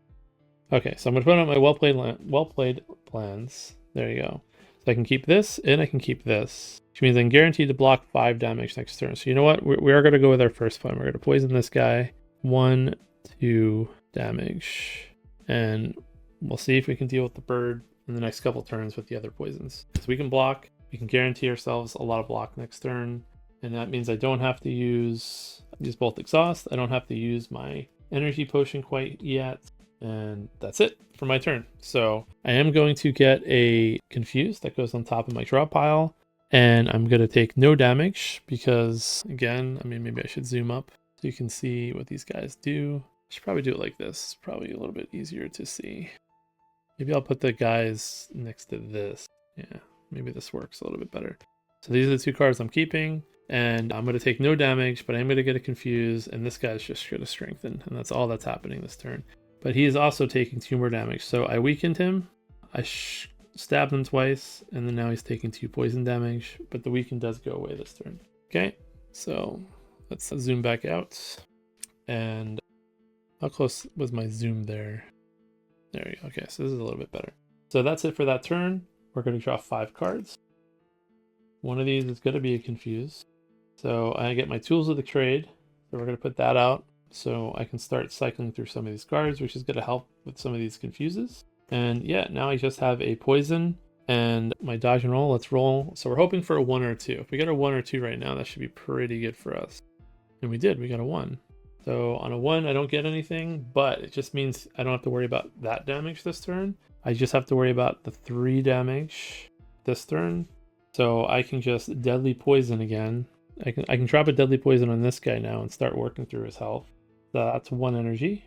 Okay, so I'm gonna put on my well-played plans. There you go. So I can keep this, and I can keep this, which means I'm guaranteed to block 5 damage next turn. So you know what? We are going to go with our first plan. We're going to poison this guy. 1, 2 damage. And we'll see if we can deal with the bird in the next couple turns with the other poisons. So we can block. We can guarantee ourselves a lot of block next turn. And that means I don't have to use both exhaust. I don't have to use my energy potion quite yet. And that's it for my turn. So I am going to get a Confuse that goes on top of my draw pile. And I'm going to take no damage because, again, I mean, maybe I should zoom up so you can see what these guys do. Should probably do it like this. It's probably a little bit easier to see. Maybe I'll put the guys next to this. Yeah, maybe this works a little bit better. So these are the 2 cards I'm keeping, and I'm going to take no damage, but I'm going to get a confuse, and this guy's just going to strengthen, and that's all that's happening this turn. But he is also taking 2 more damage, so I weakened him. I stabbed him twice, and then now he's taking 2 poison damage, but the weaken does go away this turn. Okay, so let's zoom back out, and how close was my zoom there? There you go. Okay, so this is a little bit better. So that's it for that turn. We're going to draw 5 cards. One of these is going to be a confuse. So I get my tools of the trade. So we're going to put that out so I can start cycling through some of these cards, which is going to help with some of these confuses. And yeah, now I just have a poison and my dodge and roll. Let's roll. So we're hoping for a 1 or 2. If we get a 1 or 2 right now, that should be pretty good for us. And we did. We got a 1. So on a 1, I don't get anything, but it just means I don't have to worry about that damage this turn. I just have to worry about the 3 damage this turn. So I can just deadly poison again. I can drop a deadly poison on this guy now and start working through his health. So that's 1 energy.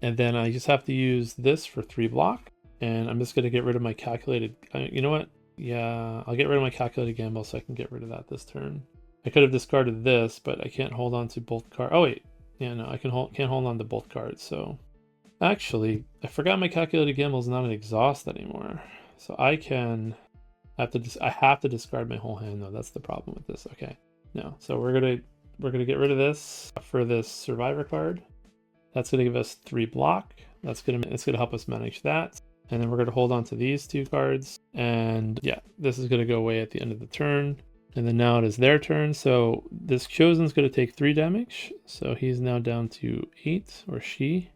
And then I just have to use this for 3 block. And I'm just going to get rid of my calculated... you know what? Yeah, I'll get rid of my calculated gamble so I can get rid of that this turn. I could have discarded this, but I can't hold on to both cards. Oh, wait. Yeah, no, I can't hold on to both cards, so... Actually, I forgot my calculated gamble is not an exhaust anymore. So I have to discard my whole hand, though. That's the problem with this. Okay. No. So we're gonna get rid of this for this survivor card. That's gonna give us 3 block. It's gonna help us manage that. And then we're gonna hold on to these 2 cards. And yeah, this is gonna go away at the end of the turn. And then now it is their turn. So this Chosen's going to take 3 damage. So he's now down to 8, or she.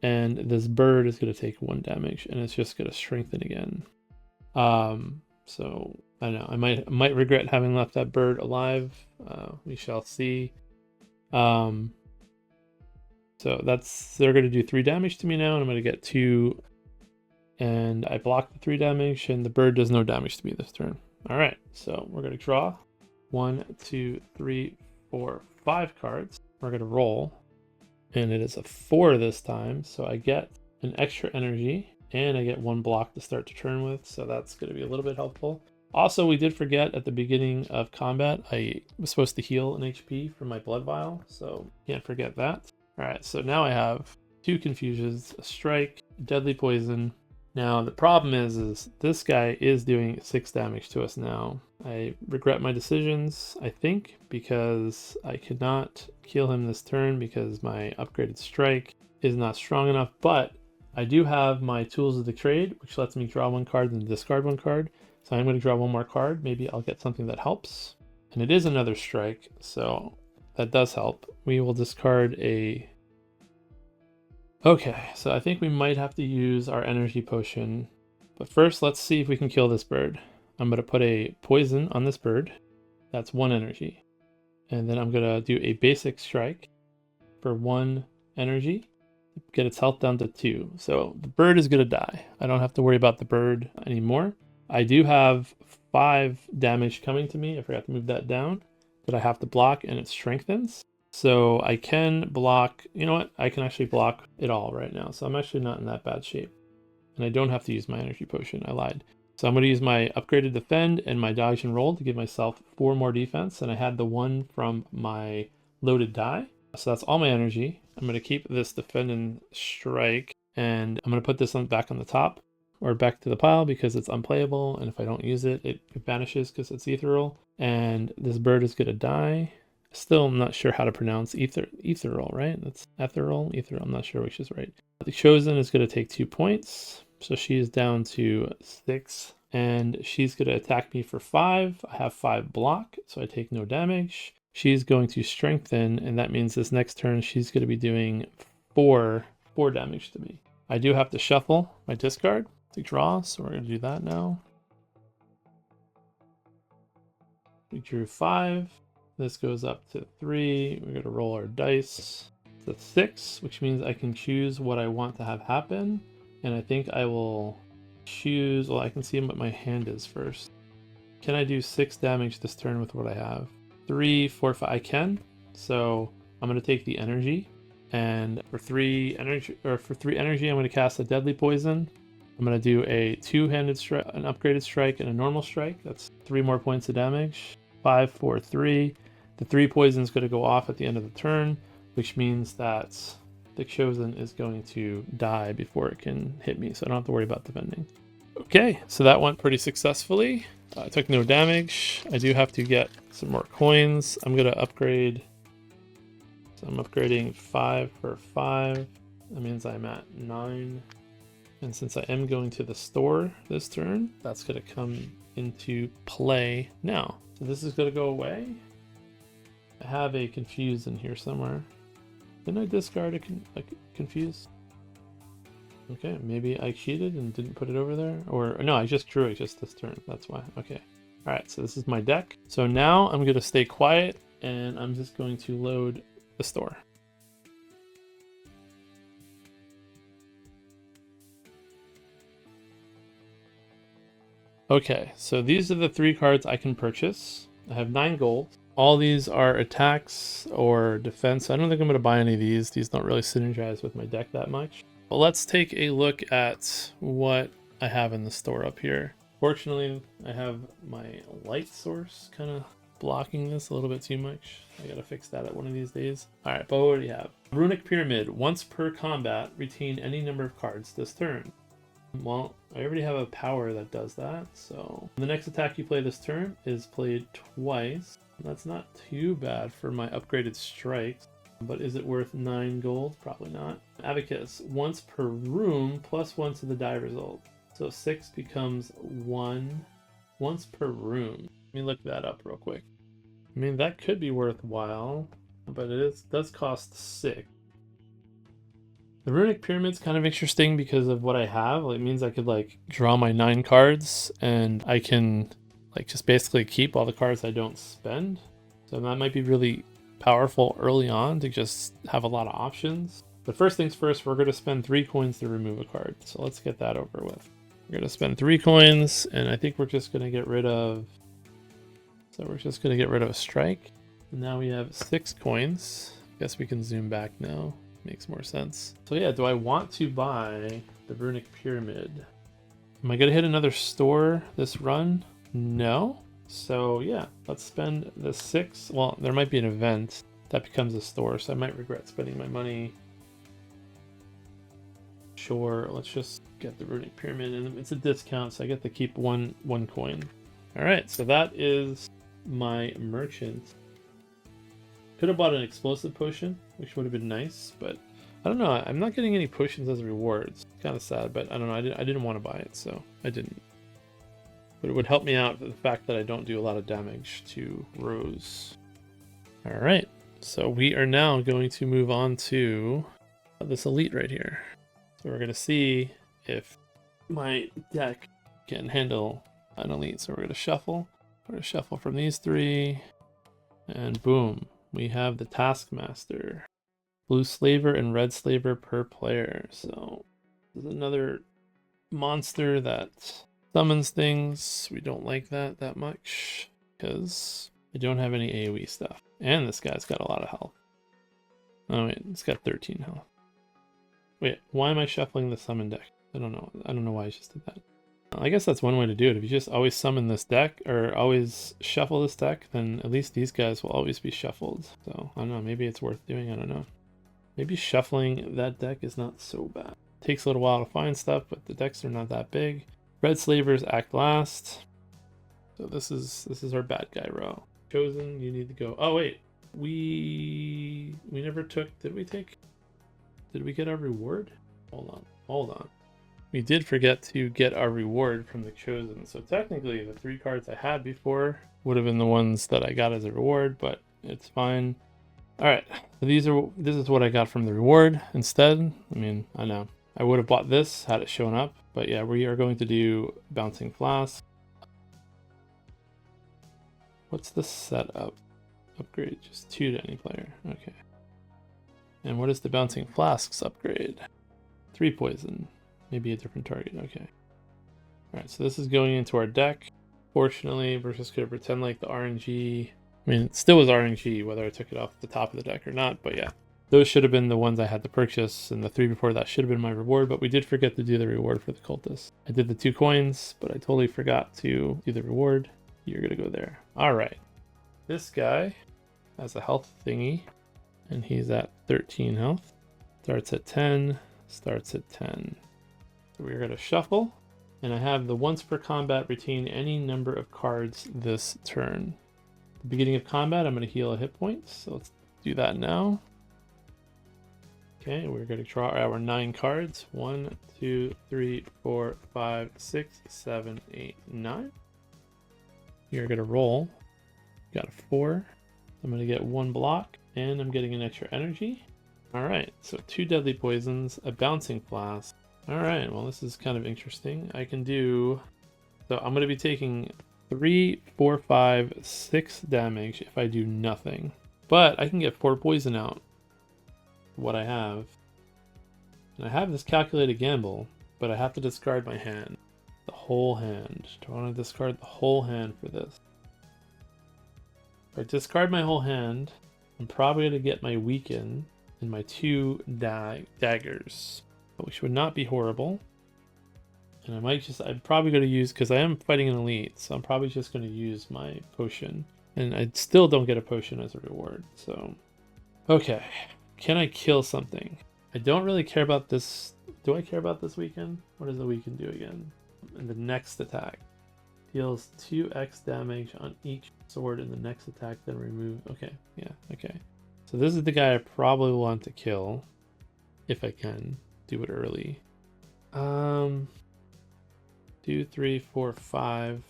And this bird is going to take 1 damage. And it's just going to strengthen again. So I don't know. I might regret having left that bird alive. We shall see. So they're going to do 3 damage to me now. And I'm going to get 2. And I block the 3 damage. And the bird does no damage to me this turn. All right, so we're going to draw 1, 2, 3, 4, 5 cards. We're going to roll, and it is a 4 this time, so I get an extra energy, and I get 1 block to start the turn with, so that's going to be a little bit helpful. Also, we did forget at the beginning of combat, I was supposed to heal an HP from my blood vial, so can't forget that. All right, so now I have 2 confusions, a strike, deadly poison. Now, the problem is this guy is doing 6 damage to us now. I regret my decisions, I think, because I could not kill him this turn because my upgraded strike is not strong enough, but I do have my tools of the trade, which lets me draw 1 card and discard 1 card. So I'm going to draw 1 more card. Maybe I'll get something that helps. And it is another strike, so that does help. We will discard a... Okay, so I think we might have to use our energy potion. But first, let's see if we can kill this bird. I'm going to put a poison on this bird. That's 1 energy. And then I'm going to do a basic strike for 1 energy. Get its health down to 2. So the bird is going to die. I don't have to worry about the bird anymore. I do have 5 damage coming to me. I forgot to move that down. That I have to block, and it strengthens. So I can block, you know what? I can actually block it all right now. So I'm actually not in that bad shape. And I don't have to use my energy potion. I lied. So I'm going to use my upgraded defend and my dodge and roll to give myself 4 more defense. And I had the 1 from my loaded die. So that's all my energy. I'm going to keep this defend and strike. And I'm going to put this back on the top or back to the pile because it's unplayable. And if I don't use it, it vanishes because it's ethereal. And this bird is going to die. Still not sure how to pronounce ethereal, right? That's ethereal. I'm not sure which is right. The Chosen is going to take 2 points. So she is down to 6. And she's going to attack me for 5. I have 5 block, so I take no damage. She's going to strengthen, and that means this next turn she's going to be doing 4 damage to me. I do have to shuffle my discard to draw, so we're going to do that now. We drew 5. This goes up to 3. We're going to roll our dice. It's a 6, which means I can choose what I want to have happen. And I think I will choose... Well, I can see what my hand is first. Can I do 6 damage this turn with what I have? 3, 4, 5. I can. So I'm going to take the energy. And for 3 energy, I'm going to cast a deadly poison. I'm going to do a 2-handed strike, an upgraded strike, and a normal strike. That's 3 more points of damage. 5, 4, 3. The 3 poison is going to go off at the end of the turn, which means that the Chosen is going to die before it can hit me, so I don't have to worry about defending. Okay, so that went pretty successfully. I took no damage. I do have to get some more coins. I'm going to upgrade. So I'm upgrading 5 for 5. That means I'm at 9. And since I am going to the store this turn, that's going to come into play now. So this is going to go away. I have a confuse in here somewhere. Didn't I discard a confuse? Okay, maybe I cheated and didn't put it over there. Or no, I just drew it just this turn. That's why. Okay. All right, so this is my deck. So now I'm going to stay quiet and I'm just going to load the store. Okay, so these are the 3 cards I can purchase. I have 9 gold. All these are attacks or defense. I don't think I'm going to buy any of these. These don't really synergize with my deck that much. But let's take a look at what I have in the store up here. Fortunately, I have my light source kind of blocking this a little bit too much. I gotta fix that at one of these days. All right, but what do you have? Runic Pyramid. Once per combat, retain any number of cards this turn. Well, I already have a power that does that, so the next attack you play this turn is played twice. That's not too bad for my upgraded strikes, but is it worth 9 gold? Probably not. Abacus. Once per room, +1 to the die result. So 6 becomes 1 once per room. Let me look that up real quick. I mean, that could be worthwhile, but does cost 6. The Runic Pyramid's kind of interesting because of what I have. It means I could like draw my 9 cards and I can like just basically keep all the cards I don't spend. So that might be really powerful early on to just have a lot of options. But first things first, we're going to spend 3 coins to remove a card. So let's get that over with. We're going to spend 3 coins and I think we're just going to get rid of... So we're just going to get rid of a strike. And now we have 6 coins. I guess we can zoom back now. Makes more sense. So yeah, do I want to buy the Runic Pyramid? Am I going to hit another store this run? No. So yeah, let's spend the 6. Well, there might be an event that becomes a store, so I might regret spending my money. Sure, let's just get the Runic Pyramid, and it's a discount, so I get to keep one coin. All right, so that is my merchant. Could have bought an explosive potion, which would have been nice, but I don't know. I'm not getting any potions as rewards. Kind of sad, but I don't know. I didn't want to buy it, so I didn't. But it would help me out with the fact that I don't do a lot of damage to Rose. All right, so we are now going to move on to this elite right here. So we're going to see if my deck can handle an elite. So we're going to shuffle. We're going to shuffle from these 3, and boom. We have the Taskmaster. Blue Slaver and Red Slaver per player. So this is another monster that summons things. We don't like that much because I don't have any AoE stuff. And this guy's got a lot of health. Oh wait, it's got 13 health. Wait, why am I shuffling the summon deck? I don't know. I don't know why I just did that. I guess that's one way to do it. If you just always summon this deck or always shuffle this deck, then at least these guys will always be shuffled. So I don't know, maybe it's worth doing, I don't know. Maybe shuffling that deck is not so bad. Takes a little while to find stuff, but the decks are not that big. Red Slavers act last. So this is our bad guy row. Chosen, you need to go. Oh wait, we never took, did we get our reward? Hold on. We did forget to get our reward from the Chosen. So technically the 3 cards I had before would have been the ones that I got as a reward, but it's fine. All right, so this is what I got from the reward instead. I mean, I know I would have bought this had it shown up, but yeah, we are going to do Bouncing Flask. What's the setup? Upgrade just 2 to any player. Okay. And what is the Bouncing Flasks upgrade? 3 poison. Maybe a different target. Okay. Alright, so this is going into our deck. Fortunately, we're just going to pretend like the RNG... I mean, it still was RNG, whether I took it off the top of the deck or not, but yeah. those should have been the ones I had to purchase, and the 3 before that should have been my reward, but we did forget to do the reward for the cultist. I did the 2 coins, but I totally forgot to do the reward. You're gonna go there. All right. This guy has a health thingy, and he's at 13 health. Starts at 10, starts at 10. So we're gonna shuffle, and I have the once per combat retain any number of cards this turn. At the beginning of combat, I'm gonna heal a hit point, so let's do that now. Okay, we're gonna draw our 9 cards. 1, 2, 3, 4, 5, 6, 7, 8, 9. You're gonna roll. Got a 4. I'm gonna get 1 block, and I'm getting an extra energy. All right, so 2 deadly poisons, a bouncing flask. All right, well, this is kind of interesting. I can do, so I'm gonna be taking 3, 4, 5, 6 damage if I do nothing, but I can get 4 poison out. What I have, and I have this calculated gamble, but I have to discard my hand, the whole hand. Do I want to discard the whole hand for this? If I discard my whole hand, I'm probably going to get my weaken and my 2 daggers, which would not be horrible. And I'm probably going to use, because I am fighting an elite, so I'm probably just going to use my potion, and I still don't get a potion as a reward. So okay, can I kill something? I don't really care about this. Do I care about this weaken? What does the weaken do again? In the next attack, deals 2x damage on each sword in the next attack, then remove. Okay, yeah, okay. So this is the guy I probably want to kill if I can do it early. 2, 3, 4, 5.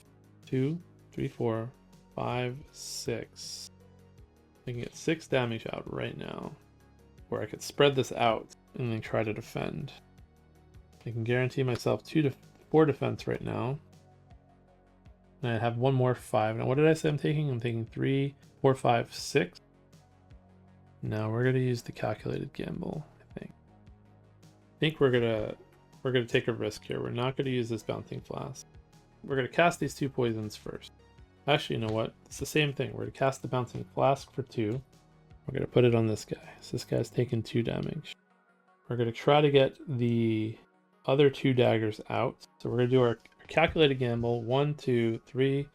2, 3, 4, 5, 6. I can get 6 damage out right now, where I could spread this out and then try to defend. I can guarantee myself 4 defense right now. And I have 1 more 5. Now what did I say I'm taking? I'm taking 3, 4, 5, 6. Now we're gonna use the calculated gamble, I think. I think we're gonna take a risk here. We're not gonna use this bouncing flask. We're gonna cast these 2 poisons first. Actually, you know what? It's the same thing. We're gonna cast the bouncing flask for 2. We're gonna put it on this guy. So this guy's taking 2 damage. We're gonna try to get the other 2 daggers out. So we're gonna do our calculated gamble. 1, 2, 3,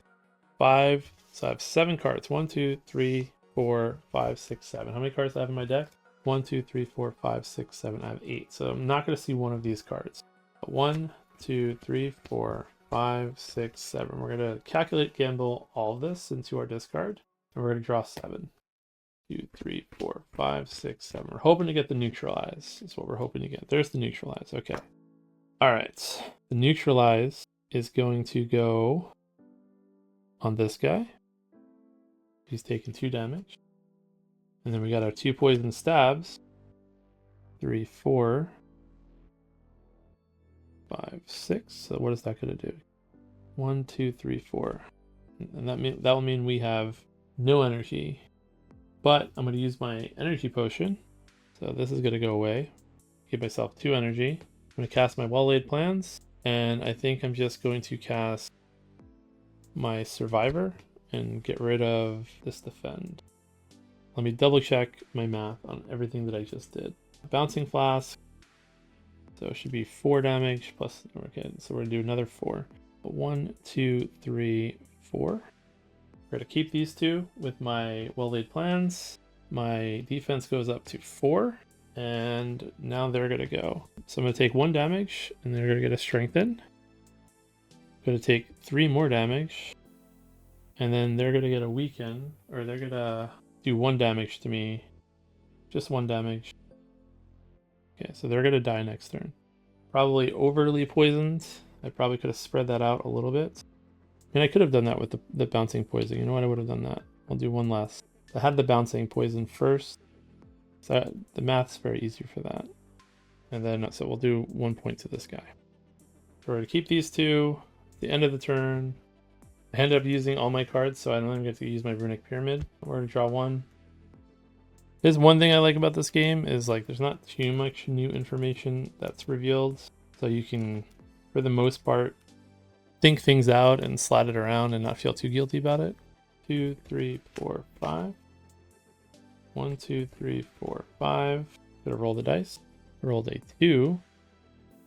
5. So I have 7 cards. 1, 2, 3, 4, 5, 6, 7. How many cards do I have in my deck? 1, 2, 3, 4, 5, 6, 7. I have 8. So I'm not gonna see one of these cards. 1, 2, 3, 4, 5, 6, 7. We're gonna calculate gamble all of this into our discard, and we're gonna draw 7. 2, 3, 4, 5, 6, 7. We're hoping to get the neutralize. Is what we're hoping to get. There's the neutralize. Okay. All right. The neutralize is going to go on this guy. He's taking 2 damage. And then we got our 2 poison stabs. 3, 4, 5, 6. So what is that going to do? 1, 2, 3, 4. And that will mean we have no energy. But I'm going to use my energy potion. So this is going to go away. Give myself 2 energy. I'm going to cast my well-laid plans. And I think I'm just going to cast my survivor and get rid of this defend. Let me double check my math on everything that I just did. Bouncing flask. So it should be 4 damage plus, okay, so we're going to do another 4. 1, 2, 3, 4. We're going to keep these 2 with my well-laid plans. My defense goes up to 4, and now they're going to go. So I'm going to take 1 damage, and they're going to get a strengthen. I'm going to take 3 more damage, and then they're going to get a weaken, or they're going to do 1 damage to me. Just 1 damage. Okay, so they're going to die next turn. Probably overly poisoned. I probably could have spread that out a little bit. I mean, I could have done that with the bouncing poison. You know what? I would have done that. I'll do 1 less. I had the bouncing poison first. So the math's very easy for that. And then, so we'll do 1 point to this guy. So we're going to keep these 2. At the end of the turn, I ended up using all my cards, so I don't even get to use my runic pyramid. We're going to draw 1. There's one thing I like about this game is like there's not too much new information that's revealed. So you can, for the most part, think things out and slide it around and not feel too guilty about it. 2, 3, 4, 5. 1, 2, 3, 4, 5. Gonna roll the dice. Rolled a 2.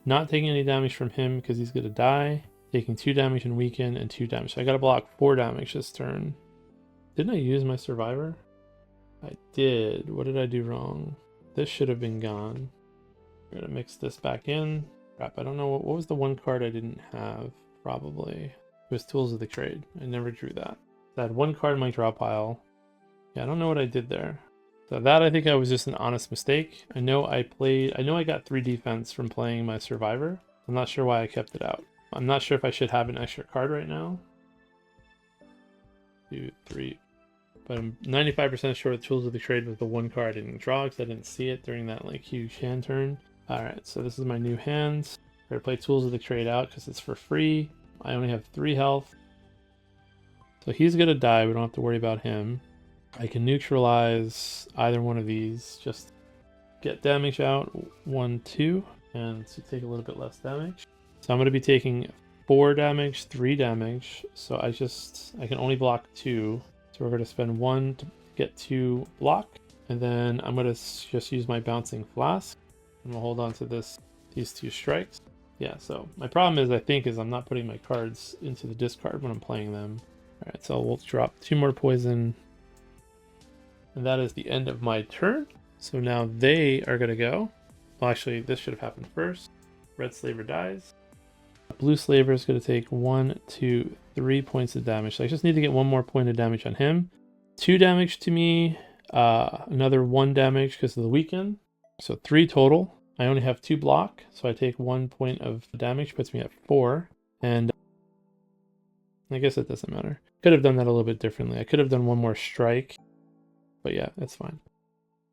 Not taking any damage from him because he's gonna die. Taking 2 damage and weaken and 2 damage. So I gotta block 4 damage this turn. Didn't I use my survivor? I did. What did I do wrong? This should have been gone. We're gonna mix this back in. Crap, I don't know. What was the one card I didn't have? Probably. It was Tools of the Trade. I never drew that. I had 1 card in my draw pile. Yeah, I don't know what I did there. So that I think I was just an honest mistake. I know I got 3 defense from playing my survivor. I'm not sure why I kept it out. I'm not sure if I should have an extra card right now. 2, 3. But I'm 95% sure the Tools of the Trade was the 1 card I didn't draw because I didn't see it during that like huge hand turn. Alright, so this is my new hand. I'm gonna play Tools of the Trade out because it's for free. I only have 3 health. So he's gonna die, we don't have to worry about him. I can neutralize either one of these, just get damage out, 1, 2, and to take a little bit less damage. So I'm going to be taking 4 damage, 3 damage, so I can only block 2. So we're going to spend 1 to get 2 block, and then I'm going to just use my Bouncing Flask, and we'll hold on to these 2 strikes. Yeah, so my problem is I'm not putting my cards into the discard when I'm playing them. Alright, so we'll drop 2 more poison. And that is the end of my turn. So now they are going to go. Well, actually, this should have happened first. Red Slaver dies. Blue Slaver is going to take 1, 2, 3 points of damage. So I just need to get 1 more point of damage on him. 2 damage to me. Another 1 damage because of the weaken. So 3 total. I only have 2 block. So I take 1 point of damage. Puts me at 4. And I guess it doesn't matter. Could have done that a little bit differently. I could have done 1 more strike. But yeah, it's fine.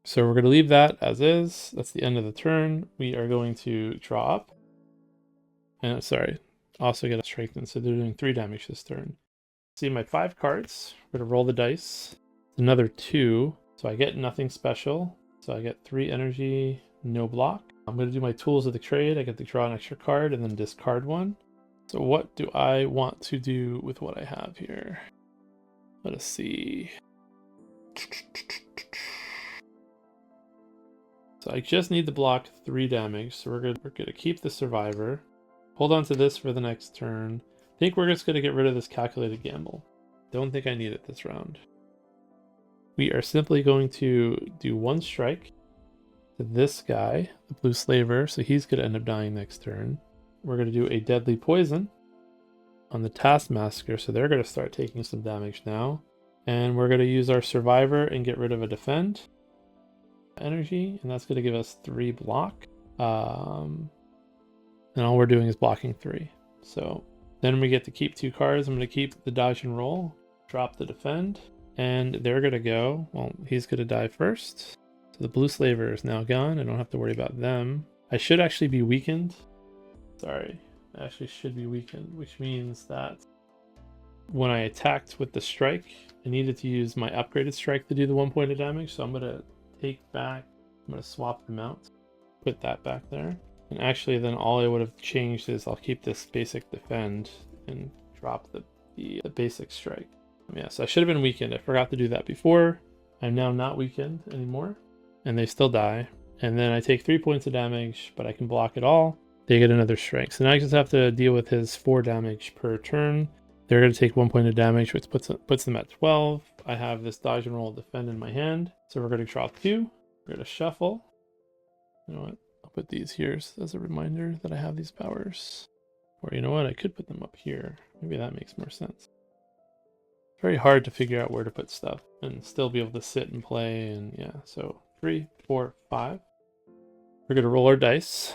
So we're going to leave that as is. That's the end of the turn. We are going to draw up. And sorry, also get a strengthen. So they're doing 3 damage this turn. See my 5 cards. We're going to roll the dice. Another 2. So I get nothing special. So I get 3 energy, no block. I'm going to do my Tools of the Trade. I get to draw an extra card and then discard 1. So what do I want to do with what I have here? Let us see. So I just need to block 3 damage. So we're gonna keep the survivor. Hold on to this for the next turn. I think we're just gonna get rid of this calculated gamble. Don't think I need it this round. We are simply going to do 1 strike to this guy, the Blue Slaver, so he's gonna end up dying next turn. We're gonna do a Deadly Poison on the Taskmaster, so they're gonna start taking some damage now. And we're going to use our survivor and get rid of a defend energy, and that's going to give us 3 block. And all we're doing is blocking 3. So then we get to keep 2 cards. I'm going to keep the dodge and roll, drop the defend, and they're going to go. Well, he's going to die first. So the Blue Slaver is now gone. I don't have to worry about them. I should actually be weakened. Sorry, I actually should be weakened, which means that when I attacked with the strike, I needed to use my upgraded strike to do the 1 point of damage. So I'm going to I'm going to swap them out, put that back there. And actually then all I would have changed is I'll keep this basic defend and drop the basic strike. Yeah, so I should have been weakened. I forgot to do that before. I'm now not weakened anymore. And they still die. And then I take 3 points of damage, but I can block it all. They get another strike. So now I just have to deal with his 4 damage per turn. They're going to take 1 point of damage, which puts them at 12. I have this dodge and roll defend in my hand. So we're going to draw 2. We're going to shuffle. You know what? I'll put these here as a reminder that I have these powers. Or you know what? I could put them up here. Maybe that makes more sense. It's very hard to figure out where to put stuff and still be able to sit and play. And yeah, so 3, 4, 5. We're going to roll our dice.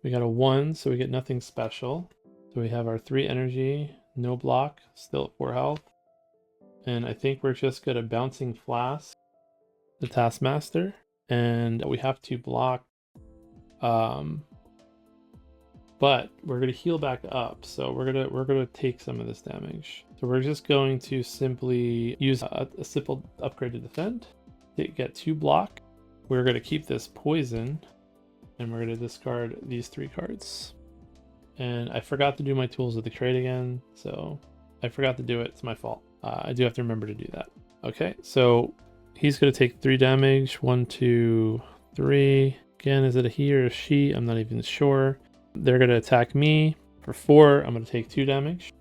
We got a 1, so we get nothing special. So we have our 3 energy. No block, still at 4 health. And I think we're just going to Bouncing Flask the Taskmaster. And we have to block. But we're going to heal back up. So we're going to take some of this damage. So we're just going to simply use a simple upgraded defend to get 2 block. We're going to keep this poison. And we're going to discard these 3 cards. And I forgot to do my Tools of the Trade again, so I forgot to do it. It's my fault. I do have to remember to do that. Okay, so he's going to take 3 damage. 1, 2, 3. Again, is it a he or a she? I'm not even sure. They're going to attack me for 4. I'm going to take 2 damage.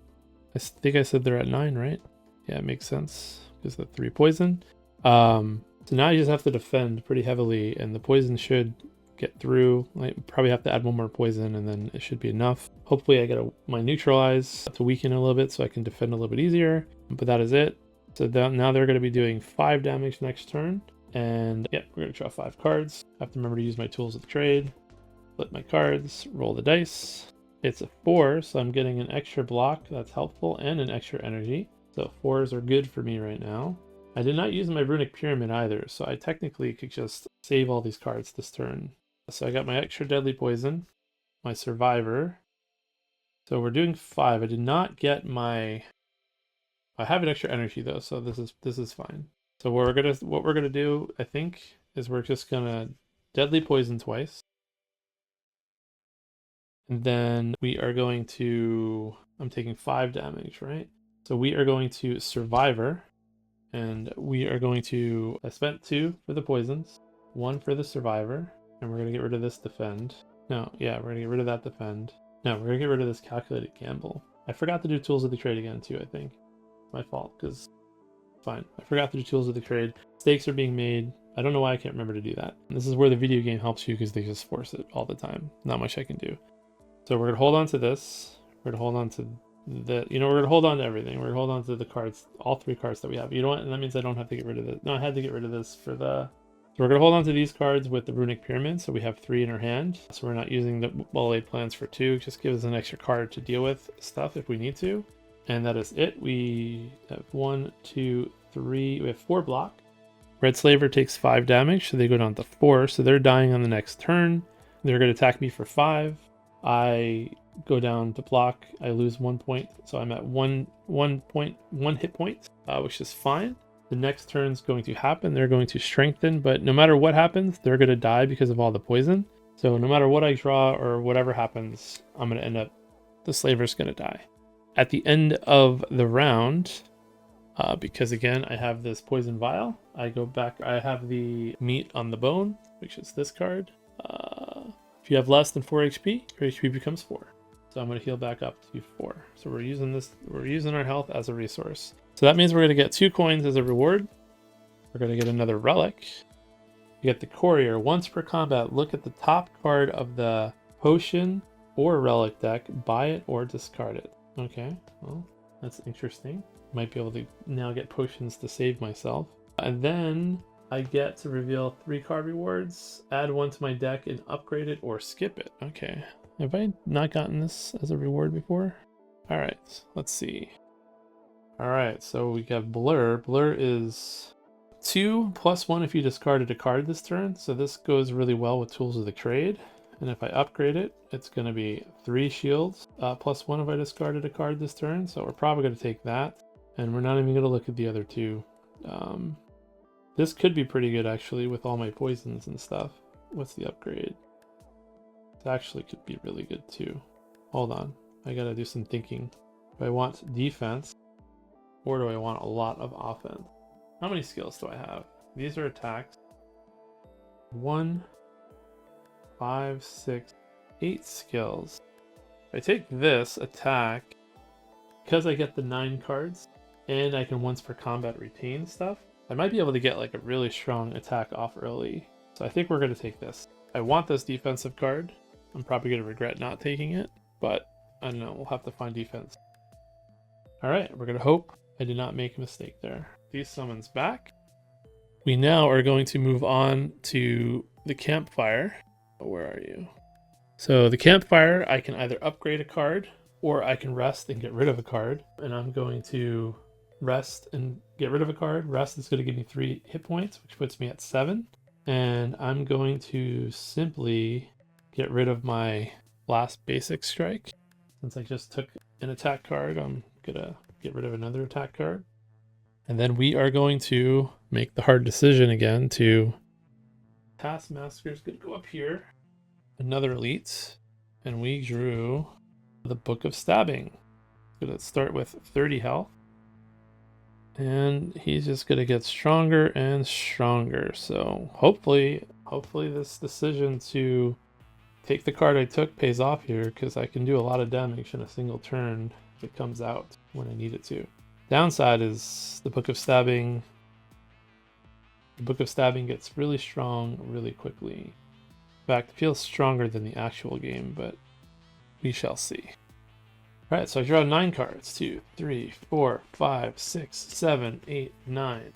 I think I said they're at 9, right? Yeah, it makes sense because the 3 poison. So now you just have to defend pretty heavily, and the poison should get through. I probably have to add 1 more poison, and then it should be enough. Hopefully I get my neutralize to weaken a little bit so I can defend a little bit easier. But that is it. So now they're going to be doing 5 damage next turn. And yeah, we're going to draw 5 cards. I have to remember to use my tools of trade. Flip my cards, roll the dice. It's a 4, so I'm getting an extra block. That's helpful, and an extra energy. So 4s are good for me right now. I did not use my runic pyramid either, so I technically could just save all these cards this turn. So I got my extra deadly poison, my survivor. So we're doing 5. I did not get my... I have an extra energy though, so this is fine. So what we're gonna do, I think, is we're just gonna deadly poison twice. And then we are going to... I'm taking 5 damage, right? So we are going to survivor. And we are going to... I spent 2 for the poisons, 1 for the survivor, and we're going to get rid of this defend. No, yeah, we're going to get rid of that defend. No, we're going to get rid of this calculated gamble. I forgot to do tools of the trade again too, I think. My fault, because... Fine. I forgot to do tools of the trade. Stakes are being made. I don't know why I can't remember to do that. And this is where the video game helps you, because they just force it all the time. Not much I can do. So we're going to hold on to this. We're going to hold on to... we're going to hold on to everything. We're going to hold on to the cards, all 3 cards that we have. You know what? And that means I don't have to get rid of it. No, I had to get rid of this for the... So we're going to hold on to these cards with the runic pyramid. So we have 3 in our hand. So we're not using the well-laid plans for 2. It just gives us an extra card to deal with stuff if we need to. And that is it. We have 1, 2, 3. We have 4 block. Red Slaver takes 5 damage, so they go down to 4. So they're dying on the next turn. They're going to attack me for 5. I go down to block. I lose 1 point, so I'm at 1 hit point, which is fine. The next turn's going to happen. They're going to strengthen, but no matter what happens, they're going to die because of all the poison. So no matter what I draw or whatever happens, I'm going to end up... The Slaver's going to die. At the end of the round, because again, I have this poison vial, I go back. I have the meat on the bone, which is this card. If you have less than 4 HP, your HP becomes 4. So I'm going to heal back up to 4. So we're using our health as a resource. So that means we're going to get 2 coins as a reward. We're going to get another relic. You get the courier. Once per combat, look at the top card of the potion or relic deck, buy it or discard it. Okay, well, that's interesting. Might be able to now get potions to save myself. And then I get to reveal 3 card rewards, add 1 to my deck, and upgrade it or skip it. Okay. Have I not gotten this as a reward before? Alright, let's see. Alright, so we have Blur. Blur is 2 plus 1 if you discarded a card this turn. So this goes really well with Tools of the Trade. And if I upgrade it, it's going to be 3 shields plus 1 if I discarded a card this turn. So we're probably going to take that. And we're not even going to look at the other 2. This could be pretty good actually with all my poisons and stuff. What's the upgrade? It actually could be really good too. Hold on, I gotta do some thinking. Do I want defense or do I want a lot of offense? How many skills do I have? These are attacks. 1, 5, 6, 8 skills. If I take this attack, because I get the 9 cards and I can once per combat retain stuff, I might be able to get like a really strong attack off early. So I think we're going to take this. I want this defensive card. I'm probably going to regret not taking it, but I don't know. We'll have to find defense. All right, we're going to hope I did not make a mistake there. These summons back. We now are going to move on to the campfire. Where are you? So the campfire, I can either upgrade a card or I can rest and get rid of a card. And I'm going to rest and get rid of a card. Rest is going to give me 3 hit points, which puts me at 7. And I'm going to simply get rid of my last basic strike. Since I just took an attack card, I'm going to get rid of another attack card. And then we are going to make the hard decision again to... Taskmaster is going to go up here. Another elite. And we drew the Book of Stabbing. Going to start with 30 health. And he's just gonna get stronger and stronger. So hopefully this decision to take the card I took pays off here, because I can do a lot of damage in a single turn if it comes out when I need it to. Downside is the Book of Stabbing. The Book of Stabbing gets really strong really quickly. In fact, it feels stronger than the actual game, but we shall see. Alright, so I draw 9 cards. 2, 3, 4, 5, 6, 7, 8, 9.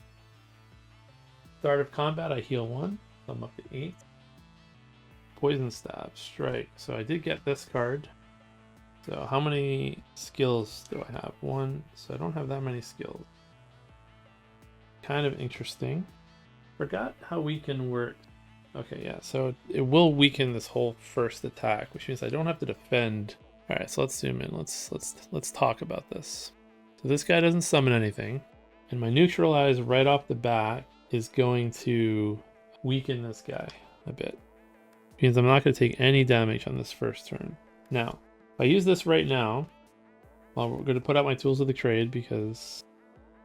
Start of combat, I heal 1. So I'm up to 8. Poison Stab, Strike. So I did get this card. So how many skills do I have? 1. So I don't have that many skills. Kind of interesting. Forgot how weaken works. Okay, yeah, so it will weaken this whole first attack, which means I don't have to defend. All right, so let's zoom in. Let's talk about this. So this guy doesn't summon anything, and my neutralize right off the bat is going to weaken this guy a bit. Means I'm not going to take any damage on this first turn. Now, if I use this right now, well, we're going to put out my Tools of the Trade because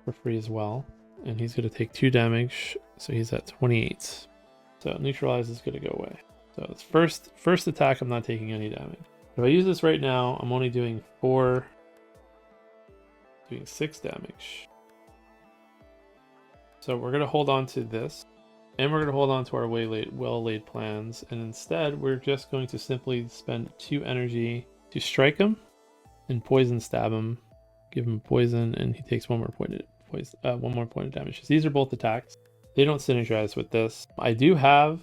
we're free as well, and he's going to take 2 damage, so he's at 28. So neutralize is going to go away. So this first attack, I'm not taking any damage. If I use this right now, I'm only doing 6 damage. So we're going to hold on to this, and we're going to hold on to our well-laid plans, and instead we're just going to simply spend 2 energy to strike him and poison stab him, give him poison, and he takes 1 more point of damage. So these are both attacks. They don't synergize with this. I do have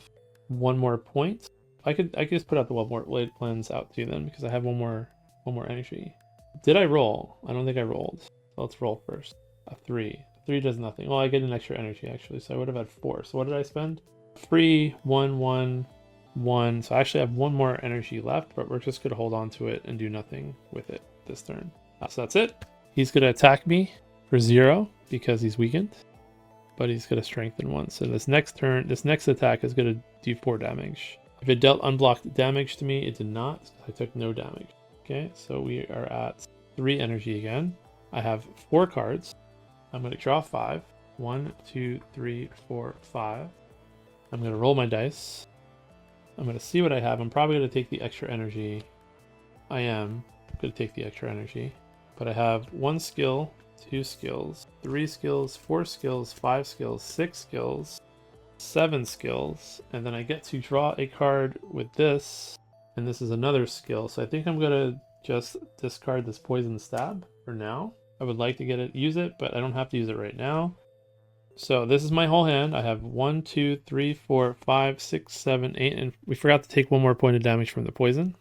1 more point. I could just put out the well-laid plans out to them because I have one more energy. Did I roll? I don't think I rolled. So let's roll first. A 3. 3 does nothing. Well, I get an extra energy actually, so I would have had 4. So what did I spend? 3, 1, 1, 1. So I actually have 1 more energy left, but we're just gonna hold on to it and do nothing with it this turn. So that's it. He's gonna attack me for 0 because he's weakened, but he's gonna strengthen 1. So this next attack is gonna do 4 damage. If it dealt unblocked damage to me, it did not. I took no damage. Okay, so we are at 3 energy again. I have 4 cards. I'm going to draw 5. 1, 2, 3, 4, 5. I'm going to roll my dice. I'm going to see what I have. I'm probably going to take the extra energy. I am going to take the extra energy. But I have 1 skill, 2 skills, 3 skills, 4 skills, 5 skills, 6 skills, 7 skills, and then I get to draw a card with this, and this is another skill. So I think I'm gonna just discard this poison stab for now. I would like to use it, but I don't have to use it right now. So this is my whole hand. I have 1, 2, 3, 4, 5, 6, 7, 8, and we forgot to take 1 more point of damage from the poison.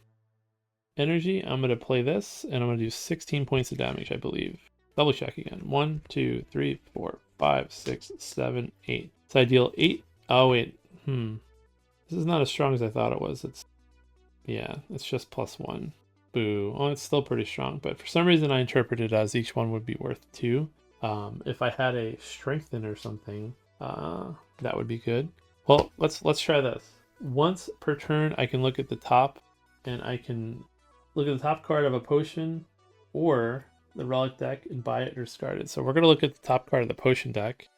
Energy, I'm gonna play this, and I'm gonna do 16 points of damage, I believe. Double check again. 1, 2, 3, 4, 5, 6, 7, 8. So I deal 8. Oh wait, this is not as strong as I thought it was. It's just +1. Boo. Oh, it's still pretty strong, but for some reason I interpreted it as each one would be worth 2. If I had a strengthen or something, that would be good. Well, let's try this. Once per turn, I can look at the top, and I can look at the top card of a potion or the relic deck and buy it or discard it. So we're gonna look at the top card of the potion deck.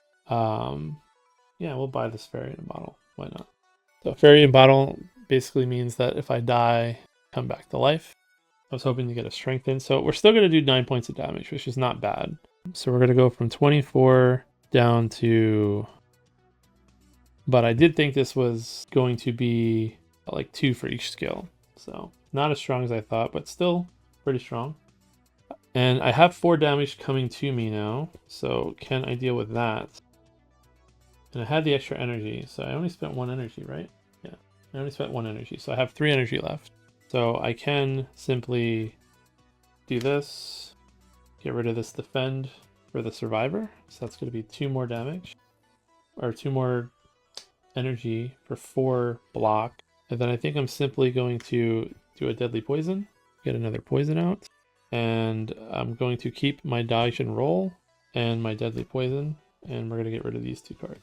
Yeah, we'll buy this fairy in a bottle. Why not? So fairy in bottle basically means that if I die, come back to life. I was hoping to get a strengthen. So we're still going to do 9 points of damage, which is not bad. So we're going to go from 24 down to... But I did think this was going to be like 2 for each skill. So not as strong as I thought, but still pretty strong. And I have 4 damage coming to me now. So can I deal with that? And I had the extra energy, so I only spent 1 energy, right? Yeah, I only spent 1 energy, so I have 3 energy left. So I can simply do this, get rid of this defend for the survivor. So that's going to be 2 more damage, or 2 more energy for 4 block. And then I think I'm simply going to do a deadly poison, get another poison out, and I'm going to keep my dodge and roll and my deadly poison, and we're going to get rid of these 2 cards.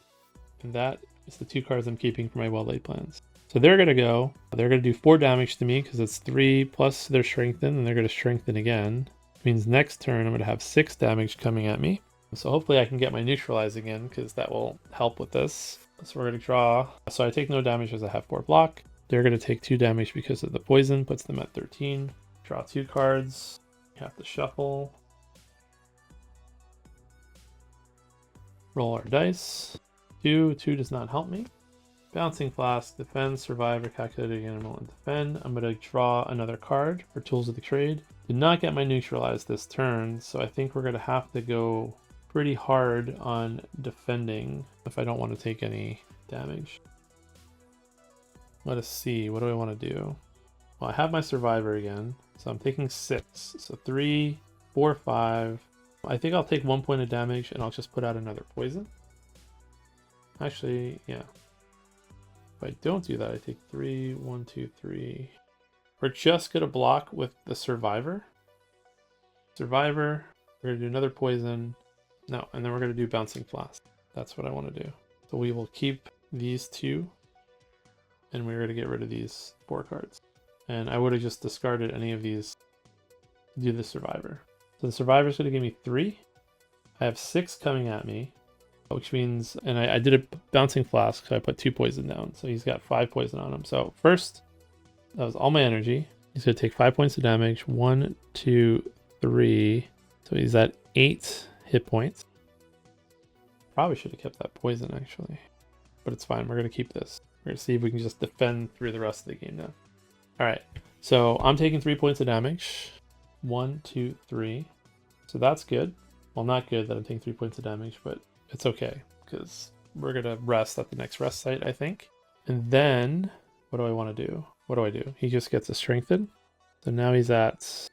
And that is the 2 cards I'm keeping for my well-laid plans. So they're going to do 4 damage to me because it's 3 plus their strengthen, and they're going to strengthen again. Which means next turn I'm going to have 6 damage coming at me. So hopefully I can get my neutralize again, because that will help with this. So we're going to draw. So I take no damage because I have 4 block. They're going to take 2 damage because of the poison, puts them at 13. Draw 2 cards. Have to shuffle. Roll our dice. 2 does not help me. Bouncing Flask, defend, survive, or calculated animal, and defend. I'm going to draw another card for Tools of the Trade. Did not get my neutralize this turn, so I think we're going to have to go pretty hard on defending if I don't want to take any damage. Let us see, what do I want to do? Well, I have my survivor again, so I'm taking 6. So 3, 4, 5. I think I'll take 1 point of damage and I'll just put out another poison. Actually, yeah. If I don't do that, I take 3, 1, 2, 3. We're just going to block with the survivor. Survivor, we're going to do another poison. No, and then we're going to do Bouncing Flask. That's what I want to do. So we will keep these 2. And we're going to get rid of these 4 cards. And I would have just discarded any of these to do the survivor. So the survivor is going to give me 3. I have 6 coming at me, which means, and I did a Bouncing Flask, so I put 2 poison down. So he's got 5 poison on him. So first, that was all my energy. He's going to take 5 points of damage. 1, 2, 3. So he's at 8 hit points. Probably should have kept that poison, actually. But it's fine. We're going to keep this. We're going to see if we can just defend through the rest of the game now. Alright, so I'm taking 3 points of damage. 1, 2, 3. So that's good. Well, not good that I'm taking 3 points of damage, but it's okay, because we're going to rest at the next rest site, I think. And then, what do I want to do? What do I do? He just gets a strengthen. So now he's at,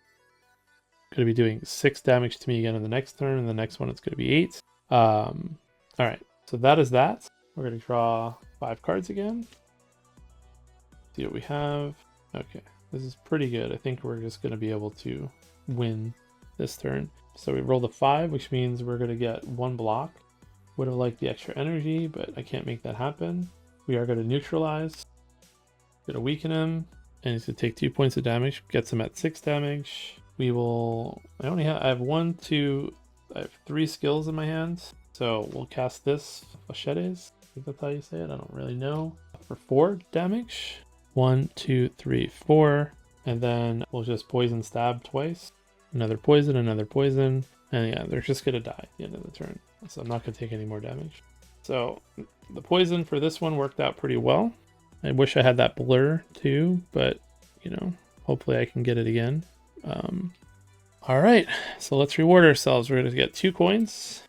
going to be doing 6 damage to me again in the next turn, and the next one it's going to be 8. Alright, so that is that. We're going to draw 5 cards again. See what we have. Okay, this is pretty good. I think we're just going to be able to win this turn. So we roll the 5, which means we're going to get 1 block. Would have liked the extra energy, but I can't make that happen. We are going to neutralize. Going to weaken him, and he's going to take 2 points of damage. Gets him at 6 damage. We will. I have 1, 2. I have 3 skills in my hand. So we'll cast this Flechettes. I think that's how you say it. I don't really know. For 4 damage. 1, 2, 3, 4. And then we'll just poison stab twice. Another poison, and yeah, they're just gonna die at the end of the turn. So I'm not gonna take any more damage. So the poison for this one worked out pretty well. I wish I had that blur too, but you know, hopefully I can get it again. All right, so let's reward ourselves. We're gonna get 2 coins.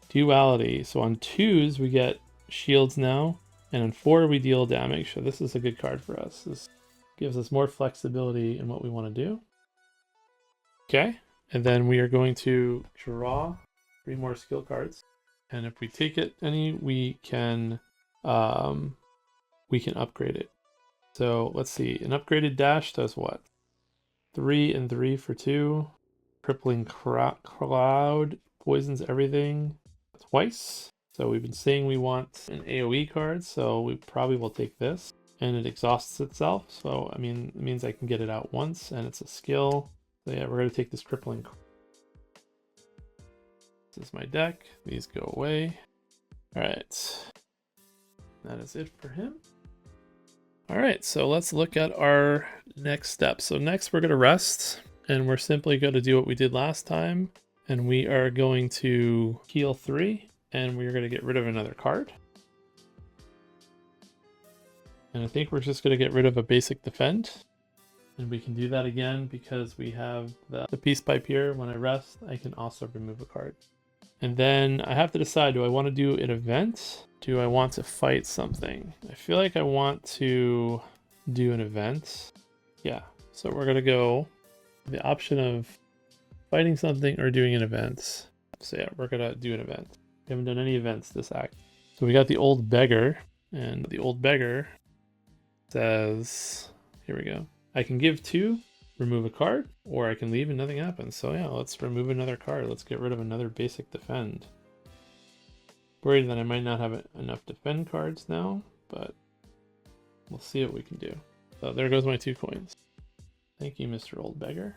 Duality. So on 2s we get shields now, and on 4 we deal damage. So this is a good card for us. This gives us more flexibility in what we want to do. Okay, and then we are going to draw 3 more skill cards, and if we take it any, we can upgrade it. So let's see, an upgraded dash does what? 3 and 3 for 2. Crippling cloud poisons everything twice. So we've been saying we want an AoE card, so we probably will take this. And it exhausts itself, so I mean, it means I can get it out once, and it's a skill. So yeah, we're going to take this crippling. This is my deck. These go away. All right. That is it for him. All right, so let's look at our next step. So next we're going to rest, and we're simply going to do what we did last time. And we are going to heal 3, and we're going to get rid of another card. And I think we're just going to get rid of a basic defend. And we can do that again because we have the peace pipe here. When I rest, I can also remove a card. And then I have to decide, do I want to do an event? Do I want to fight something? I feel like I want to do an event. Yeah, so we're going to go the option of fighting something or doing an event. So yeah, we're going to do an event. We haven't done any events this act. So we got the old beggar, and the old beggar says, here we go. I can give 2, remove a card, or I can leave and nothing happens. So yeah, let's remove another card. Let's get rid of another basic defend. Worried that I might not have enough defend cards now, but we'll see what we can do. So there goes my 2 coins. Thank you, Mr. Old Beggar.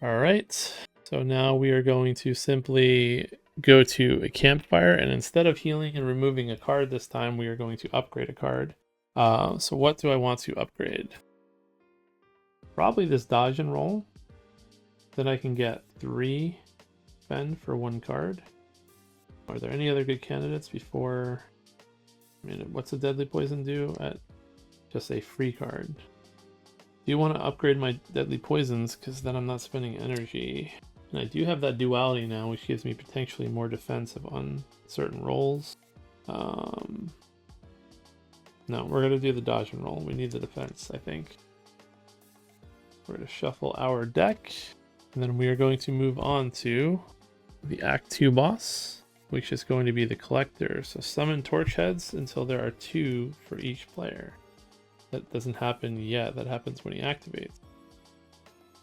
All right, So now we are going to simply go to a campfire, and instead of healing and removing a card this time, we are going to upgrade a card. So what do I want to upgrade? Probably this dodge and roll. Then I can get 3 fend for 1 card. Are there any other good candidates before? I mean, what's a deadly poison do at just a free card? Do you want to upgrade my deadly poisons? Because then I'm not spending energy. And I do have that duality now, which gives me potentially more defensive on certain rolls. No, we're going to do the dodge and roll. We need the defense, I think. We're going to shuffle our deck. And then we are going to move on to the Act 2 boss, which is going to be the Collector. So summon torch heads until there are 2 for each player. That doesn't happen yet. That happens when he activates.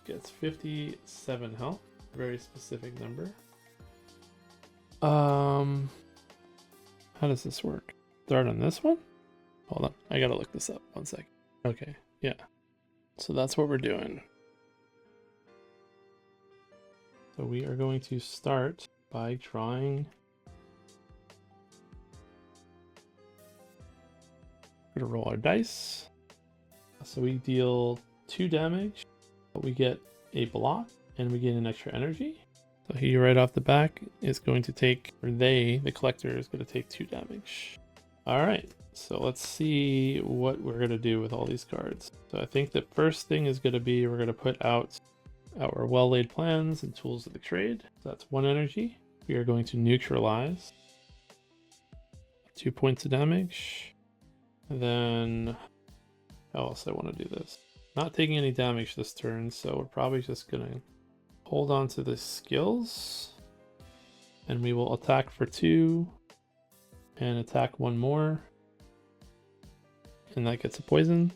Gets 57 health. Very specific number. How does this work? Start on this one? Hold on. I gotta look this up. 1 second. Okay. Yeah. So that's what we're doing. So we are going to start by drawing. We're gonna roll our dice. So we deal 2 damage, but we get a block and we get an extra energy. So he right off the back is going to take, or they, the collector, is going to take 2 damage. All right, so let's see what we're going to do with all these cards. So I think the first thing is going to be we're going to put out our well-laid plans and tools of the trade. So that's 1 energy. We are going to neutralize 2 points of damage. And then how else I want to do this? Not taking any damage this turn, so we're probably just going to hold on to the skills. And we will attack for 2 and attack 1 more. And that gets a poison.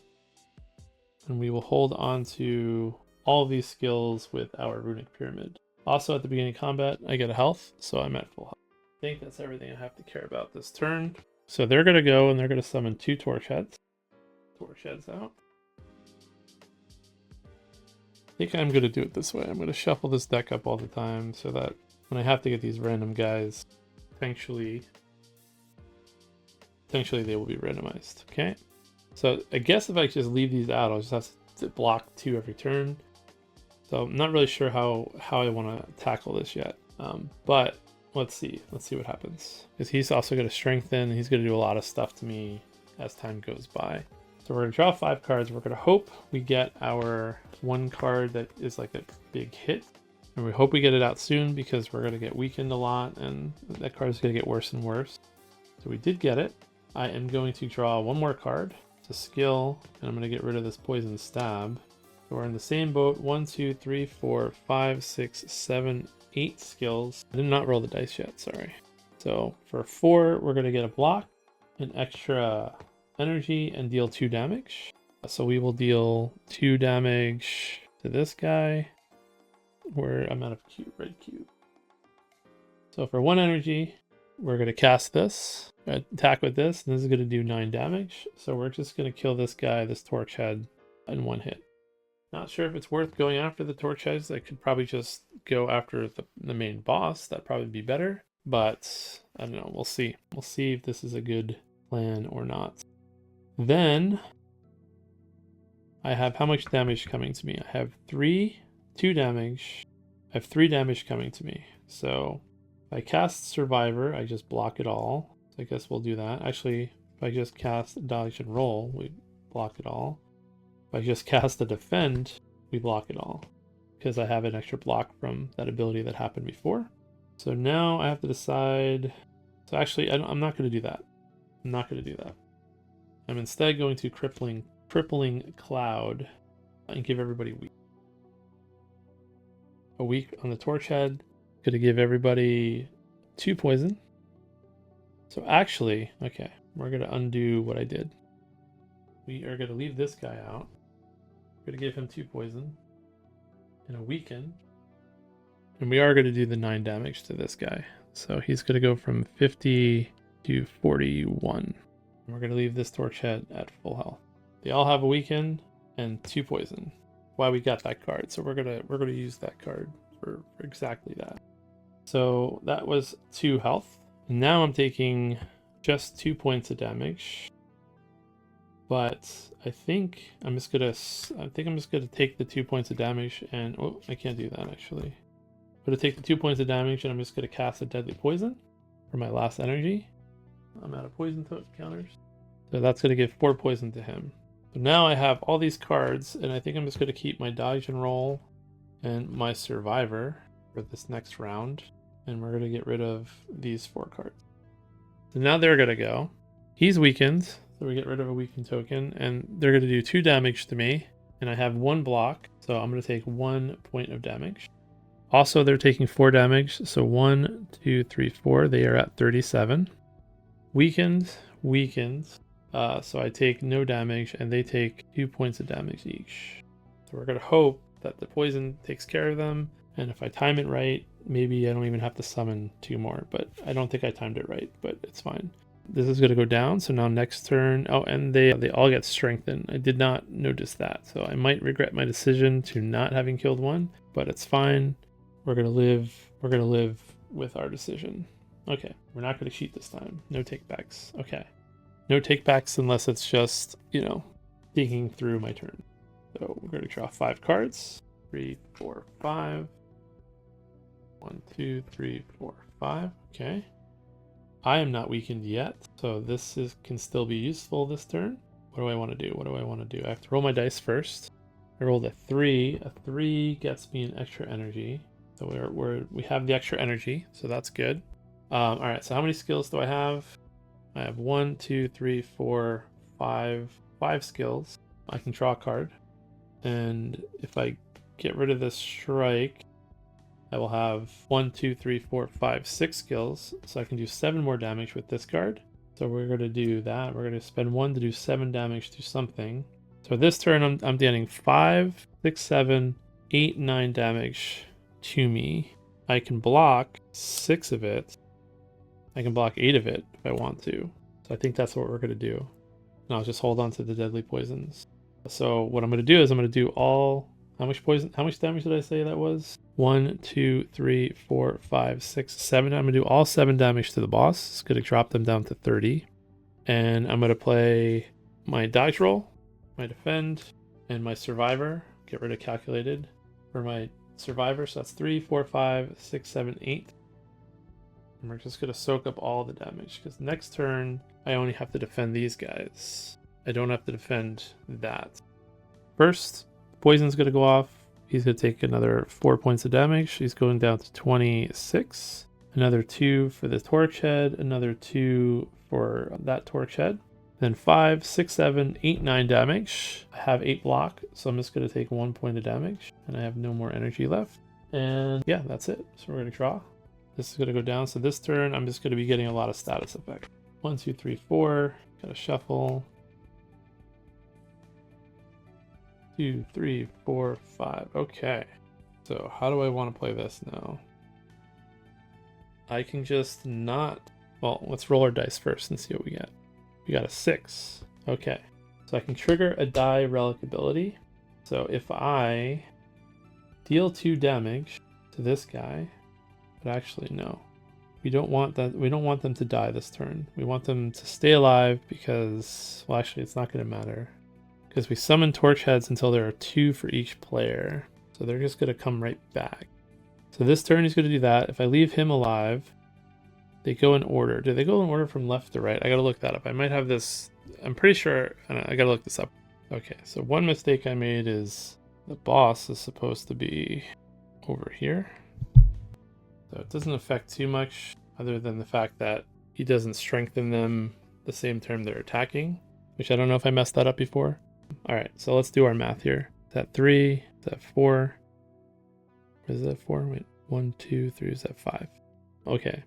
And we will hold on to all of these skills with our runic pyramid. Also at the beginning of combat, I get a health, so I'm at full health. I think that's everything I have to care about this turn. So they're going to go and they're going to summon 2 torch heads. Torch heads out. I think I'm going to do it this way. I'm going to shuffle this deck up all the time so that when I have to get these random guys, potentially they will be randomized. Okay. So I guess if I just leave these out, I'll just have to block 2 every turn. So I'm not really sure how I want to tackle this yet. But let's see what happens. Because he's also going to strengthen. He's going to do a lot of stuff to me as time goes by. So we're going to draw 5 cards. We're going to hope we get our 1 card that is like a big hit. And we hope we get it out soon because we're going to get weakened a lot and that card is going to get worse and worse. So we did get it. I am going to draw 1 more card. It's a skill, and I'm going to get rid of this poison stab. So we're in the same boat. 1, 2, 3, 4, 5, 6, 7, 8 skills. I did not roll the dice yet, sorry. So for 4, we're going to get a block, an extra energy, and deal 2 damage. So we will deal 2 damage to this guy. I'm out of red cube. So for 1 energy, we're going to cast this, attack with this, and this is going to do 9 damage. So we're just going to kill this guy, this torch head, in 1 hit. Not sure if it's worth going after the torch heads. I could probably just go after the main boss. That'd probably be better. But I don't know. We'll see. We'll see if this is a good plan or not. Then I have how much damage coming to me? I have 2 damage. I have 3 damage coming to me. So if I cast Survivor, I just block it all. So I guess we'll do that. Actually, if I just cast Dodge and Roll, we block it all. If I just cast the Defend, we block it all. Because I have an extra block from that ability that happened before. So now I have to decide. So actually, I'm not going to do that. I'm not going to do that. I'm instead going to crippling Cloud and give everybody weak. A weak on the torch head. Going to give everybody 2 poison. So actually, okay, we're going to undo what I did. We are going to leave this guy out. We're going to give him 2 poison and a weaken. And we are going to do the 9 damage to this guy. So he's going to go from 50 to 41. And we're going to leave this torch head at full health. They all have a weaken and 2 poison. Why we got that card. So we're gonna use that card for exactly that. So that was 2 health. Now I'm taking just 2 points of damage. But I think I'm just gonna take the 2 points of damage and oh, I can't do that actually. I'm gonna take the 2 points of damage and I'm just gonna cast a deadly poison for my last energy. I'm out of poison counters. So that's gonna give 4 poison to him. So now I have all these cards, and I think I'm just gonna keep my dodge and roll and my survivor for this next round. And we're gonna get rid of these 4 cards. So now they're gonna go. He's weakened. So we get rid of a weakened token, and they're going to do 2 damage to me, and I have 1 block, so I'm going to take 1 point of damage. Also, they're taking 4 damage, so 1, 2, 3, 4. They are at 37. Weakened. So I take no damage, and they take 2 points of damage each. So we're going to hope that the poison takes care of them, and if I time it right, maybe I don't even have to summon 2 more, but I don't think I timed it right, but it's fine. This is going to go down, so now next turn, oh, and they all get strengthened. I did not notice that, so I might regret my decision to not having killed one, but it's fine. We're going to live with our decision. Okay, we're not going to cheat this time. No takebacks. Okay. No takebacks unless it's just, thinking through my turn. So we're going to draw 5 cards. 3, 4, 5. 1, 2, 3, 4, 5. Okay. I am not weakened yet, so this can still be useful this turn. What do I want to do? I have to roll my dice first. I rolled a 3. A 3 gets me an extra energy. So we have the extra energy, so that's good. All right, so how many skills do I have? I have 1, 2, 3, 4, 5 skills. I can draw a card. And if I get rid of this strike, I will have 1, 2, 3, 4, 5, 6 skills. So I can do 7 more damage with this card. So we're going to do that. We're going to spend 1 to do 7 damage to something. So this turn I'm dealing 5, 6, 7, 8, 9 damage to me. I can block 6 of it. I can block 8 of it if I want to. So I think that's what we're going to do. And I'll just hold on to the deadly poisons. So what I'm going to do is I'm going to do all... How much damage did I say that was? 1, 2, 3, 4, 5, 6, 7. I'm going to do all 7 damage to the boss. It's going to drop them down to 30. And I'm going to play my dodge roll, my defend, and my survivor. Get rid of calculated for my survivor. So that's 3, 4, 5, 6, 7, 8. And we're just going to soak up all the damage. Because next turn, I only have to defend these guys. I don't have to defend that. First, poison's going to go off. He's going to take another 4 points of damage. He's going down to 26. Another 2 for the torch head. Another 2 for that torch head. Then 5, 6, 7, 8, 9 damage. I have 8 block, so I'm just going to take 1 point of damage. And I have no more energy left. And yeah, that's it. So we're going to draw. This is going to go down. So this turn, I'm just going to be getting a lot of status effect. 1, 2, 3, 4. Got to shuffle. 2, 3, 4, 5. Okay. So how do I want to play this now? I can just not... Well, let's roll our dice first and see what we get. We got a 6. Okay. So I can trigger a die relic ability. So if I deal 2 damage to this guy, but actually no. We don't want that. We don't want them to die this turn. We want them to stay alive because, well, actually it's not going to matter. Because we summon torch heads until there are 2 for each player. So they're just going to come right back. So this turn he's going to do that. If I leave him alive, they go in order. Do they go in order from left to right? I got to look that up. I might have this. I'm pretty sure. I got to look this up. Okay, so one mistake I made is the boss is supposed to be over here. So it doesn't affect too much other than the fact that he doesn't strengthen them the same turn they're attacking, which I don't know if I messed that up before. All right, so let's do our math here. Is that 3? Is that 4? Is that 4? Wait, 1, 2, 3. Is that 5? Okay,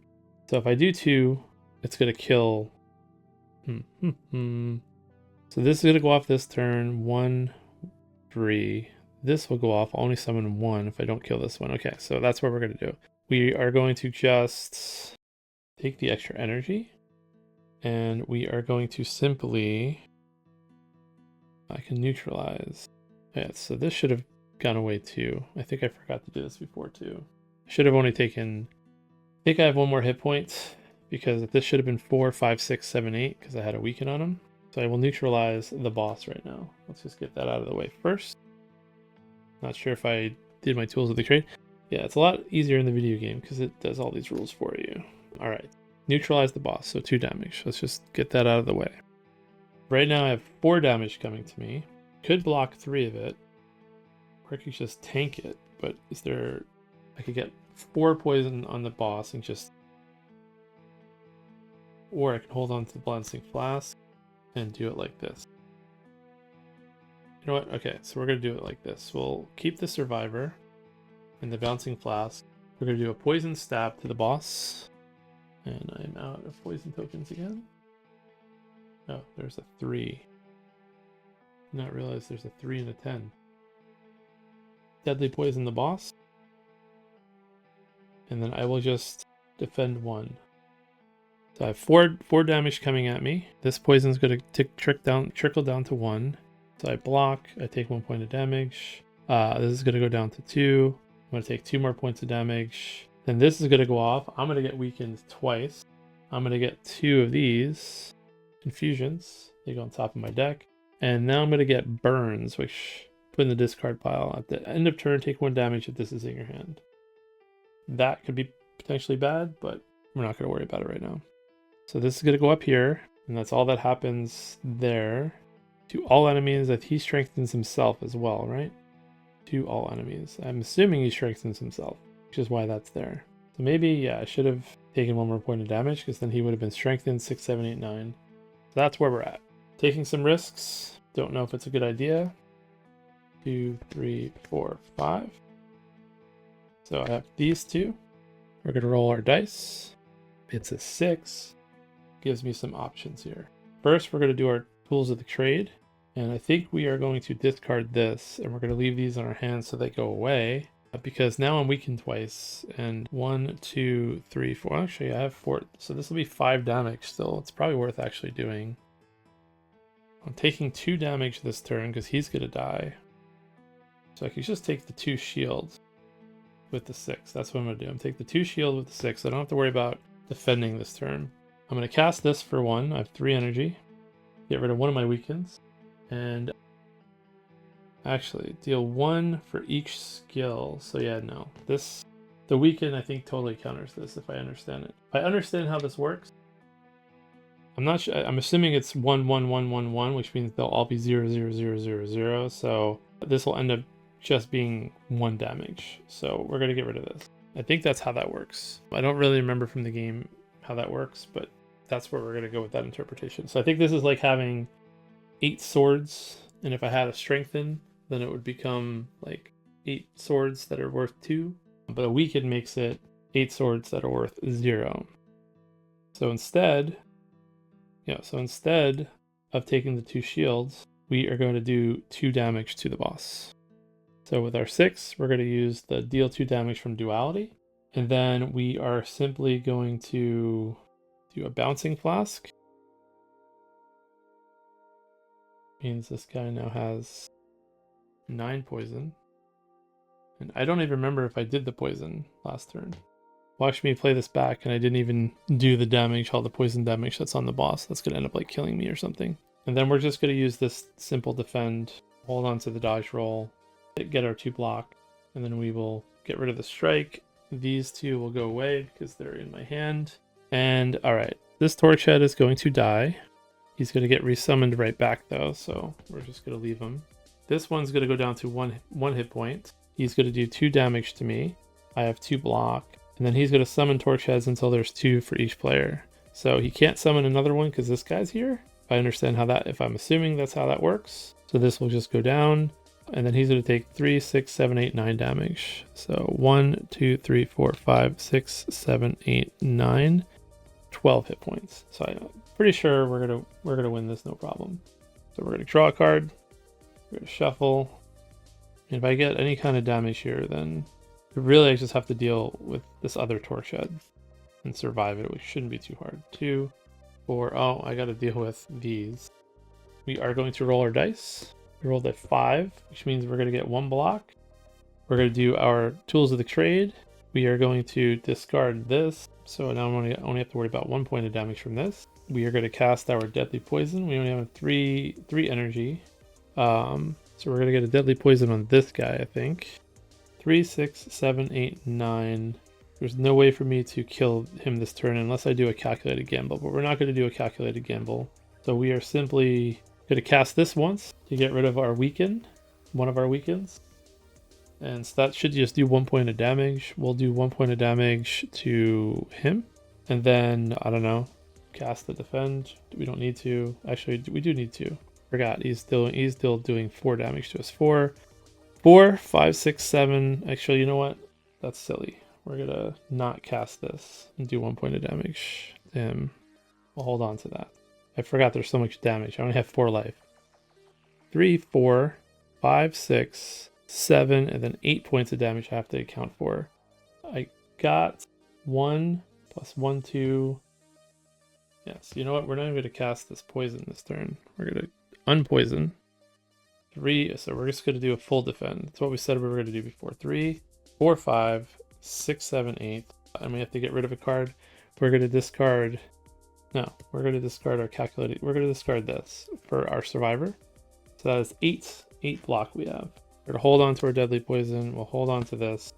so if I do 2, it's going to kill. So this is going to go off this turn. 1, 3. This will go off. I'll only summon 1 if I don't kill this one. Okay, so that's what we're going to do. We are going to just take the extra energy. And we are going to simply... I can neutralize. Yeah, so this should have gone away too. I think I forgot to do this before too. I should have only taken, I think I have one more hit point because this should have been 4, 5, 6, 7, 8 because I had a weaken on him. So I will neutralize the boss right now. Let's just get that out of the way first. Not sure if I did my tools of the trade. Yeah, it's a lot easier in the video game because it does all these rules for you. All right, neutralize the boss, so 2 damage. Let's just get that out of the way. Right now I have 4 damage coming to me. Could block 3 of it, or I could just tank it. But is there? I could get 4 poison on the boss and just, or I can hold on to the Balancing Flask and do it like this. You know what? Okay, so we're gonna do it like this. We'll keep the Survivor and the Bouncing Flask. We're gonna do a poison stab to the boss. And I'm out of poison tokens again. Oh, there's a 3. Did not realize there's a 3 and a 10. Deadly poison the boss. And then I will just defend 1. So I have 4 damage coming at me. This poison's going to trickle down to 1. So I block, I take 1 point of damage. This is going to go down to 2. I'm going to take 2 more points of damage. Then this is going to go off. I'm going to get weakened twice. I'm going to get 2 of these confusions. They go on top of my deck. And now I'm going to get burns, which put in the discard pile. At the end of turn, take 1 damage if this is in your hand. That could be potentially bad, but we're not going to worry about it right now. So this is going to go up here, and that's all that happens there. To all enemies, that he strengthens himself as well, right? To all enemies. I'm assuming he strengthens himself, which is why that's there. So maybe, yeah, I should have taken 1 more point of damage, because then he would have been strengthened 6, 7, 8, 9. So that's where we're at. Taking some risks. Don't know if it's a good idea. 2, 3, 4, 5. So I have these 2. We're going to roll our dice. It's a 6. Gives me some options here. First, we're going to do our tools of the trade. And I think we are going to discard this. And we're going to leave these on our hands so they go away. Because now I'm weakened twice. And 1, 2, 3, 4. Actually, I have 4. So this will be 5 damage still. It's probably worth actually doing. I'm taking 2 damage this turn because he's going to die. So I can just take the 2 shields with the 6. That's what I'm going to do. I'm going to take the 2 shield with the 6. I don't have to worry about defending this turn. I'm going to cast this for 1. I have 3 energy. Get rid of 1 of my weakens. And actually deal 1 for each skill. So yeah, no. The weaken I think totally counters this if I understand it. If I understand how this works, I'm not sure. I'm assuming it's 1, 1, 1, 1, 1, which means they'll all be 0, 0, 0, 0, 0. So this will end up just being 1 damage. So we're going to get rid of this. I think that's how that works. I don't really remember from the game how that works, but that's where we're going to go with that interpretation. So I think this is like having 8 swords, and if I had a strengthen, then it would become like 8 swords that are worth 2. But a weaken makes it 8 swords that are worth 0. So instead of taking the 2 shields, we are going to do 2 damage to the boss. So with our 6, we're going to use the deal 2 damage from duality. And then we are simply going to do a bouncing flask. Means this guy now has 9 poison. And I don't even remember if I did the poison last turn. Watch me play this back and I didn't even do the damage, all the poison damage that's on the boss. That's going to end up like killing me or something. And then we're just going to use this simple defend, hold on to the dodge roll, get our 2 block, and then we will get rid of the strike. These 2 will go away because they're in my hand. And all right, this torch head is going to die. He's going to get resummoned right back though, so we're just going to leave him. This one's going to go down to one hit point. He's going to do 2 damage to me. I have 2 block. And then he's going to summon torch heads until there's 2 for each player. So he can't summon another one because this guy's here. If I understand how that, if I'm assuming that's how that works. So this will just go down. And then he's going to take 3, 6, 7, 8, 9 damage. So 1, 2, 3, 4, 5, 6, 7, 8, 9, 12 hit points. So I'm pretty sure we're gonna win this no problem. So we're gonna draw a card. We're gonna shuffle. And if I get any kind of damage here, then really I just have to deal with this other torch head and survive it, which shouldn't be too hard. 2, 4. Oh, I got to deal with these. We are going to roll our dice. We rolled at 5, which means we're going to get 1 block. We're going to do our tools of the trade. We are going to discard this. So now we only have to worry about 1 point of damage from this. We are going to cast our deadly poison. We only have three energy. So we're going to get a deadly poison on this guy, I think. 3, 6, 7, 8, 9. There's no way for me to kill him this turn unless I do a calculated gamble, but we're not going to do a calculated gamble. So we are simply going to cast this once to get rid of our weaken, one of our weakens. And so that should just do 1 point of damage. We'll do 1 point of damage to him. And then, I don't know, cast the defend. We don't need to. Actually, we do need to. Forgot, he's still doing 4 damage to us. 4, 5, 6, 7. Actually, you know what? That's silly. We're going to not cast this and do 1 point of damage to him. We'll hold on to that. I forgot there's so much damage. I only have 4 life. 3, 4, 5, 6, 7, and then 8 points of damage I have to account for. I got 1 plus 1, 2. Yes, you know what? We're not even going to cast this poison this turn. We're going to unpoison. 3, so we're just going to do a full defend. That's what we said we were going to do before. 3, 4, 5, 6, 7, 8. And we have to get rid of a card. We're going to discard. No, we're going to discard our calculated. We're going to discard this for our survivor. So that is 8 block we have. We're going to hold on to our deadly poison. We'll hold on to this.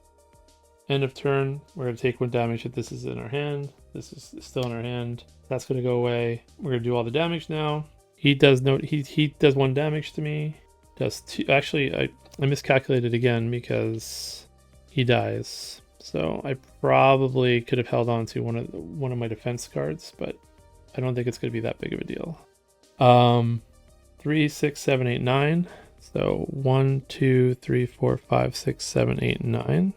End of turn. We're going to take 1 damage if this is in our hand. This is still in our hand. That's going to go away. We're going to do all the damage now. He does 1 damage to me. Does 2. Actually, I miscalculated again because he dies. So I probably could have held on to one of my defense cards, but I don't think it's going to be that big of a deal. 3, 6, 7, 8, 9. So 1, 2, 3, 4, 5, 6, 7, 8, 9.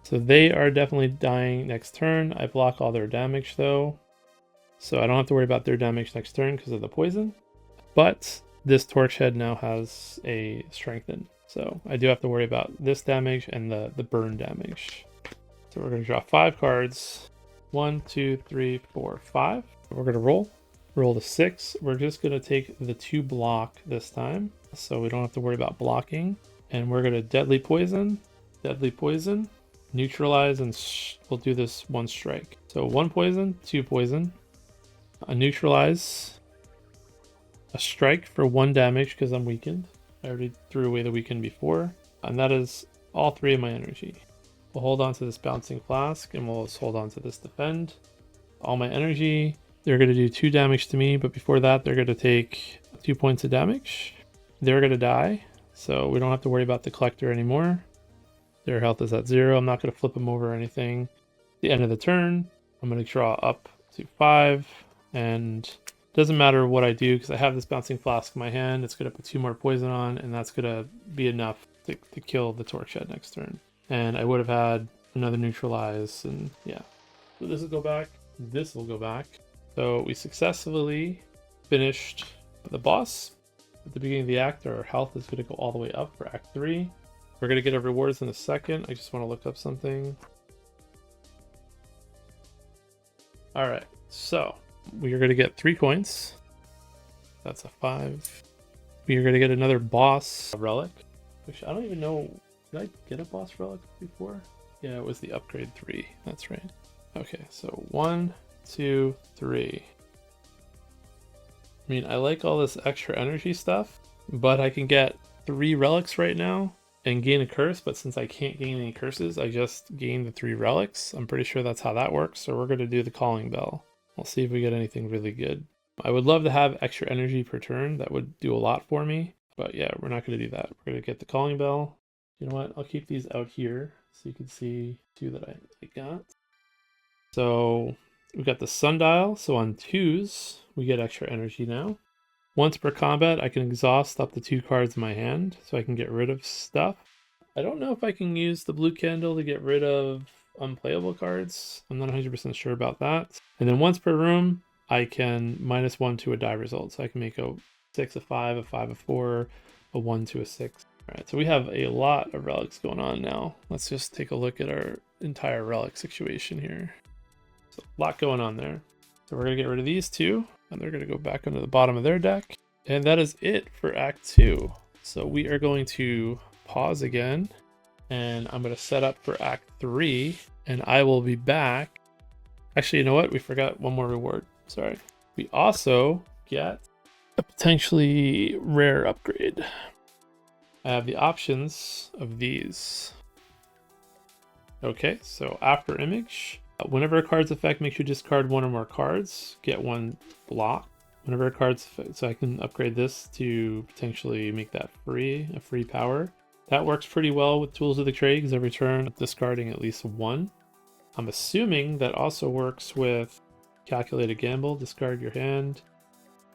So they are definitely dying next turn. I block all their damage though. So I don't have to worry about their damage next turn because of the poison. But this torch head now has a strengthen. So I do have to worry about this damage and the burn damage. So we're going to draw 5 cards. 1, 2, 3, 4, 5. We're going to roll the 6. We're just going to take the 2 block this time, so we don't have to worry about blocking. And we're going to deadly poison, neutralize, and we'll do this 1 strike. So 1 poison, 2 poison, a neutralize, a strike for 1 damage because I'm weakened. I already threw away the weaken before, and that is all 3 of my energy. We'll hold on to this bouncing flask, and we'll just hold on to this defend. All my energy. They're going to do 2 damage to me, but before that, they're going to take 2 points of damage. They're going to die, so we don't have to worry about the collector anymore. Their health is at 0. I'm not going to flip them over or anything. At the end of the turn, I'm going to draw up to 5, and it doesn't matter what I do because I have this bouncing flask in my hand. It's going to put 2 more poison on, and that's going to be enough to kill the torch head next turn. And I would have had another neutralize, and yeah. So this will go back. This will go back. So we successfully finished the boss. At the beginning of the act, our health is going to go all the way up for Act 3. We're going to get our rewards in a second. I just want to look up something. Alright, so we are going to get 3 coins. That's a 5. We are going to get another boss relic, which I don't even know. Did I get a boss relic before? Yeah, it was the upgrade 3. That's right. Okay, so 1, 2, 3. I mean, I like all this extra energy stuff, but I can get 3 relics right now and gain a curse, but since I can't gain any curses, I just gain the 3 relics. I'm pretty sure that's how that works, so we're going to do the calling bell. We'll see if we get anything really good. I would love to have extra energy per turn. That would do a lot for me, but yeah, we're not going to do that. We're going to get the calling bell. You know what? I'll keep these out here so you can see 2 that I got. So we got the sundial. So on 2s, we get extra energy now. Once per combat, I can exhaust up to 2 cards in my hand, so I can get rid of stuff. I don't know if I can use the blue candle to get rid of unplayable cards. I'm not 100% sure about that. And then once per room, I can -1 to a die result. So I can make a 6 a 5, a 5 a 4, a 1 to a 6. All right, so we have a lot of relics going on now. Let's just take a look at our entire relic situation here. So a lot going on there. So we're going to get rid of these 2, and they're going to go back onto the bottom of their deck. And that is it for Act 2. So we are going to pause again, and I'm going to set up for Act 3, and I will be back. Actually, you know what? We forgot one more reward. Sorry. We also get a potentially rare upgrade. I have the options of these. Okay, so after image, whenever a card's effect makes you discard one or more cards, get one block. Whenever a card's effect, so I can upgrade this to potentially make that free, a free power. That works pretty well with Tools of the Trade because every turn discarding at least one. I'm assuming that also works with Calculated Gamble, discard your hand,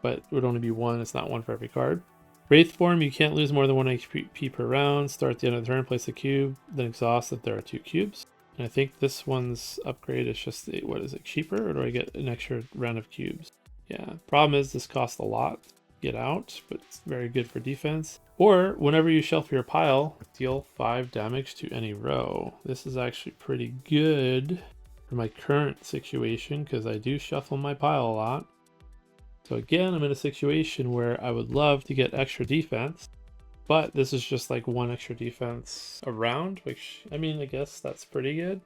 but it would only be one, it's not one for every card. Wraith form, you can't lose more than 1 HP per round. Start at the end of the turn, place a cube, then exhaust if there are 2 cubes. And I think this one's upgrade is just, what is it, cheaper? Or do I get an extra round of cubes? Yeah, problem is this costs a lot to get out, but it's very good for defense. Or whenever you shelf your pile, deal 5 damage to any row. This is actually pretty good for my current situation because I do shuffle my pile a lot. So again, I'm in a situation where I would love to get extra defense, but this is just like 1 extra defense a round, which, I mean, I guess that's pretty good.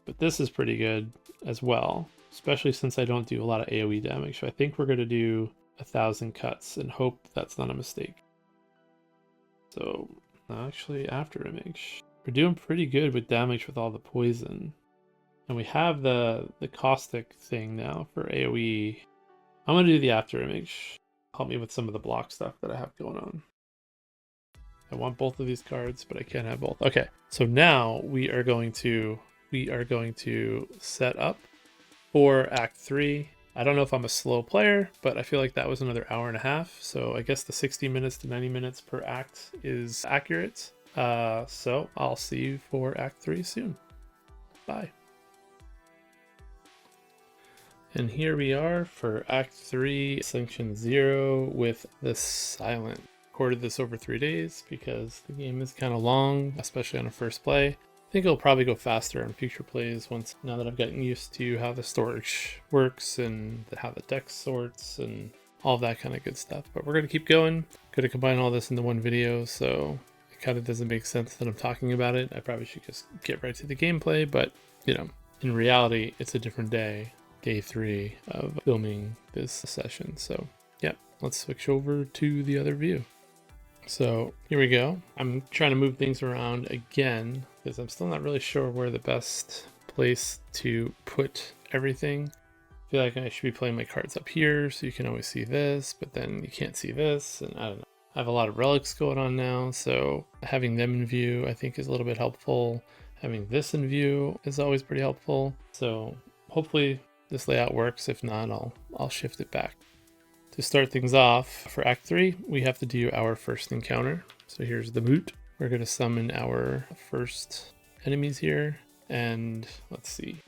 But this is pretty good as well, especially since I don't do a lot of AoE damage. So I think we're going to do 1,000 cuts and hope that's not a mistake. So actually after image, we're doing pretty good with damage with all the poison. And we have the caustic thing now for AoE. I'm going to do the after image. Help me with some of the block stuff that I have going on. I want both of these cards, but I can't have both. Okay, so now we are going to set up for Act 3. I don't know if I'm a slow player, but I feel like that was another hour and a half. So I guess the 60 minutes to 90 minutes per act is accurate. So I'll see you for Act 3 soon. Bye. And here we are for Act 3, Ascension 0 with the Silent. Recorded this over 3 days because the game is kind of long, especially on a first play. I think it'll probably go faster on future plays now that I've gotten used to how the storage works and how the deck sorts and all of that kind of good stuff. But we're going to keep going. Going to combine all this into one video, so it kind of doesn't make sense that I'm talking about it. I probably should just get right to the gameplay, but you know, in reality, it's a different day. Day 3 of filming this session. So yeah, let's switch over to the other view. So here we go. I'm trying to move things around again because I'm still not really sure where the best place to put everything. I feel like I should be playing my cards up here so you can always see this, but then you can't see this, and I don't know. I have a lot of relics going on now, so having them in view I think is a little bit helpful. Having this in view is always pretty helpful. So hopefully this layout works. If not, I'll shift it back. To start things off, for Act 3, we have to do our first encounter. So here's the boot. We're going to summon our first enemies here, and let's see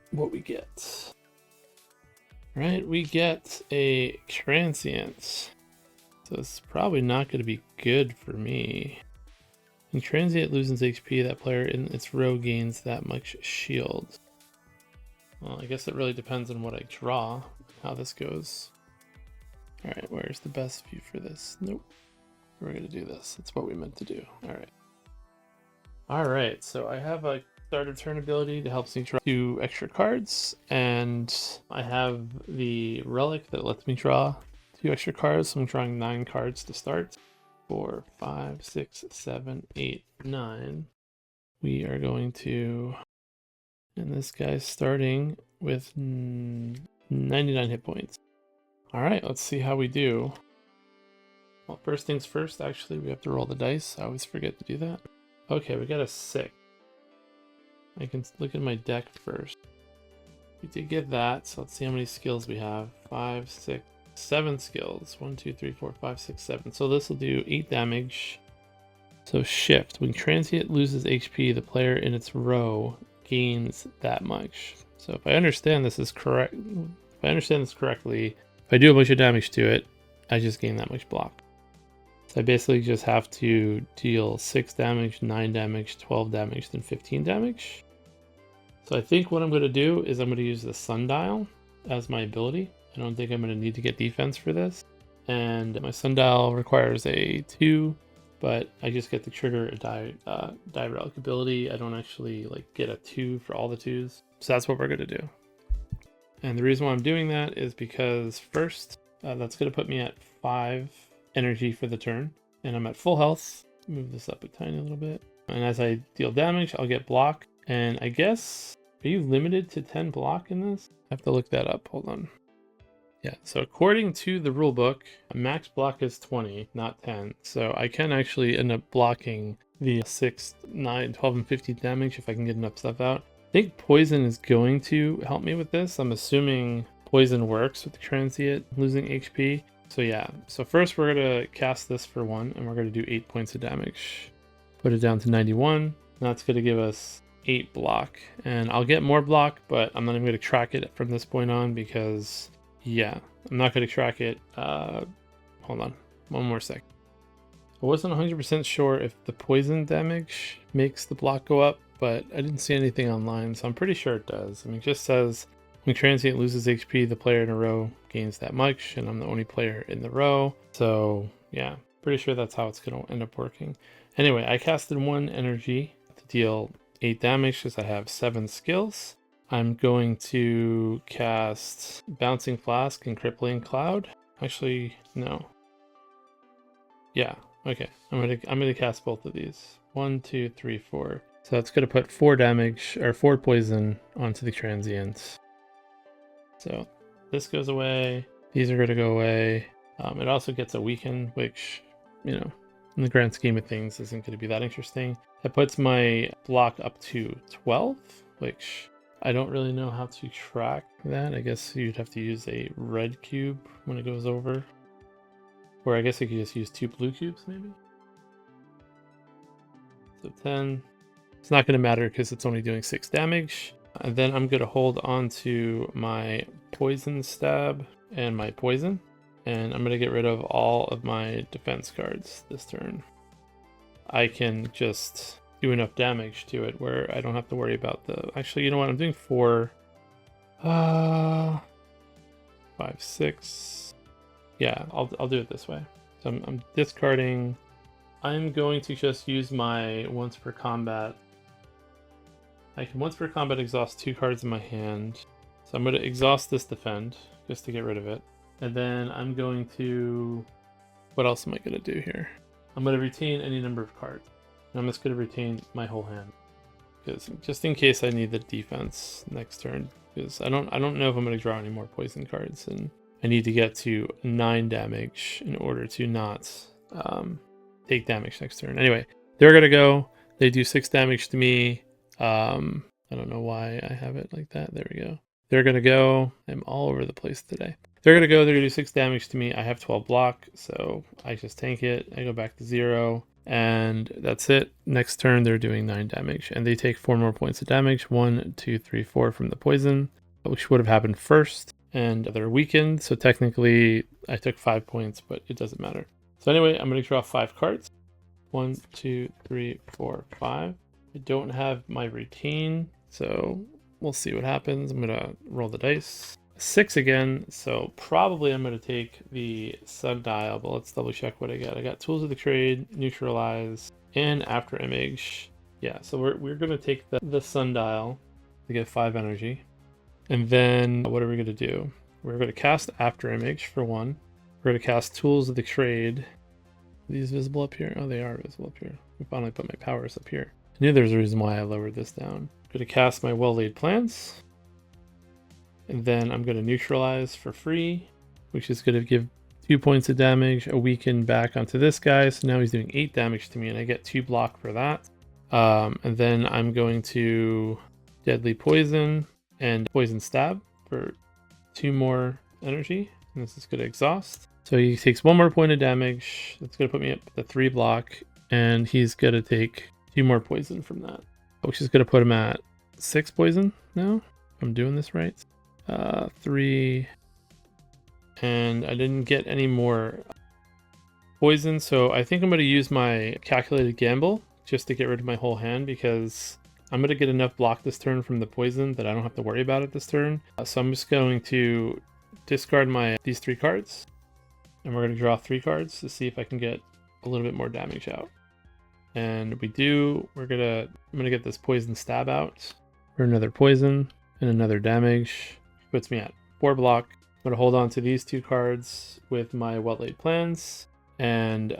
what we get. Right, we get a transient. So it's probably not going to be good for me. When transient loses HP, that player in its row gains that much shield. Well, I guess it really depends on what I draw, how this goes. All right, where's the best view for this? Nope. We're going to do this. It's what we meant to do. All right. All right, so I have a start of turn ability that helps me draw 2 extra cards, and I have the relic that lets me draw 2 extra cards, so I'm drawing 9 cards to start. 4, 5, 6, 7, 8, 9. We are going to... And this guy's starting with 99 hit points. All right, let's see how we do. Well, first things first, actually, we have to roll the dice. I always forget to do that. Okay, we got a 6. I can look at my deck first. We did get that, so let's see how many skills we have. 5, 6, 7 skills. 1, 2, 3, 4, 5, 6, 7. So this will do 8 damage. So shift. When transient loses HP, the player in its row gains that much. So if I understand this is correct, if I understand this correctly, if I do a bunch of damage to it, I just gain that much block. So I basically just have to deal 6 damage, 9 damage, 12 damage, then 15 damage. So I think what I'm going to do is I'm going to use the sundial as my ability. I don't think I'm going to need to get defense for this. And my sundial requires a 2 but I just get to trigger a die relic ability. I don't actually like get a 2 for all the 2s. So that's what we're gonna do. And the reason why I'm doing that is because first, that's gonna put me at 5 energy for the turn, and I'm at full health. Move this up a tiny little bit. And as I deal damage, I'll get block. And I guess, are you limited to 10 block in this? I have to look that up, hold on. Yeah, so according to the rulebook, a max block is 20, not 10. So I can actually end up blocking the 6, 9, 12, and 15 damage if I can get enough stuff out. I think poison is going to help me with this. I'm assuming poison works with the transient losing HP. So yeah, so first we're going to cast this for 1, and we're going to do 8 points of damage. Put it down to 91. That's going to give us 8 block. And I'll get more block, but I'm not even going to track it from this point on because... yeah, I'm not going to track it. Hold on, one more sec. I wasn't 100% sure if the poison damage makes the block go up, but I didn't see anything online, so I'm pretty sure it does. I mean, it just says when transient loses HP, the player in a row gains that much, and I'm the only player in the row. So yeah, pretty sure that's how it's going to end up working. Anyway, I casted 1 energy to deal 8 damage because I have 7 skills. I'm going to cast Bouncing Flask and Crippling Cloud. Actually, no. Yeah, okay. I'm gonna cast both of these. 1, 2, 3, 4. So that's gonna put 4 damage or 4 poison onto the transients. So this goes away. These are gonna go away. It also gets a weaken, which, you know, in the grand scheme of things isn't gonna be that interesting. That puts my block up to 12, which I don't really know how to track that. I guess you'd have to use a red cube when it goes over. Or I guess I could just use 2 blue cubes maybe. So 10. It's not going to matter because it's only doing 6 damage. And then I'm going to hold on to my poison stab and my poison. And I'm going to get rid of all of my defense cards this turn. I can just do enough damage to it where I don't have to worry about the... Actually, you know what? I'm doing 4... 5, 6... Yeah, I'll do it this way. So I'm discarding... I'm going to just use my once per combat. I can once per combat exhaust 2 cards in my hand. So I'm going to exhaust this defend, just to get rid of it. And then I'm going to... What else am I going to do here? I'm going to retain any number of cards. I'm just going to retain my whole hand, because just in case I need the defense next turn, because I don't know if I'm going to draw any more poison cards, and I need to get to 9 damage in order to not take damage next turn. Anyway, they're going to go. They do 6 damage to me. I don't know why I have it like that. There we go. They're going to go. I'm all over the place today. They're going to go. They're going to do 6 damage to me. I have 12 block, so I just tank it. I go back to 0. And that's it. Next turn, they're doing 9 damage, and they take 4 more points of damage. 1, 2, 3, 4 from the poison, which would have happened first. And they're weakened, so technically I took 5 points, but it doesn't matter. So anyway, I'm going to draw 5 cards. 1, 2, 3, 4, 5. I don't have my routine, so we'll see what happens. I'm going to roll the dice. 6 again, so probably I'm going to take the sundial, but let's double check what I got. I got Tools of the Trade, Neutralize, and After Image. Yeah, so we're going to take the sundial to get 5 energy. And then what are we going to do? We're going to cast After Image for 1. We're going to cast Tools of the Trade. Are these visible up here? Oh, they are visible up here. I finally put my powers up here. I knew there was a reason why I lowered this down. I'm going to cast my Well-Laid Plans. And then I'm going to neutralize for free, which is going to give 2 points of damage, a weaken back onto this guy. So now he's doing 8 damage to me, and I get 2 block for that. And then I'm going to Deadly Poison and Poison Stab for 2 more energy. And this is going to exhaust. So he takes 1 more point of damage. That's going to put me up to 3 block. And he's going to take 2 more poison from that, which is going to put him at 6 poison now. If I'm doing this right. 3, and I didn't get any more poison, so I think I'm going to use my Calculated Gamble just to get rid of my whole hand, because I'm going to get enough block this turn from the poison that I don't have to worry about it this turn. So I'm just going to discard these 3 cards, and we're going to draw 3 cards to see if I can get a little bit more damage out. And I'm gonna get this poison stab out for another poison and another damage. Puts me at 4 block. I'm gonna hold on to these 2 cards with my well-laid plans, and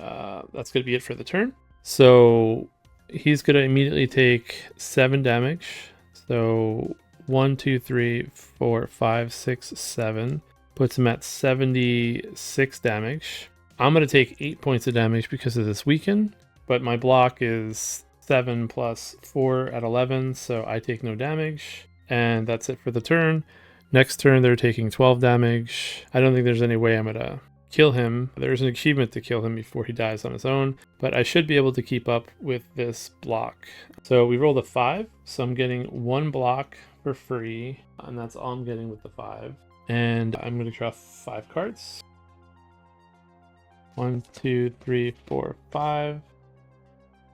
that's gonna be it for the turn. So he's gonna immediately take 7 damage. So 1, 2, 3, 4, 5, 6, 7. Puts him at 76 damage. I'm gonna take 8 points of damage because of this weaken, but my block is 7 plus 4 at 11, so I take no damage. And that's it for the turn. Next turn, they're taking 12 damage. I don't think there's any way I'm gonna kill him. There's an achievement to kill him before he dies on his own, but I should be able to keep up with this block. So we rolled a 5, so I'm getting 1 block for free, and that's all I'm getting with the 5. And I'm gonna draw 5 cards. 1, 2, 3, 4, 5.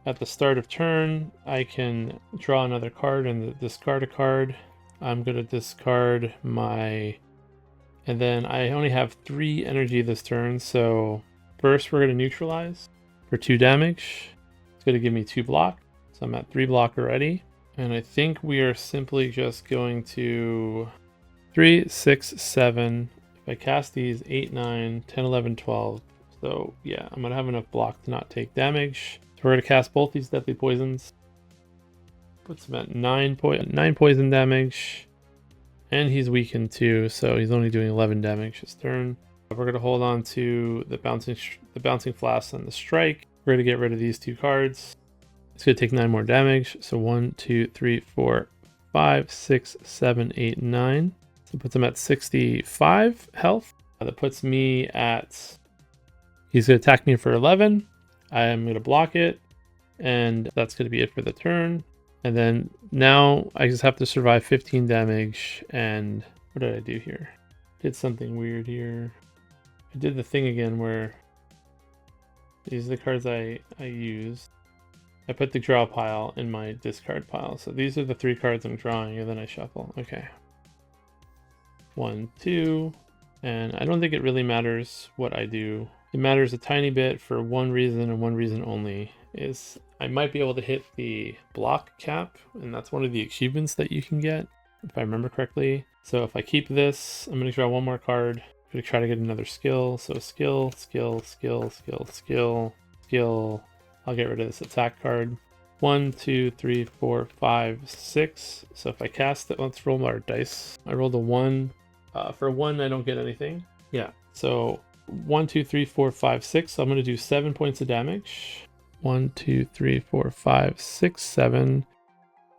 At the start of turn, I can draw another card and discard a card. I'm going to discard my... And then I only have 3 energy this turn, so first we're going to neutralize for 2 damage. It's going to give me 2 block, so I'm at 3 block already. And I think we are simply just going to 3, 6, 7. If I cast these, 8, 9, 10, 11, 12. So yeah, I'm going to have enough block to not take damage. So we're going to cast both these deadly poisons. Puts him at 9 poison damage. And he's weakened too, so he's only doing 11 damage this turn. We're going to hold on to the bouncing flask and the strike. We're going to get rid of these 2 cards. It's going to take 9 more damage. So 1, 2, 3, 4, 5, 6, 7, 8, 9. So it puts him at 65 health. That puts me at... He's going to attack me for 11. I am going to block it. And that's going to be it for the turn. And then now I just have to survive 15 damage. And what did I do here? Did something weird here. I did the thing again where these are the cards I used. I put the draw pile in my discard pile. So these are the 3 cards I'm drawing, and then I shuffle. Okay. 1, 2. And I don't think it really matters what I do. It matters a tiny bit for one reason and one reason only, is I might be able to hit the block cap, and that's one of the achievements that you can get, if I remember correctly. So if I keep this, I'm going to draw 1 more card. I'm going to try to get another skill. So skill, skill, skill, skill, skill, skill. I'll get rid of this attack card. 1, 2, 3, 4, 5, 6. So if I cast it, let's roll our dice. I rolled a 1. For 1, I don't get anything. Yeah, so 1, 2, 3, 4, 5, 6. So I'm going to do 7 points of damage. 1, 2, 3, 4, 5, 6, 7.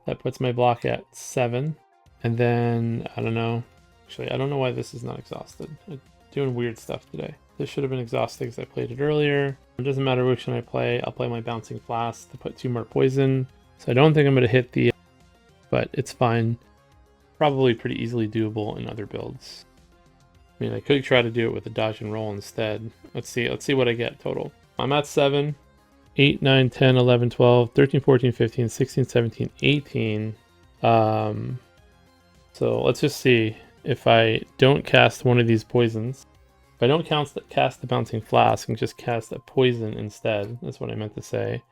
That puts my block at 7. And then, I don't know. Actually, I don't know why this is not exhausted. I'm doing weird stuff today. This should have been exhausted because I played it earlier. It doesn't matter which one I play. I'll play my bouncing flask to put 2 more poison. So I don't think I'm going to hit the... But it's fine. Probably pretty easily doable in other builds. I mean, I could try to do it with a dodge and roll instead. Let's see what I get total. I'm at 7. 8, 9, 10, 11, 12, 13, 14, 15, 16, 17, 18. So let's just see if I don't cast one of these poisons. If I don't cast the bouncing flask and just cast a poison instead, that's what I meant to say,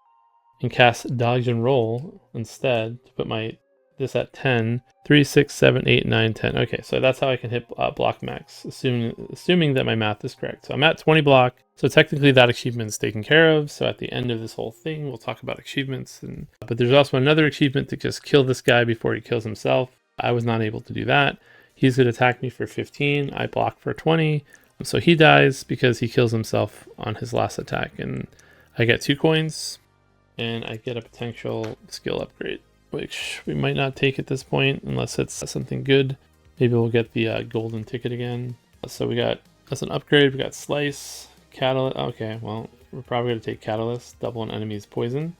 and cast dodge and roll instead to put this at 10, 3, 6, 7, 8, 9, 10. Okay, so that's how I can hit block max, assuming that my math is correct. So I'm at 20 block, so technically that achievement is taken care of. So at the end of this whole thing, we'll talk about achievements. But there's also another achievement to just kill this guy before he kills himself. I was not able to do that. He's going to attack me for 15. I block for 20. So he dies because he kills himself on his last attack. And I get 2 coins, and I get a potential skill upgrade, which we might not take at this point unless it's something good. Maybe we'll get the golden ticket again. So that's an upgrade. We got slice, catalyst. Okay, well, we're probably going to take catalyst, double an enemy's poison.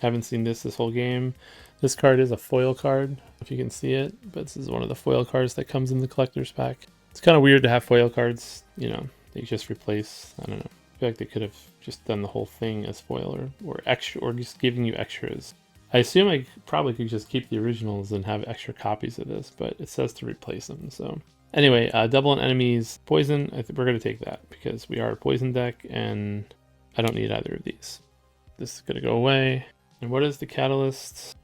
Haven't seen this whole game. This card is a foil card, if you can see it, but this is one of the foil cards that comes in the collector's pack. It's kind of weird to have foil cards, you know, they just replace, I don't know. I feel like they could have just done the whole thing as foil or extra, or just giving you extras. I assume I probably could just keep the originals and have extra copies of this, but it says to replace them. So anyway, double an enemy's poison. I think we're going to take that because we are a poison deck, and I don't need either of these. This is going to go away. And what is the catalyst?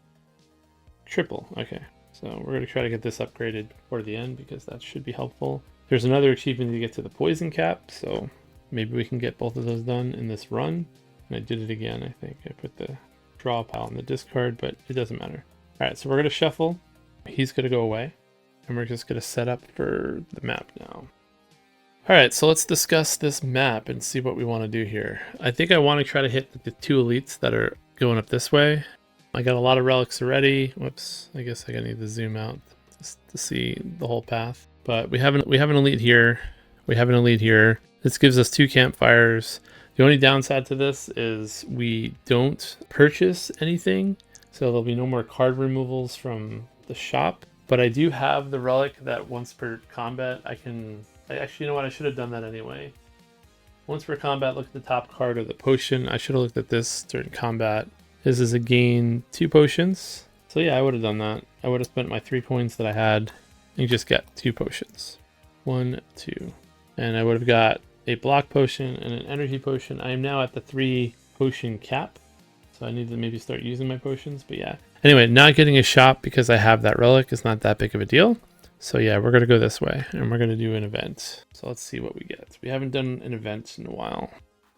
Triple. Okay. So we're going to try to get this upgraded before the end because that should be helpful. There's another achievement to get to the poison cap. So maybe we can get both of those done in this run. And I did it again, I think. I put the draw pile in the discard, but it doesn't matter. All right, so we're going to shuffle. He's going to go away. And we're just going to set up for the map now. All right, so let's discuss this map and see what we want to do here. I think I want to try to hit the 2 elites that are going up this way. I got a lot of relics already. Whoops, I guess I need to zoom out just to see the whole path. But we have an elite here. We have an elite here. This gives us 2 campfires. The only downside to this is we don't purchase anything, so there'll be no more card removals from the shop. But I do have the relic that once per combat actually, you know what? I should have done that anyway. Once per combat, look at the top card of the potion. I should have looked at this during combat. This is a gain 2 potions. So yeah, I would have done that. I would have spent my 3 coins that I had and just get 2 potions. 1, 2. And I would have got a block potion and an energy potion. I am now at the 3 potion cap. So I need to maybe start using my potions, but yeah. Anyway, not getting a shop because I have that relic is not that big of a deal. So yeah, we're going to go this way and we're going to do an event. So let's see what we get. We haven't done an event in a while.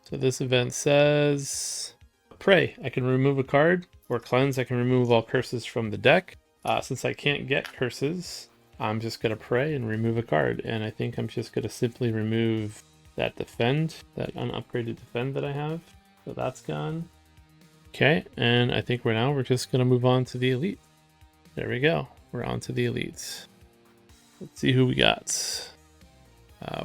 So this event says, pray. I can remove a card, or cleanse. I can remove all curses from the deck. Since I can't get curses, I'm just going to pray and remove a card. And I think I'm just going to simply remove that defend, that unupgraded defend that I have. So that's gone. Okay, and I think we're just going to move on to the elite. There we go. We're on to the elites. Let's see who we got.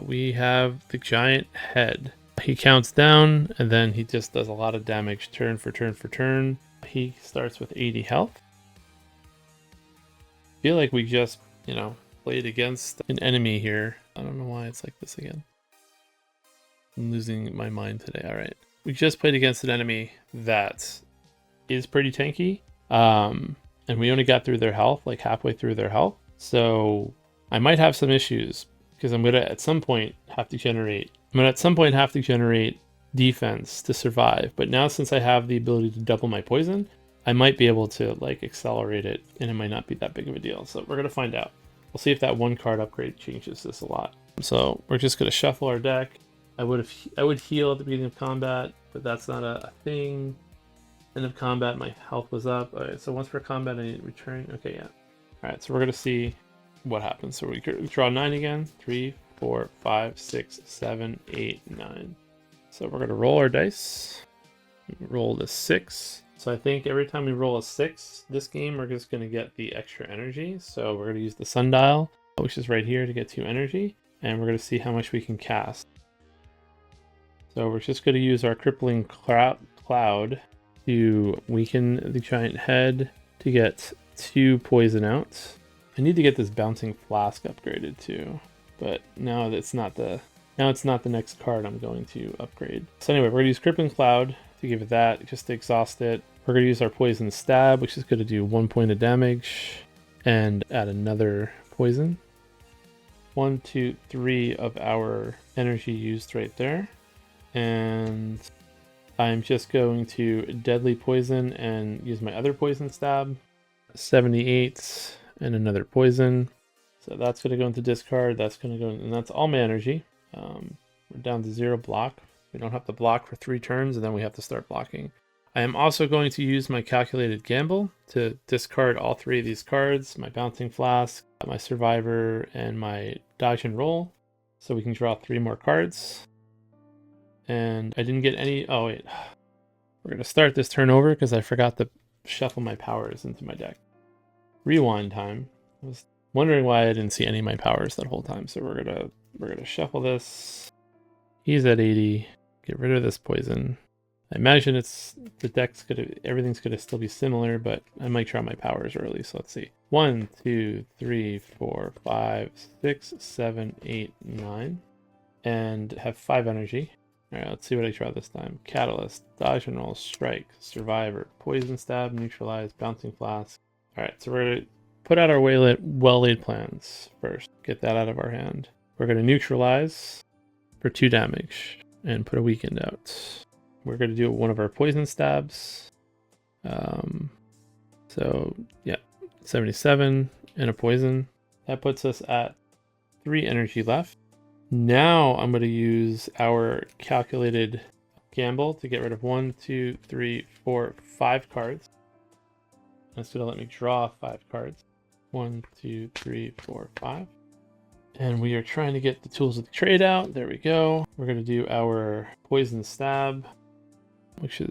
We have the giant head. He counts down and then he just does a lot of damage turn for turn for turn. He starts with 80 health. I feel like we just, played against an enemy here. I don't know why it's like this again. I'm losing my mind today. All right. We just played against an enemy that is pretty tanky. And we only got through their health, like halfway through their health. So I might have some issues because I'm going to at some point have to generate defense to survive. But now since I have the ability to double my poison, I might be able to accelerate it and it might not be that big of a deal. So we're going to find out. We'll see if that 1 card upgrade changes this a lot. So we're just going to shuffle our deck. I would heal at the beginning of combat, but that's not a thing. End of combat, my health was up. Okay, so once per combat, I need to return. Okay, yeah. All right, so we're going to see what happens. So we draw 9 again. 3, 4, 5, 6, 7, 8, 9. So we're going to roll our dice. Roll the 6. So I think every time we roll a 6, this game we're just going to get the extra energy. So we're going to use the sundial, which is right here, to get 2 energy. And we're going to see how much we can cast. So we're just going to use our crippling cloud to weaken the giant head to get 2 poison out. I need to get this bouncing flask upgraded too, but now it's not the next card I'm going to upgrade. So anyway, we're going to use crippling cloud to give it that, just to exhaust it. We're going to use our poison stab, which is going to do 1 point of damage and add another poison. 1, 2, 3 of our energy used right there. And I'm just going to deadly poison and use my other poison stab. 78 and another poison. So that's going to go into discard. That's going to go in, and that's all my energy. We're down to 0 block. We don't have to block for 3 turns, and then we have to start blocking. I am also going to use my calculated gamble to discard all 3 of these cards. My bouncing flask, my survivor, and my dodge and roll. So we can draw 3 more cards. And I didn't get any. Oh, wait. We're going to start this turn over because I forgot to shuffle my powers into my deck. Rewind time. I was wondering why I didn't see any of my powers that whole time. So we're gonna shuffle this. He's at 80. Get rid of this poison. I imagine everything's gonna still be similar, but I might try my powers early. So let's see. 1, 2, 3, 4, 5, 6, 7, 8, 9. And have 5 energy. Alright, let's see what I draw this time. Catalyst, dodge and roll, strike, survivor, poison stab, neutralize, bouncing flask. Alright, so we're going to put out our well-laid plans first. Get that out of our hand. We're going to neutralize for 2 damage and put a weakened out. we're going to do one of our poison stabs. So yeah, 77 and a poison. That puts us at 3 energy left. Now I'm going to use our calculated gamble to get rid of 1, 2, 3, 4, 5 cards. That's going to let me draw 5 cards. 1, 2, 3, 4, 5. And we are trying to get the tools of the trade out. There we go. We're going to do our poison stab, which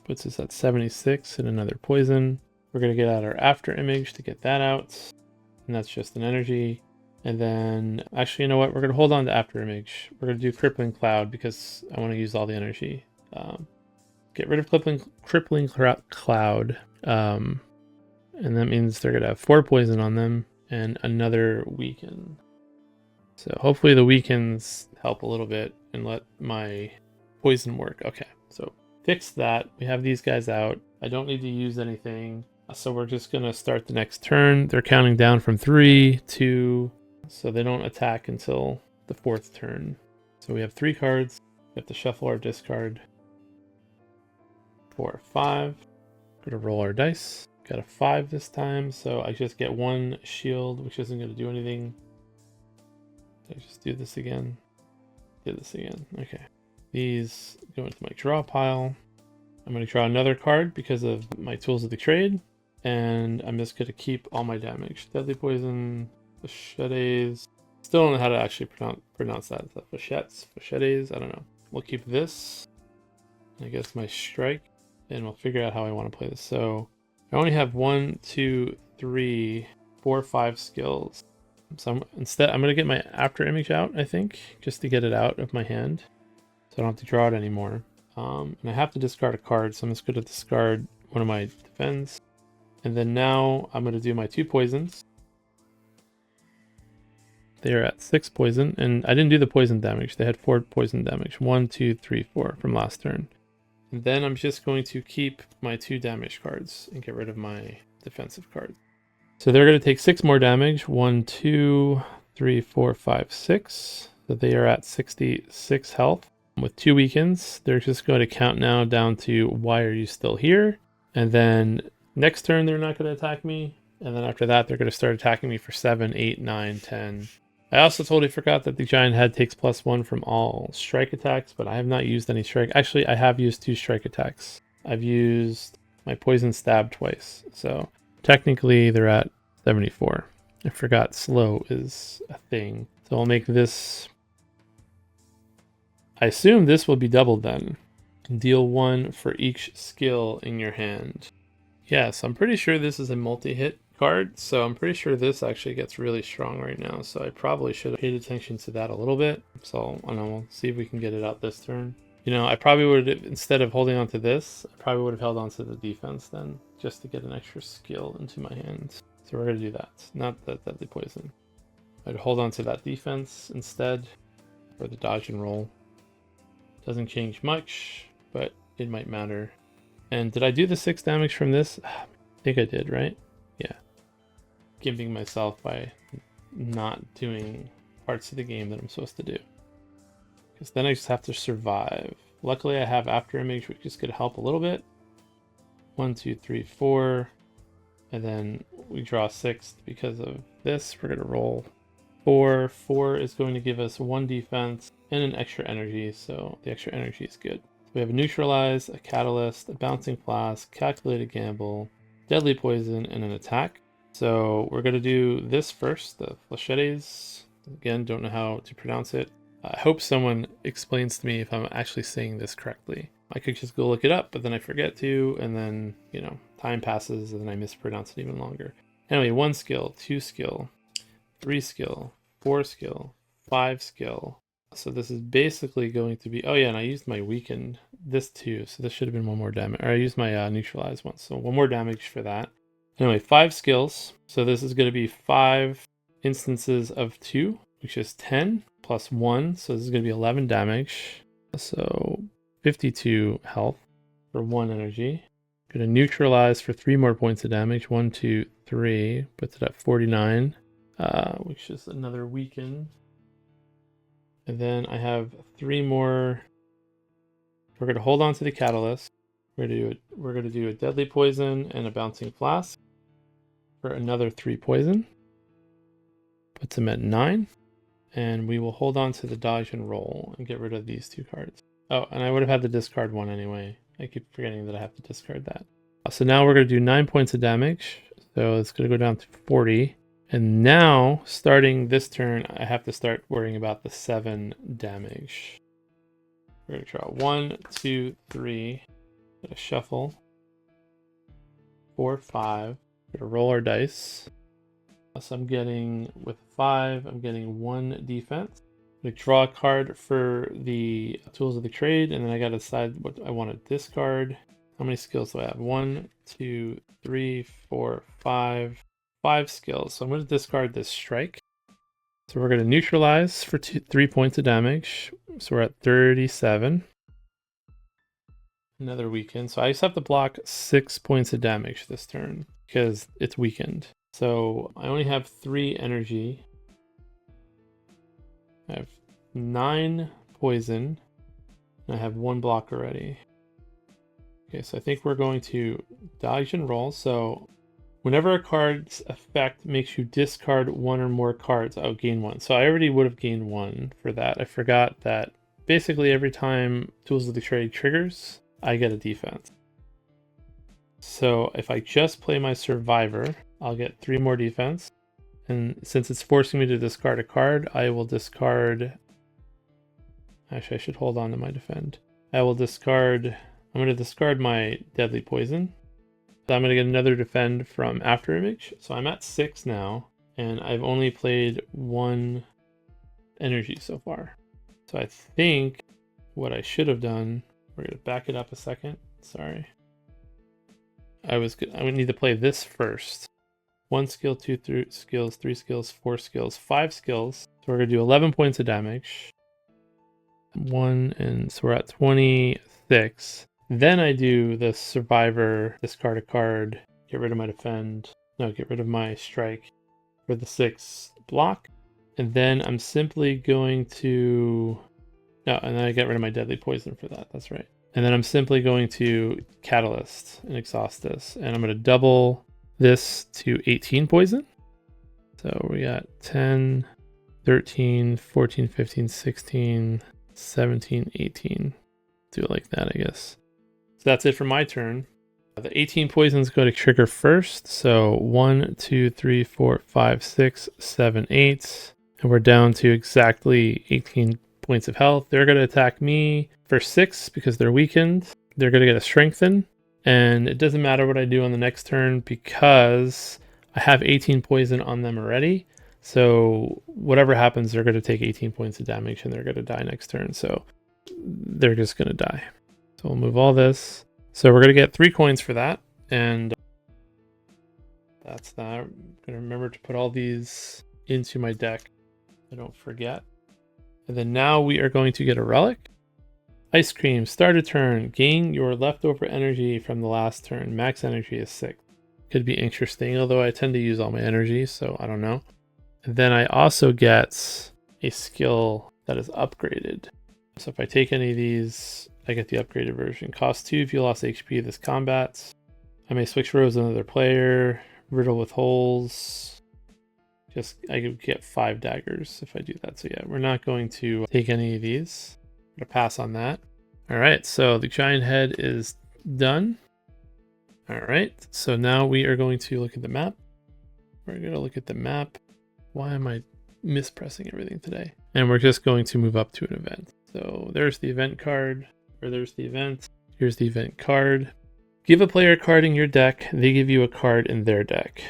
puts us at 76 and another poison. We're going to get out our after image to get that out. And that's just an energy. And then, actually, you know what? We're going to hold on to after image. We're going to do crippling cloud because I want to use all the energy. Get rid of crippling cloud. And that means they're going to have 4 poison on them and another weaken. So hopefully the weakens help a little bit and let my poison work. Okay, so fix that. We have these guys out. I don't need to use anything. So we're just going to start the next turn. They're counting down from 3, 2, so they don't attack until the 4th turn. So we have 3 cards. We have to shuffle our discard. 4, 5. Going to roll our dice. Got a 5 this time, so I just get 1 shield, which isn't going to do anything. I just do this again. Do this again. Okay. These go into my draw pile. I'm going to draw another card because of my tools of the trade. And I'm just going to keep all my damage. Deadly poison, machetes. Still don't know how to actually pronounce that. Is that machetes? I don't know. We'll keep this. I guess my strike. And we'll figure out how I want to play this. So I only have 1, 2, 3, 4, 5 skills. So instead, I'm going to get my after image out, I think, just to get it out of my hand. So I don't have to draw it anymore. And I have to discard a card, so I'm just going to discard one of my defense. And then now I'm going to do my 2 poisons. They are at 6 poison, and I didn't do the poison damage. They had 4 poison damage. 1, 2, 3, 4 from last turn. And then I'm just going to keep my 2 damage cards and get rid of my defensive cards. So they're going to take 6 more damage. 1, 2, 3, 4, 5, 6. So they are at 66 health. With 2 weakens, they're just going to count now down to why are you still here? And then next turn, they're not going to attack me. And then after that, they're going to start attacking me for 7, 8, 9, 10. I also totally forgot that the giant head takes +1 from all strike attacks, but I have not used any strike. Actually, I have used 2 strike attacks. I've used my poison stab twice. So technically, they're at 74. I forgot slow is a thing. So I'll make this... I assume this will be doubled then. Deal 1 for each skill in your hand. Yes, I'm pretty sure this is a multi-hit card, so I'm pretty sure this actually gets really strong right now. So I probably should have paid attention to that a little bit. So I don't know, we'll see if we can get it out this turn. You know, I probably would have, instead of holding on to this, I probably would have held on to the defense then, just to get an extra skill into my hands. So we're going to do that, not the deadly poison. I'd hold on to that defense instead for the dodge and roll. Doesn't change much, but it might matter. And did I do the 6 damage from this? I think I did, right? Yeah. Giving myself by not doing parts of the game that I'm supposed to do. Because then I just have to survive. Luckily I have after image, which is going to help a little bit. 1, 2, 3, 4. And then we draw 6 because of this. We're going to roll 4. 4 is going to give us 1 defense and an extra energy, so the extra energy is good. So we have a neutralize, a catalyst, a bouncing flask, calculated gamble, deadly poison, and an attack. So we're going to do this first, the flechettes. Again, don't know how to pronounce it. I hope someone explains to me if I'm actually saying this correctly. I could just go look it up, but then I forget to, and then, you know, time passes and then I mispronounce it even longer. Anyway, 1 skill, 2 skill, 3 skill, 4 skill, 5 skill. So this is basically going to be, oh yeah, and I used my weakened, this too, so this should have been 1 more damage, or I used my neutralized one, so 1 more damage for that. Anyway, 5 skills, so this is going to be 5 instances of 2, which is 10 plus 1, so this is going to be 11 damage, so 52 health for 1 energy. Going to neutralize for 3 more points of damage, 1, 2, 3, puts it at 49, which is another weaken. And then I have 3 more We're going to hold on to the catalyst. We're going to do a deadly poison and a bouncing flask for another 3 poison. Puts him at 9. And we will hold on to the dodge and roll and get rid of these 2 cards. Oh, and I would have had to discard 1 anyway. I keep forgetting that I have to discard that. So now we're going to do 9 points of damage. So it's going to go down to 40. And now, starting this turn, I have to start worrying about the 7 damage. We're going to draw 1, 2, 3. Gonna shuffle. 4, 5. We're going to roll our dice. So I'm getting, with 5, I'm getting 1 defense. I'm going to draw a card for the tools of the trade, and then I got to decide what I want to discard. How many skills do I have? 1, 2, 3, 4, 5. 5 skills. So I'm going to discard this strike. So we're going to neutralize for 3 points of damage. So we're at 37. Another weaken. So I just have to block 6 points of damage this turn because it's weakened. So I only have 3 energy. I have 9 poison. And I have 1 block already. Okay, so I think we're going to dodge and roll. So whenever a card's effect makes you discard 1 or more cards, I'll gain 1. So I already would have gained 1 for that. I forgot that basically every time Tools of the Trade triggers, I get a defense. So if I just play my Survivor, I'll get 3 more defense. And since it's forcing me to discard a card, I will discard... Actually, I should hold on to my defend. I will discard... I'm going to discard my Deadly Poison. So I'm going to get another defend from Afterimage. So I'm at 6 now, and I've only played 1 energy so far. So I think what I should have done, we're going to back it up a second. Sorry. I would need to play this first. 1 skill, 2 skills, 3 skills, 4 skills, 5 skills. So we're going to do 11 points of damage. 1, and so we're at 26. Then I do the Survivor, discard a card, get rid of my defend, no, get rid of my strike for the 6 block. And then I'm simply going to, no, and then I get rid of my Deadly Poison for that, that's right. And then I'm simply going to Catalyst and exhaust this. And I'm going to double this to 18 poison. So we got 10, 13, 14, 15, 16, 17, 18. Do it like that, I guess. So that's it for my turn. The 18 poisons go to trigger first. So 1, 2, 3, 4, 5, 6, 7, 8. And we're down to exactly 18 points of health. They're going to attack me for 6 because they're weakened. They're going to get a strengthen. And it doesn't matter what I do on the next turn because I have 18 poison on them already. So whatever happens, they're going to take 18 points of damage and they're going to die next turn. So they're just going to die. So we'll move all this. So we're going to get 3 coins for that. And that's that. I'm going to remember to put all these into my deck. I don't forget. And then now we are going to get a relic. Ice Cream, start a turn. Gain your leftover energy from the last turn. Max energy is 6. Could be interesting, although I tend to use all my energy, so I don't know. And then I also get a skill that is upgraded. So if I take any of these, I get the upgraded version. Cost 2 if you lost HP this combat. I may switch rows with another player. Riddle with holes. I could get 5 daggers if I do that. So yeah, we're not going to take any of these. I'm going to pass on that. All right, so the giant head is done. All right, so now we are going to look at the map. We're going to look at the map. Why am I mispressing everything today? And we're just going to move up to an event. So there's the event card, or there's the event. Here's the event card. Give a player a card in your deck. They give you a card in their deck.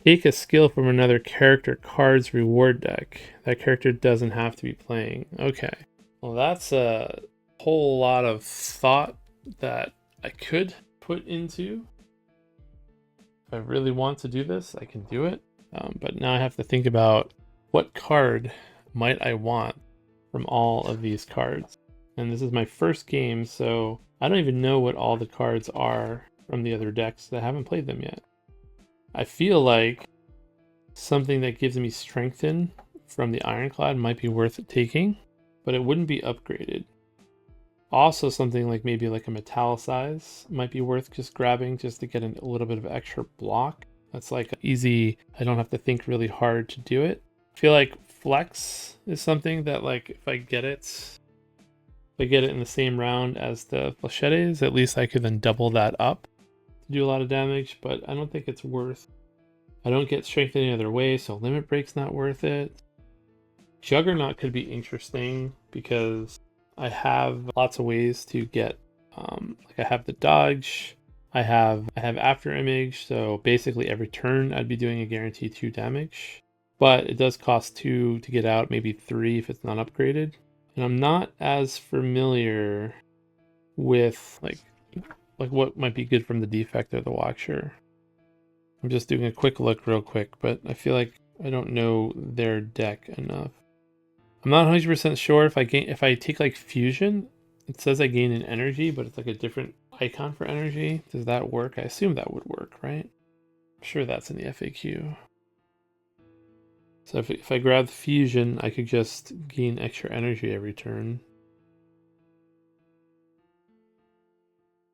Take a skill from another character card's reward deck. That character doesn't have to be playing. Okay. Well, that's a whole lot of thought that I could put into. If I really want to do this, I can do it. But now I have to think about what card might I want from all of these cards. And this is my first game, so I don't even know what all the cards are from the other decks. I haven't played them yet. I feel like something that gives me Strengthen from the Ironclad might be worth taking, but it wouldn't be upgraded. Also, something like maybe like a metallicize might be worth just grabbing just to get a little bit of extra block. That's like easy. I don't have to think really hard to do it. I feel like flex is something that like if I get it in the same round as the flechettes, at least I could then double that up to do a lot of damage, but I don't think it's worth. I don't get strength any other way, so limit break's not worth it. Juggernaut could be interesting because I have lots of ways to get, like I have the dodge, I have after image, so basically every turn I'd be doing a guaranteed 2 damage, but it does cost 2 to get out, maybe 3 if it's not upgraded. And I'm not as familiar with like what might be good from the defect or the watcher. I'm just doing a quick look real quick, but I feel like I don't know their deck enough. I'm not 100% sure if I take like fusion, it says I gain an energy, but it's like a different icon for energy. Does that work? I assume that would work, right? I'm sure that's in the FAQ. So if I grab the fusion, I could just gain extra energy every turn.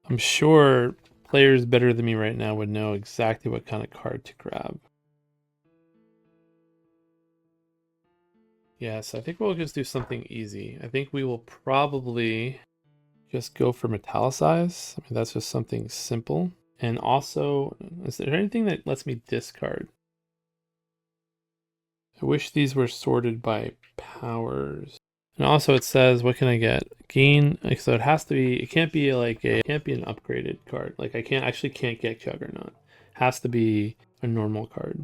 I'm sure players better than me right now would know exactly what kind of card to grab. Yes, I think we'll just do something easy. I think we will probably just go for metallicize. I mean, that's just something simple. And also, is there anything that lets me discard? I wish these were sorted by powers. And also it says, what can I get? Gain, so it has to be, it can't be like it can't be an upgraded card. Like I can't get Juggernaut. It has to be a normal card.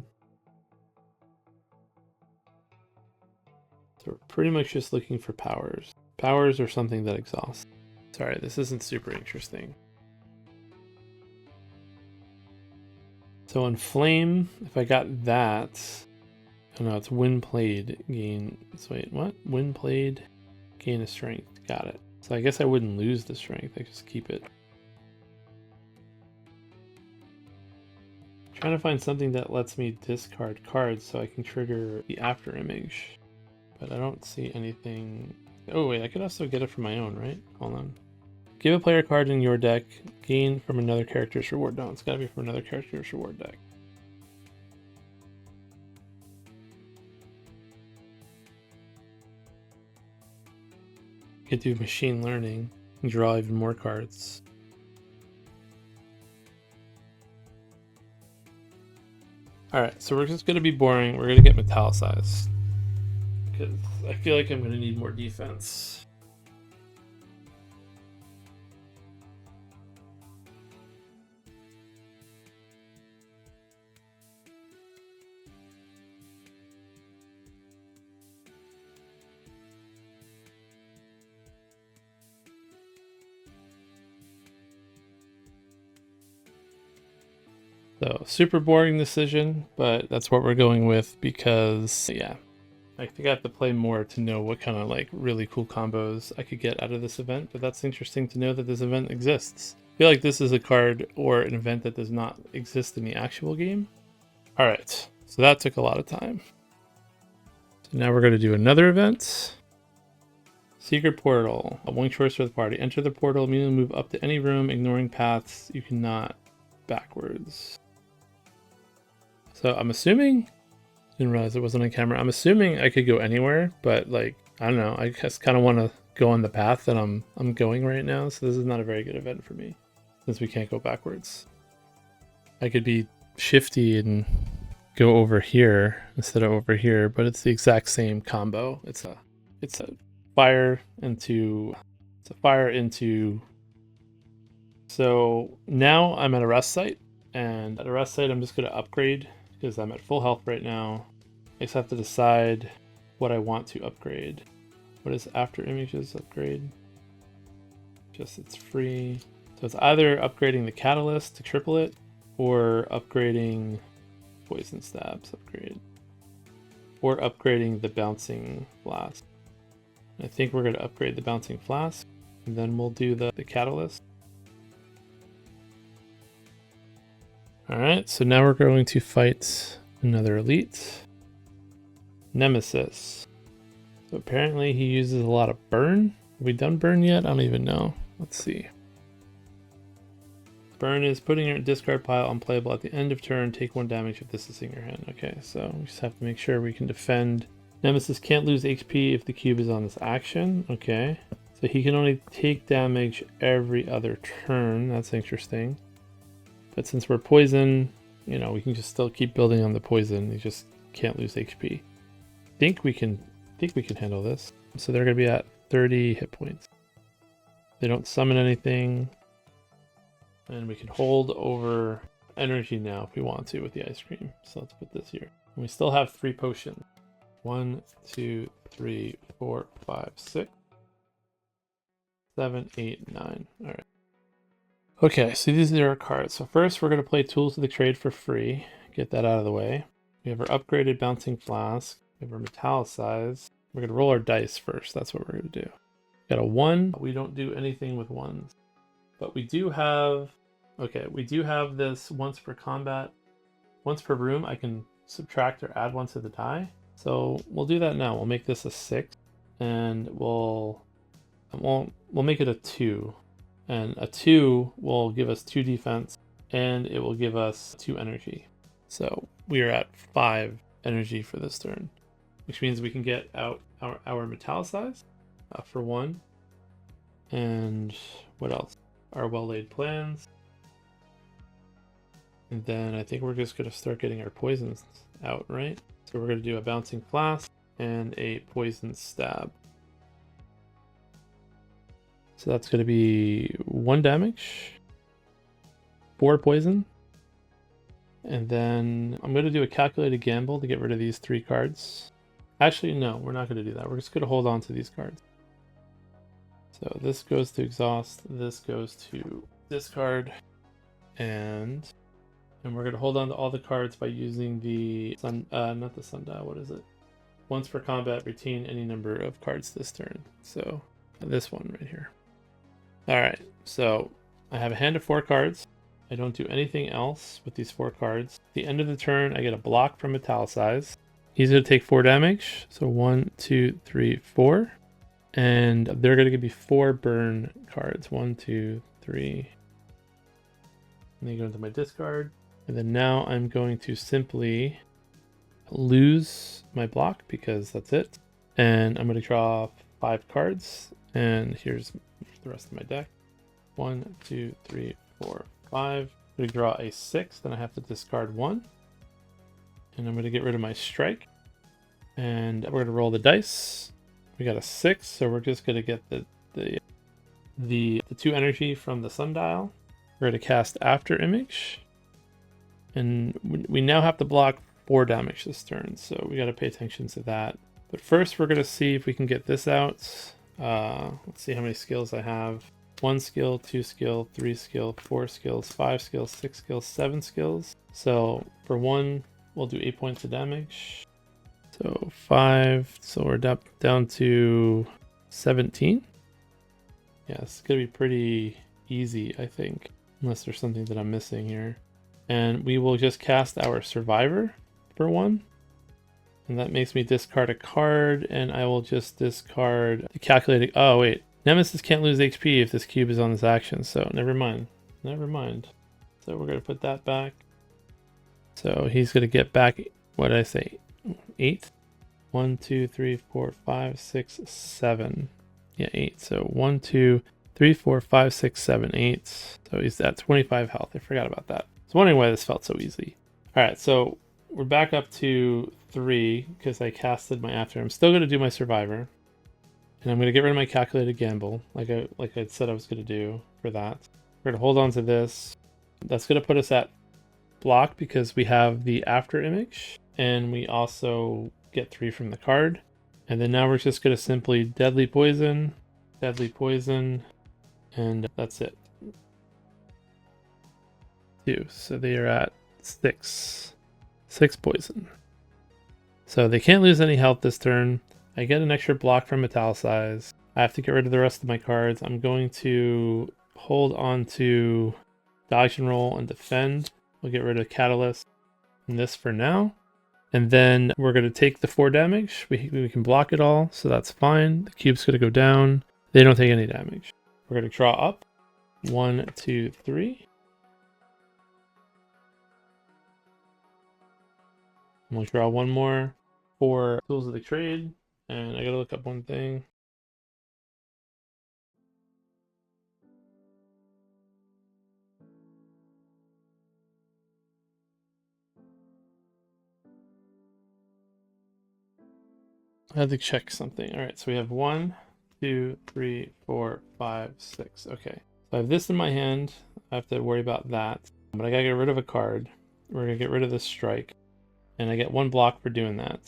So we're pretty much just looking for powers. Powers are something that exhausts. Sorry, this isn't super interesting. So on Flame, if I got that, oh no, it's Wind Played gain. So wait, what? Wind Played gain a strength. Got it. So I guess I wouldn't lose the strength. I just keep it. I'm trying to find something that lets me discard cards so I can trigger the after image. But I don't see anything. Oh wait, I could also get it from my own, right? Hold on. Give a player card in your deck, gain from another character's reward. No, it's gotta be from another character's reward deck. You could do machine learning and draw even more cards. Alright, so we're just gonna be boring. We're gonna get metallicized. Because I feel like I'm going to need more defense. So, super boring decision, but that's what we're going with because, yeah. I think I have to play more to know what kind of like really cool combos I could get out of this event, but that's interesting to know that this event exists. I feel like this is a card or an event that does not exist in the actual game. All right, so that took a lot of time. So now we're going to do another event. Secret Portal, one choice for the party. Enter the portal, immediately move up to any room, ignoring paths you cannot backwards. So I'm assuming, didn't realize it wasn't on camera. I'm assuming I could go anywhere, but like, I don't know. I just kind of want to go on the path that I'm going right now. So this is not a very good event for me since we can't go backwards. I could be shifty and go over here instead of over here, but it's the exact same combo. It's a fire into, so now I'm at a rest site, and at a rest site I'm just going to upgrade because I'm at full health right now. I just have to decide what I want to upgrade. What is after images upgrade? Just it's free. So it's either upgrading the catalyst to triple it or upgrading poison stabs upgrade or upgrading the bouncing flask. I think we're going to upgrade the bouncing flask and then we'll do the catalyst. Alright, so now we're going to fight another elite. Nemesis. So apparently he uses a lot of burn. Have we done burn yet? I don't even know. Let's see. Burn is putting your discard pile unplayable at the end of turn. Take 1 damage if this is in your hand. Okay, so we just have to make sure we can defend. Nemesis can't lose HP if the cube is on this action. Okay, so he can only take damage every other turn. That's interesting. But since we're poison, you know, we can just still keep building on the poison. He just can't lose HP. I think we can handle this. So they're going to be at 30 hit points. They don't summon anything. And we can hold over energy now if we want to with the ice cream. So let's put this here. And we still have 3 potions. 1, 2, 3, 4, 5, 6, 7, 8, 9. All right. Okay, so these are our cards. So first we're going to play Tools of the Trade for free. Get that out of the way. We have our upgraded Bouncing Flask. We have our Metallicize. We're going to roll our dice first. That's what we're going to do. Got a 1. We don't do anything with 1s. But we do have, okay, we do have this once per combat, once per room, I can subtract or add 1 to the die. So we'll do that now. We'll make this a 6, and we'll make it a 2. And a 2 will give us 2 defense, and it will give us 2 energy. So we are at 5 energy for this turn, which means we can get out our Metallicize for 1. And what else? Our well-laid plans. And then I think we're just going to start getting our poisons out, right? So we're going to do a Bouncing Flask and a Poison Stab. So that's going to be 1 damage, 4 poison. And then I'm going to do a Calculated Gamble to get rid of these 3 cards. Actually, no, we're not going to do that. We're just going to hold on to these cards. So this goes to exhaust, this goes to discard, and we're going to hold on to all the cards by using the not the sundial, what is it? Once per combat, retain any number of cards this turn. So this one right here. All right, so I have a hand of 4 cards. I don't do anything else with these 4 cards. At the end of the turn, I get a block from Metallicize. He's going to take 4 damage. So 1, 2, 3, 4. And they're going to give me 4 burn cards. 1, 2, 3. And they go into my discard. And then now I'm going to simply lose my block because that's it. And I'm going to draw 5 cards. And here's the rest of my deck. 1, 2, 3, 4, 5. I'm going to draw a 6. Then I have to discard 1. And I'm going to get rid of my strike. And we're going to roll the dice. We got a 6, so we're just going to get the 2 energy from the sundial. We're going to cast After Image. And we now have to block 4 damage this turn, so we got to pay attention to that. But first we're going to see if we can get this out. Let's see how many skills I have. 1 skill, 2 skill, 3 skill, 4 skills, 5 skills, 6 skills, 7 skills. So for 1, we'll do 8 points of damage. So 5, so we're down to 17. Yeah, it's going to be pretty easy, I think, unless there's something that I'm missing here. And we will just cast our Survivor for 1. And that makes me discard a card, and I will just discard the calculated. Oh, wait. Nemesis can't lose HP if this cube is on this action, so never mind. Never mind. So we're going to put that back. So he's going to get back, what did I say? 8. 1, 2, 3, 4, 5, 6, 7. Yeah, 8. So 1, 2, 3, 4, 5, 6, 7, 8. So he's at 25 health. I forgot about that. I was wondering why this felt so easy. All right, so we're back up to 3 because I casted my After. I'm still going to do my Survivor. And I'm going to get rid of my Calculated Gamble, like I said I was going to do for that. We're going to hold on to this. That's going to put us at block because we have the After Image. And we also get 3 from the card. And then now we're just going to simply Deadly Poison, and that's it. 2. So they are at 6 poison. So they can't lose any health this turn. I get an extra block from Metallicize. I have to get rid of the rest of my cards. I'm going to hold on to Dodge and Roll and Defend. We'll get rid of Catalyst and this for now. And then we're going to take the 4 damage. We can block it all, so that's fine. The cube's going to go down. They don't take any damage. We're going to draw up. 1, 2, 3. I'm going to draw one more for tools of the trade. And I got to look up one thing. I had to check something. All right, so we have 1, 2, 3, 4, 5, 6. Okay, so I have this in my hand. I have to worry about that. But I gotta get rid of a card. We're gonna get rid of this strike. And I get 1 block for doing that.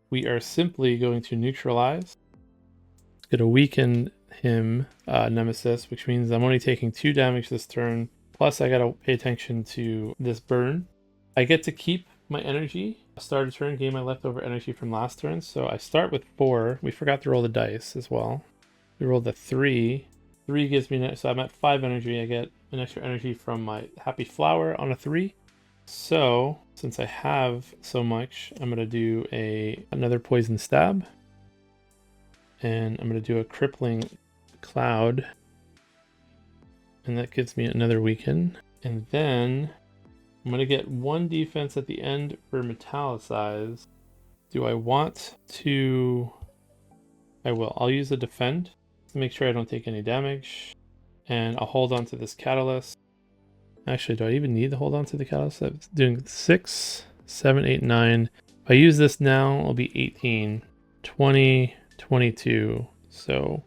We are simply going to neutralize. It's gonna weaken him, Nemesis, which means I'm only taking 2 damage this turn. Plus I gotta pay attention to this burn. I get to keep my energy. Start a turn, gain my leftover energy from last turn. So I start with 4. We forgot to roll the dice as well. We rolled the 3. 3 gives me, so I'm at 5 energy. I get an extra energy from my happy flower on a 3. So since I have so much, I'm gonna do another poison stab. And I'm gonna do a crippling cloud. And that gives me another weaken. And then I'm going to get 1 defense at the end for metallicize. Do I want to... I will. I'll use a defend to make sure I don't take any damage. And I'll hold on to this catalyst. Actually, do I even need to hold on to the catalyst? I'm doing 6, 7, 8, 9. If I use this now, it'll be 18, 20, 22. So,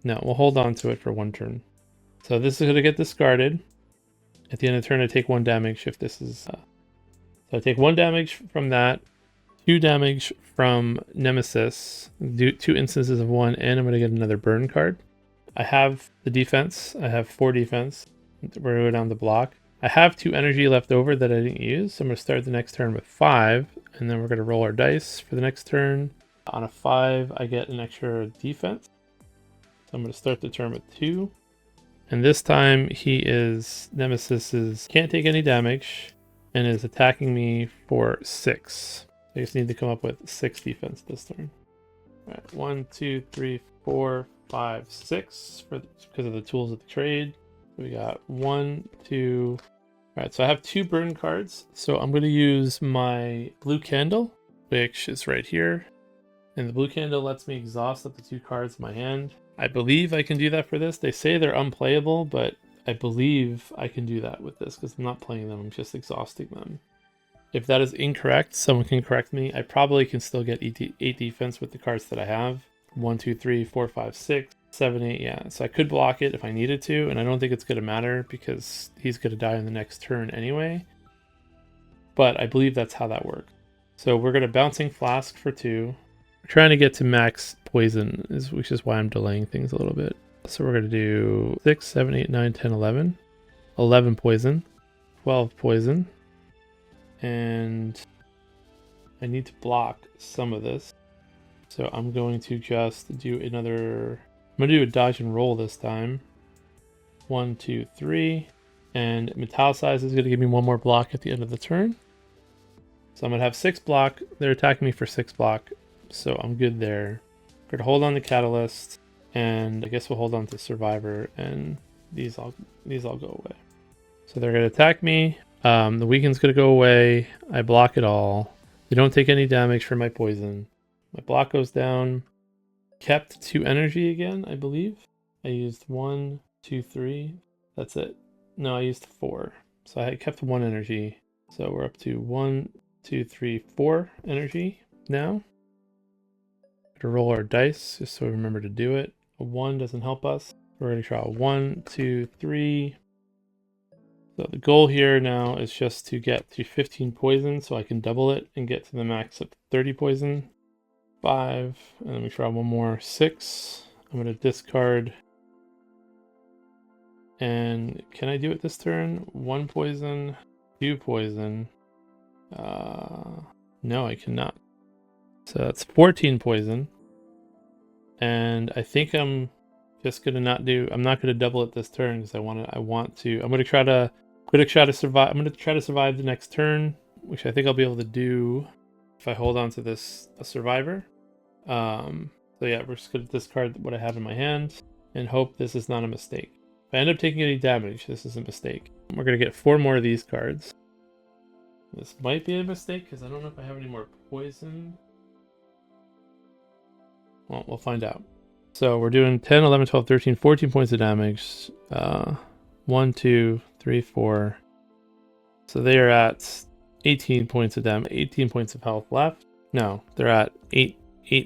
no, we'll hold on to it for 1 turn. So this is going to get discarded. At the end of the turn, I take 1 damage if this is... So I take 1 damage from that, 2 damage from Nemesis, do 2 instances of 1, and I'm going to get another burn card. I have the defense. I have 4 defense. We're going to go down the block. I have 2 energy left over that I didn't use, so I'm going to start the next turn with 5, and then we're going to roll our dice for the next turn. On a 5, I get an extra defense. So I'm going to start the turn with 2. And this time Nemesis can't take any damage and is attacking me for 6. I just need to come up with 6 defense this turn. All right, 1, 2, 3, 4, 5, 6 because of the tools of the trade. So we got 1, 2. All right, so I have 2 burn cards. So I'm going to use my blue candle, which is right here. And the blue candle lets me exhaust up to 2 cards in my hand. I believe I can do that for this. They say they're unplayable, but I believe I can do that with this because I'm not playing them. I'm just exhausting them. If that is incorrect, someone can correct me. I probably can still get 8 defense with the cards that I have. 1, 2, 3, 4, 5, 6, 7, 8. Yeah, so I could block it if I needed to, and I don't think it's going to matter because he's going to die in the next turn anyway. But I believe that's how that works. So we're going to Bouncing Flask for 2. We're trying to get to max poison, which is why I'm delaying things a little bit. So we're going to do 6, 7, 8, 9, 10, 11. 11 poison. 12 poison. And I need to block some of this. So I'm going to just do another... I'm going to do a dodge and roll this time. 1, 2, 3. And Metallicize is going to give me 1 more block at the end of the turn. So I'm going to have 6 block. They're attacking me for 6 block. So I'm good there. We're going to hold on to Catalyst. And I guess we'll hold on to Survivor. And these all go away. So they're going to attack me. The weaken's going to go away. I block it all. They don't take any damage from my poison. My block goes down. Kept 2 energy again, I believe. I used 1, 2, 3. That's it. No, I used 4. So I kept 1 energy. So we're up to 1, 2, 3, 4 energy now. To roll our dice just so we remember to do it. A 1 doesn't help us. We're going to draw 1, 2, 3. So the goal here now is just to get to 15 poison so I can double it and get to the max of 30 poison. 5, and then we draw 1 more. 6. I'm going to discard. And can I do it this turn? 1 poison, 2 poison. No, I cannot. So that's 14 poison. And I think I'm just gonna I'm not gonna double it this turn because I'm gonna try to survive. I'm gonna try to survive the next turn, which I think I'll be able to do if I hold on to this Survivor. So yeah, we're just going to discard what I have in my hand and hope this is not a mistake. If I end up taking any damage, this is a mistake. We're going to get 4 more of these cards. This might be a mistake because I don't know if I have any more poison. Well, we'll find out. So we're doing 10, 11, 12, 13, 14 points of damage. 1, 2, 3, 4. So they are at 18 points of damage, 18 points of health left. No, they're at 8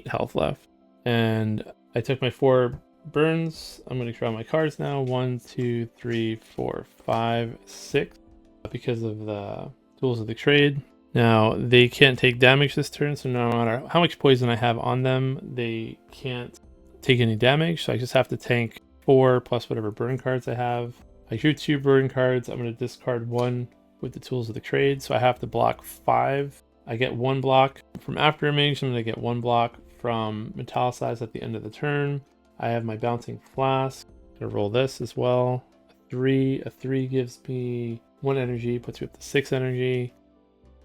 health left. And I took my 4 burns. I'm going to draw my cards now. 1, 2, 3, 4, 5, 6. Because of the tools of the trade. Now, they can't take damage this turn, so no matter how much poison I have on them, they can't take any damage. So I just have to tank 4 plus whatever burn cards I have. I drew 2 burn cards. I'm going to discard 1 with the tools of the trade. So I have to block 5. I get 1 block from after image. I'm going to get 1 block from metallicize at the end of the turn. I have my bouncing flask. I'm going to roll this as well. A 3 gives me 1 energy, puts me up to 6 energy.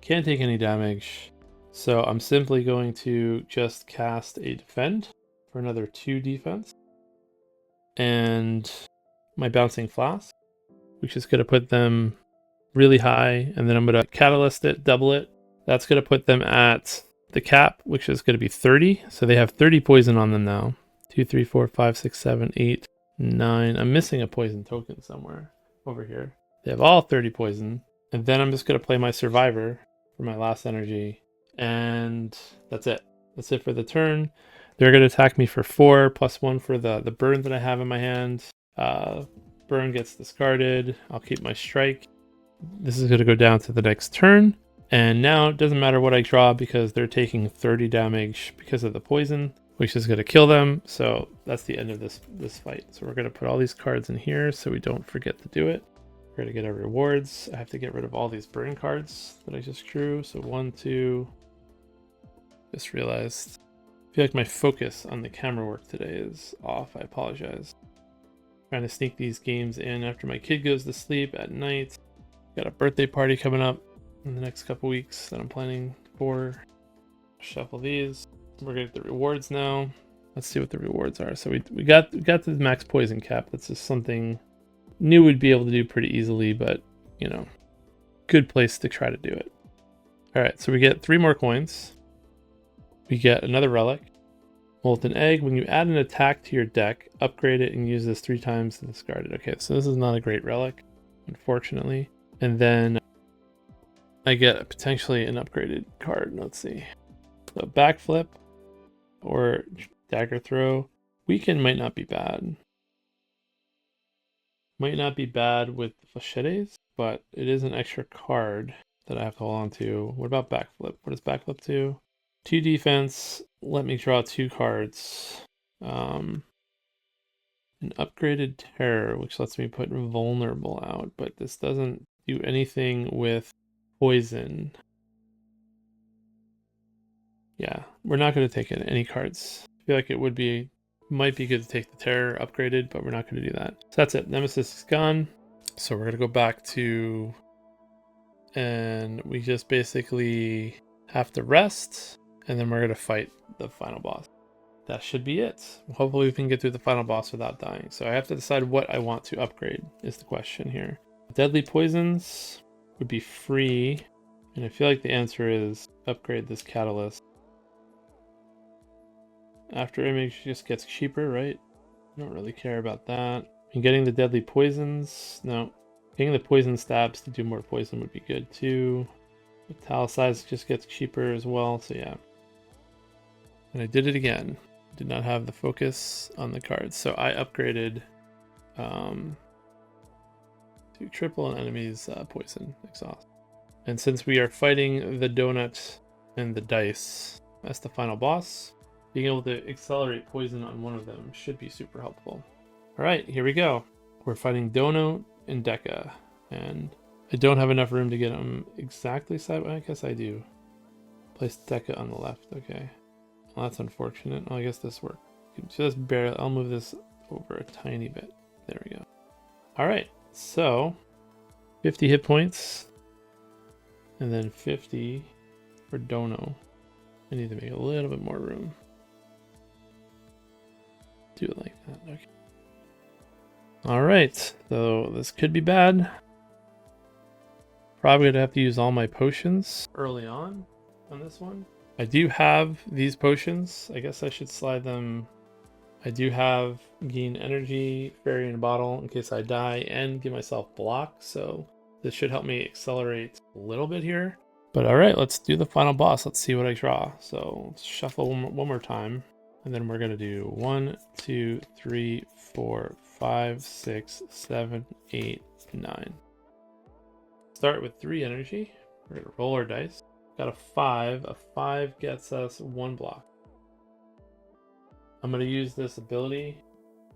Can't take any damage. So I'm simply going to just cast a defend for another 2 defense. And my bouncing flask, which is going to put them really high. And then I'm going to catalyst it, double it. That's going to put them at the cap, which is going to be 30. So they have 30 poison on them now. 2, 3, 4, 5, 6, 7, 8, 9. I'm missing a poison token somewhere over here. They have all 30 poison. And then I'm just going to play my survivor for my last energy. And that's it. That's it for the turn. They're going to attack me for 4 plus 1 for the burn that I have in my hand. Burn gets discarded. I'll keep my strike. This is going to go down to the next turn. And now it doesn't matter what I draw because they're taking 30 damage because of the poison, which is going to kill them. So that's the end of this fight. So we're going to put all these cards in here so we don't forget to do it. We're going to get our rewards. I have to get rid of all these burn cards that I just drew. So 1, 2. Just realized. I feel like my focus on the camera work today is off. I apologize. Trying to sneak these games in after my kid goes to sleep at night. Got a birthday party coming up in the next couple weeks that I'm planning for. Shuffle these. We're gonna get the rewards now. Let's see what the rewards are. So we got the max poison cap. That's just something new we'd be able to do pretty easily, but you know, good place to try to do it. All right, so we get 3 more coins. We get another relic. Molten egg. When you add an attack to your deck, upgrade it and use this 3 times to discard it. Okay, so this is not a great relic, unfortunately. And then I get potentially an upgraded card. Let's see. So backflip or dagger throw. Weaken might not be bad. Might not be bad with flechettes, but it is an extra card that I have to hold on to. What about backflip? What does backflip do? 2 defense. Let me draw 2 cards. An upgraded terror, which lets me put vulnerable out, but this doesn't do anything with poison. Yeah, we're not going to take any cards. I feel like it might be good to take the terror upgraded, but we're not going to do that. So that's it. Nemesis is gone. So we're going to go back to, and we just basically have to rest, and then we're going to fight the final boss. That should be it. Hopefully we can get through the final boss without dying. So I have to decide what I want to upgrade is the question here. Deadly poisons would be free, and I feel like the answer is upgrade this catalyst. After image just gets cheaper, right? I don't really care about that. And getting the deadly poisons, no. Getting the poison stabs to do more poison would be good too. Metallicize just gets cheaper as well, so yeah. And I did it again. Did not have the focus on the cards, so I upgraded to triple an enemy's poison exhaust. And since we are fighting the donut and the dice as the final boss, being able to accelerate poison on one of them should be super helpful. All right, here we go. We're fighting Dono and Deca, and I don't have enough room to get them exactly sideways. I guess I do. Place Deca on the left. Okay. Well, that's unfortunate. Oh, I guess this worked. Just barely. I'll move this over a tiny bit. There we go. All right. So 50 hit points, and then 50 for Dono. I need to make a little bit more room. do it like that. Okay. All right, so this could be bad. Probably gonna have to use all my potions early on this one. I do have these potions. I guess I should slide them. I do have gain energy, fairy in a bottle in case I die, and give myself block. So this should help me accelerate a little bit here. But all right, let's do the final boss. Let's see what I draw. So let's shuffle one more time. And then we're going to do 1, 2, 3, 4, 5, 6, 7, 8, 9. Start with 3 energy. We're going to roll our dice. Got a 5. A 5 gets us 1 block. I'm going to use this ability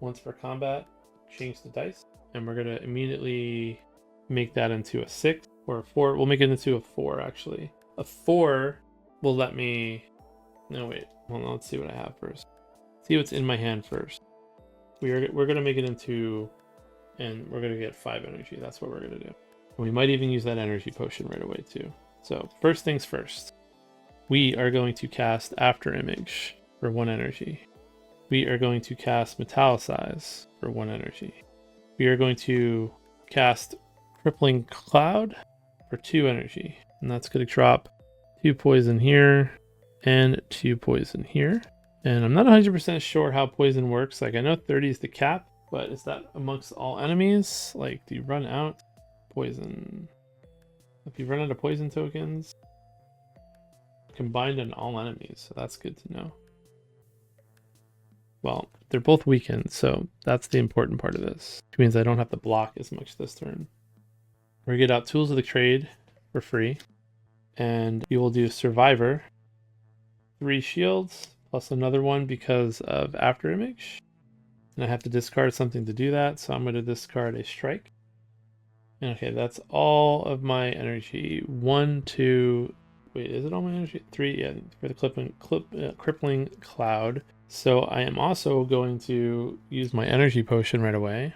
once per combat, change the dice, and we're going to immediately make that into a 6 or a 4. We'll make it into a 4 actually. A 4 will let me... No, wait. Hold on, let's see what I have first. See what's in my hand first. We're going to make it into... And we're going to get 5 energy. That's what we're going to do. And we might even use that energy potion right away too. So first things first. We are going to cast After Image for 1 energy. We are going to cast Metallicize for 1 energy. We are going to cast Crippling Cloud for 2 energy. And that's going to drop 2 poison here and 2 poison here. And I'm not 100% sure how poison works. Like, I know 30 is the cap, but is that amongst all enemies? Like, do you run out poison? If you run out of poison tokens, combined on all enemies, so that's good to know. Well, they're both weakened, so that's the important part of this, which means I don't have to block as much this turn. We're gonna get out Tools of the Trade for free, and we will do Survivor, 3 shields, plus another one because of After Image. And I have to discard something to do that, so I'm going to discard a Strike. And okay, that's all of my energy. 1, 2, wait, is it all my energy? 3, yeah, for the Crippling Cloud. So I am also going to use my energy potion right away.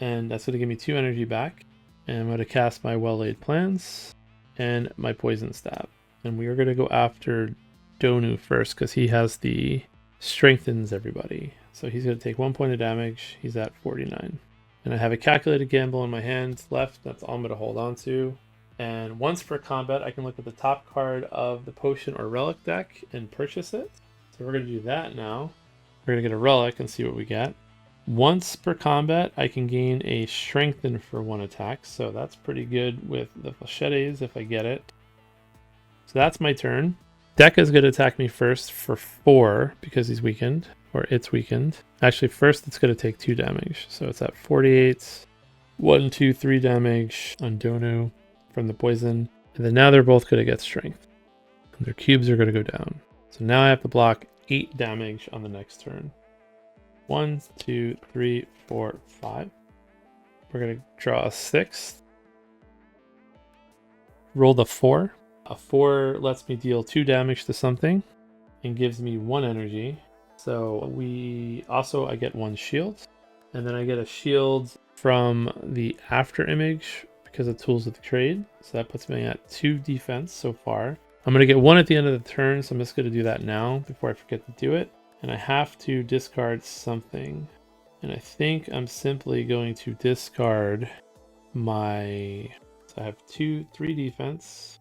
And that's going to give me 2 energy back. And I'm going to cast my Well-Laid Plans and my Poison Stab. And we are going to go after Donu first because he has the Strengthens everybody. So he's going to take 1 point of damage. He's at 49. And I have a Calculated Gamble in my hand left. That's all I'm going to hold on to. And once per combat, I can look at the top card of the Potion or Relic deck and purchase it. So we're going to do that now. We're going to get a Relic and see what we get. Once per combat, I can gain a Strengthen for 1 attack. So that's pretty good with the Machetes if I get it. So that's my turn. Deck is going to attack me first for 4 because he's weakened, or it's weakened. Actually, first it's going to take 2 damage. So it's at 48. 1, 2, 3 damage on Donu from the poison. And then now they're both going to get strength. And their cubes are going to go down. So now I have to block 8 damage on the next turn. 1, 2, 3, 4, 5. We're going to draw a 6th. Roll the 4. A 4 lets me deal 2 damage to something and gives me 1 energy. So I get 1 shield. And then I get a shield from the After Image because of Tools of the Trade. So that puts me at 2 defense so far. I'm going to get 1 at the end of the turn, so I'm just going to do that now before I forget to do it. And I have to discard something. And I think I'm simply going to discard my... So I have 3 defense.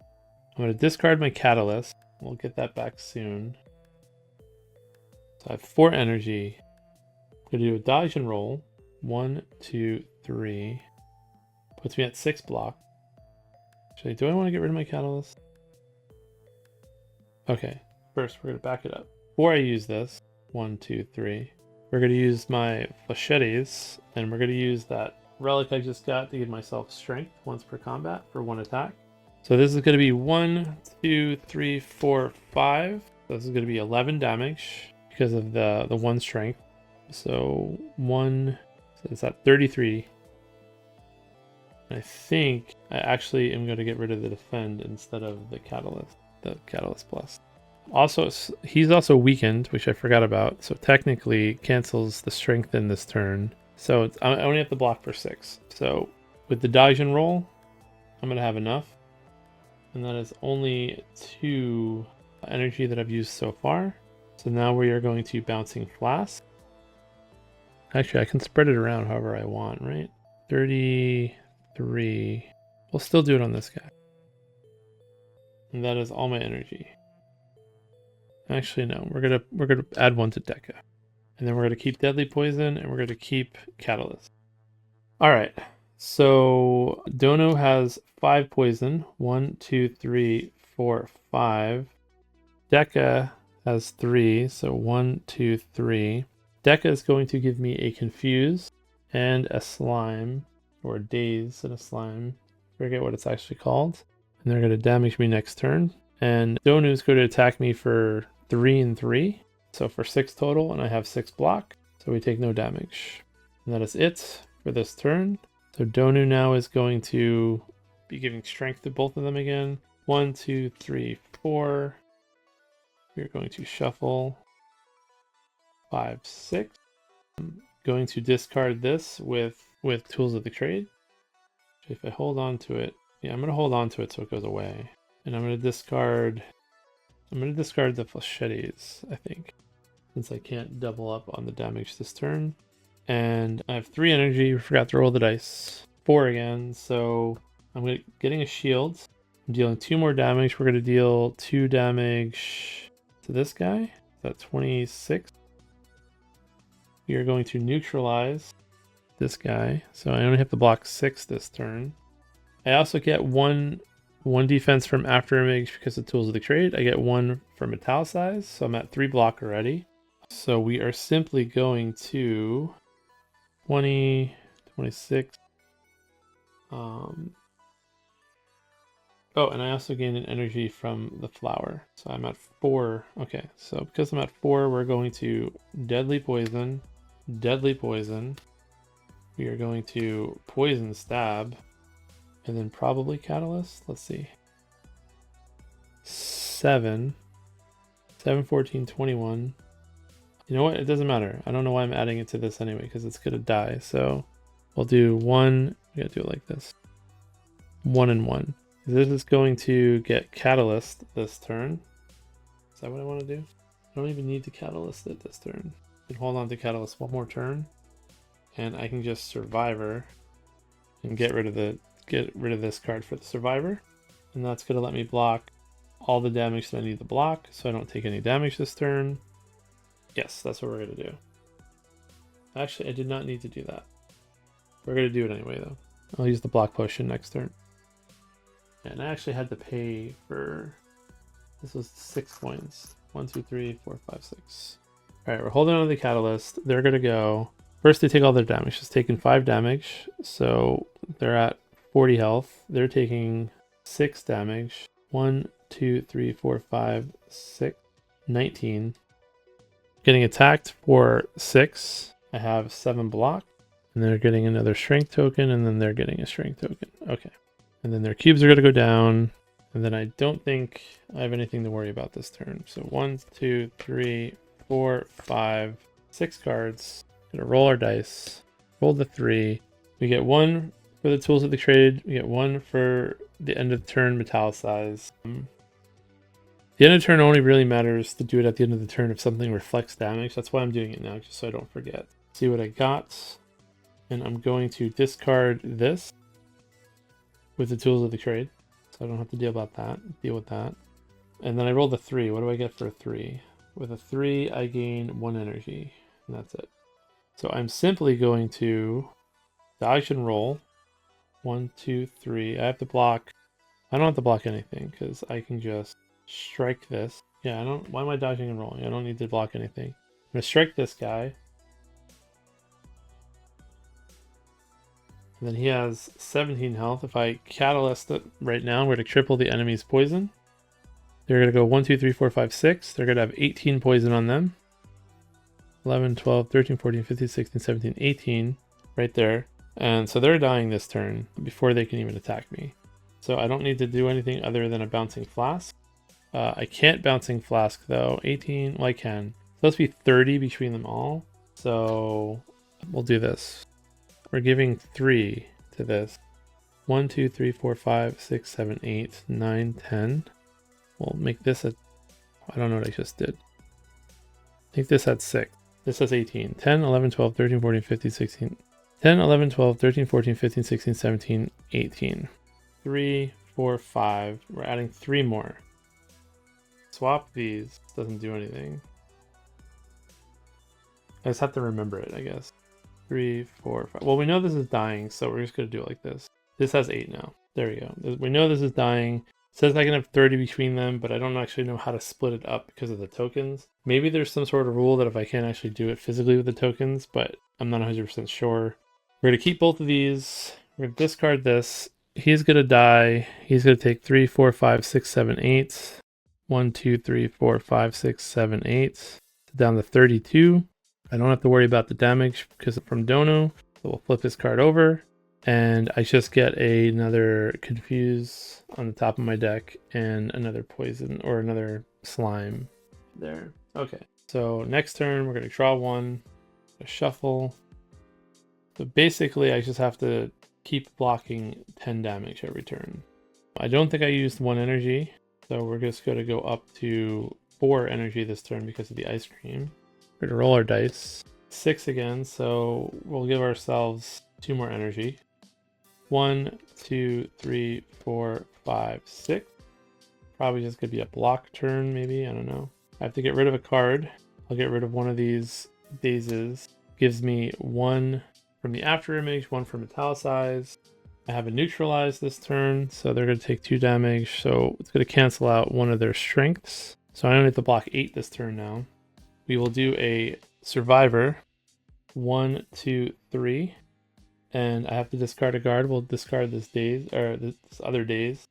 I'm going to discard my Catalyst. We'll get that back soon. So I have 4 energy. I'm going to do a dodge and roll. 1, 2, 3. Puts me at 6 block. Actually, do I want to get rid of my Catalyst? Okay, first we're going to back it up. Before I use this, 1, 2, 3, we're going to use my Machetes, and we're going to use that Relic I just got to give myself strength once per combat for 1 attack. So this is going to be 1, 2, 3, 4, 5. This is going to be 11 damage because of the 1 strength. So 1, so it's at 33. I think I actually am going to get rid of the Defend instead of the Catalyst Plus. Also, he's also weakened, which I forgot about. So technically cancels the Strengthen this turn. So I only have to block for 6. So with the dodge and roll, I'm going to have enough. And that is only 2 energy that I've used so far. So now we are going to Bouncing Flask. Actually, I can spread it around however I want, right? 33. We'll still do it on this guy. And that is all my energy. Actually, no. We're gonna add one to Deca. And then we're gonna keep Deadly Poison and we're gonna keep Catalyst. Alright. So Dono has 5 poison. 1, 2, 3, 4, 5. Deca has 3, so 1, 2, 3. Deca is going to give me a Confuse and a Slime, or a Daze and a Slime. Forget what it's actually called. And they're going to damage me next turn. And Donu is going to attack me for 3 and 3, so for 6 total, and I have 6 block, so we take no damage. And that is it for this turn. So Donu now is going to be giving strength to both of them again. 1, 2, 3, 4. We're going to shuffle 5, 6. I'm going to discard this with Tools of the Trade. If I hold on to it, yeah, I'm going to hold on to it so it goes away. And I'm going to discard the Flechettes, I think, since I can't double up on the damage this turn. And I have 3 energy. We forgot to roll the dice. 4 again, so I'm getting a shield. I'm dealing 2 more damage. We're going to deal 2 damage to this guy. That's 26. We are going to neutralize this guy, so I only have to block 6 this turn. I also get one defense from After Image because of Tools of the Trade. I get 1 for Metallicize, so I'm at 3 block already. So we are simply going to 20, 26. Oh, and I also gained an energy from the flower. So I'm at 4. Okay, so because I'm at 4, we're going to Deadly Poison. Deadly Poison. We are going to Poison Stab. And then probably Catalyst. Let's see. 7, 14, 21. You know what? It doesn't matter. I don't know why I'm adding it to this anyway, because it's going to die. So we'll do 1. We got to do it like this. 1 and 1. This is going to get Catalyst this turn. Is that what I want to do? I don't even need to Catalyst it this turn. I can hold on to Catalyst one more turn. And I can just Survivor and get rid of this card for the Survivor. And that's going to let me block all the damage that I need to block, so I don't take any damage this turn. Yes, that's what we're going to do. Actually, I did not need to do that. We're going to do it anyway, though. I'll use the block potion next turn. And I actually had to pay for... This was 6 coins. 1, 2, 3, 4, 5, 6. Alright, we're holding on to the Catalyst. They're going to go... First, they take all their damage. It's taken 5 damage. So they're at 40 health. They're taking 6 damage. 1, 2, 3, 4, 5, 6, 19. Getting attacked for 6. I have 7 block. And they're getting another strength token, and then they're getting a strength token. Okay. And then their cubes are going to go down. And then I don't think I have anything to worry about this turn. So 1, 2, 3, 4, 5, 6 cards. Gonna roll our dice. Roll the 3. We get 1 for the Tools of the Trade. We get 1 for the end of the turn Metallicize. The end of the turn only really matters to do it at the end of the turn if something reflects damage. That's why I'm doing it now, just so I don't forget. See what I got. And I'm going to discard this with the Tools of the Trade. So I don't have to deal with that. And then I roll the 3. What do I get for a 3? With a 3, I gain 1 energy. And that's it. So I'm simply going to dodge and roll. 1, 2, 3. I have to block. I don't have to block anything because I can just strike this. Yeah, why am I dodging and rolling? I don't need to block anything. I'm going to strike this guy. And then he has 17 health. If I Catalyst it right now, I'm going to triple the enemy's poison. They're going to go 1, 2, 3, 4, 5, 6. They're going to have 18 poison on them. 11, 12, 13, 14, 15, 16, 17, 18. Right there. And so they're dying this turn before they can even attack me. So I don't need to do anything other than a Bouncing Flask. I can't Bouncing Flask though. 18, well I can. It's supposed to be 30 between them all. So we'll do this. We're giving 3 to this. 1, 2, 3, 4, 5, 6, 7, 8, 9, 10. We'll make this a... I don't know what I just did. I think this had 6. This says 18. 10, 11, 12, 13, 14, 15, 16. 10, 11, 12, 13, 14, 15, 16, 17, 18. 3, 4, 5. We're adding 3 more. Swap these. Doesn't do anything. I just have to remember it, I guess. 3, 4, 5. Well, we know this is dying, so we're just going to do it like this. This has 8 now. There we go. We know this is dying. It says I can have 30 between them, but I don't actually know how to split it up because of the tokens. Maybe there's some sort of rule that if I can't actually do it physically with the tokens, but I'm not 100% sure. We're going to keep both of these. We're going to discard this. He's going to die. He's going to take 3, 4, 5, 6, 7, 8. 1, 2, 3, 4, 5, 6, 7, 8. Down to 32. I don't have to worry about the damage because from Dono. So we'll flip this card over. And I just get another Confuse on the top of my deck and another Poison or another Slime there. Okay, so next turn we're going to draw 1, shuffle. So basically I just have to keep blocking 10 damage every turn. I don't think I used 1 energy, so we're just going to go up to 4 energy this turn because of the ice cream. We're going to roll our dice. 6 again, so we'll give ourselves 2 more energy. 1, 2, 3, 4, 5, 6. Probably just gonna be a block turn, maybe. I don't know. I have to get rid of a card. I'll get rid of one of these dazes. Gives me 1 from the after image, 1 from italicize. I have a neutralize this turn, so they're gonna take 2 damage. So it's gonna cancel out one of their strengths. So I only have to block 8 this turn now. We will do a survivor. 1, 2, 3. And I have to discard a guard. We'll discard this daze or this other daze.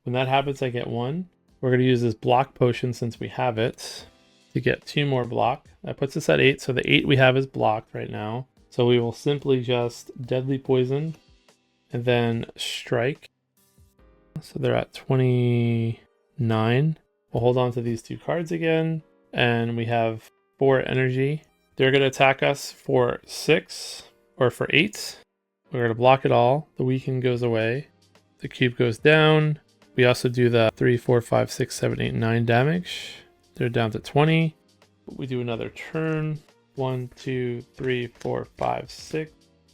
When that happens, I get 1. We're going to use this block potion since we have it to get 2 more block. That puts us at 8. So the 8 we have is blocked right now. So we will simply just deadly poison and then strike. So they're at 29. We'll hold on to these 2 cards again. And we have 4 energy. They're going to attack us for 6 or for 8. We're going to block it all. The weaken goes away. The cube goes down. We also do the 3, 4, 5, 6, 7, 8, 9 damage. They're down to 20. We do another turn. 1, 2, 3, 4, 5, 6.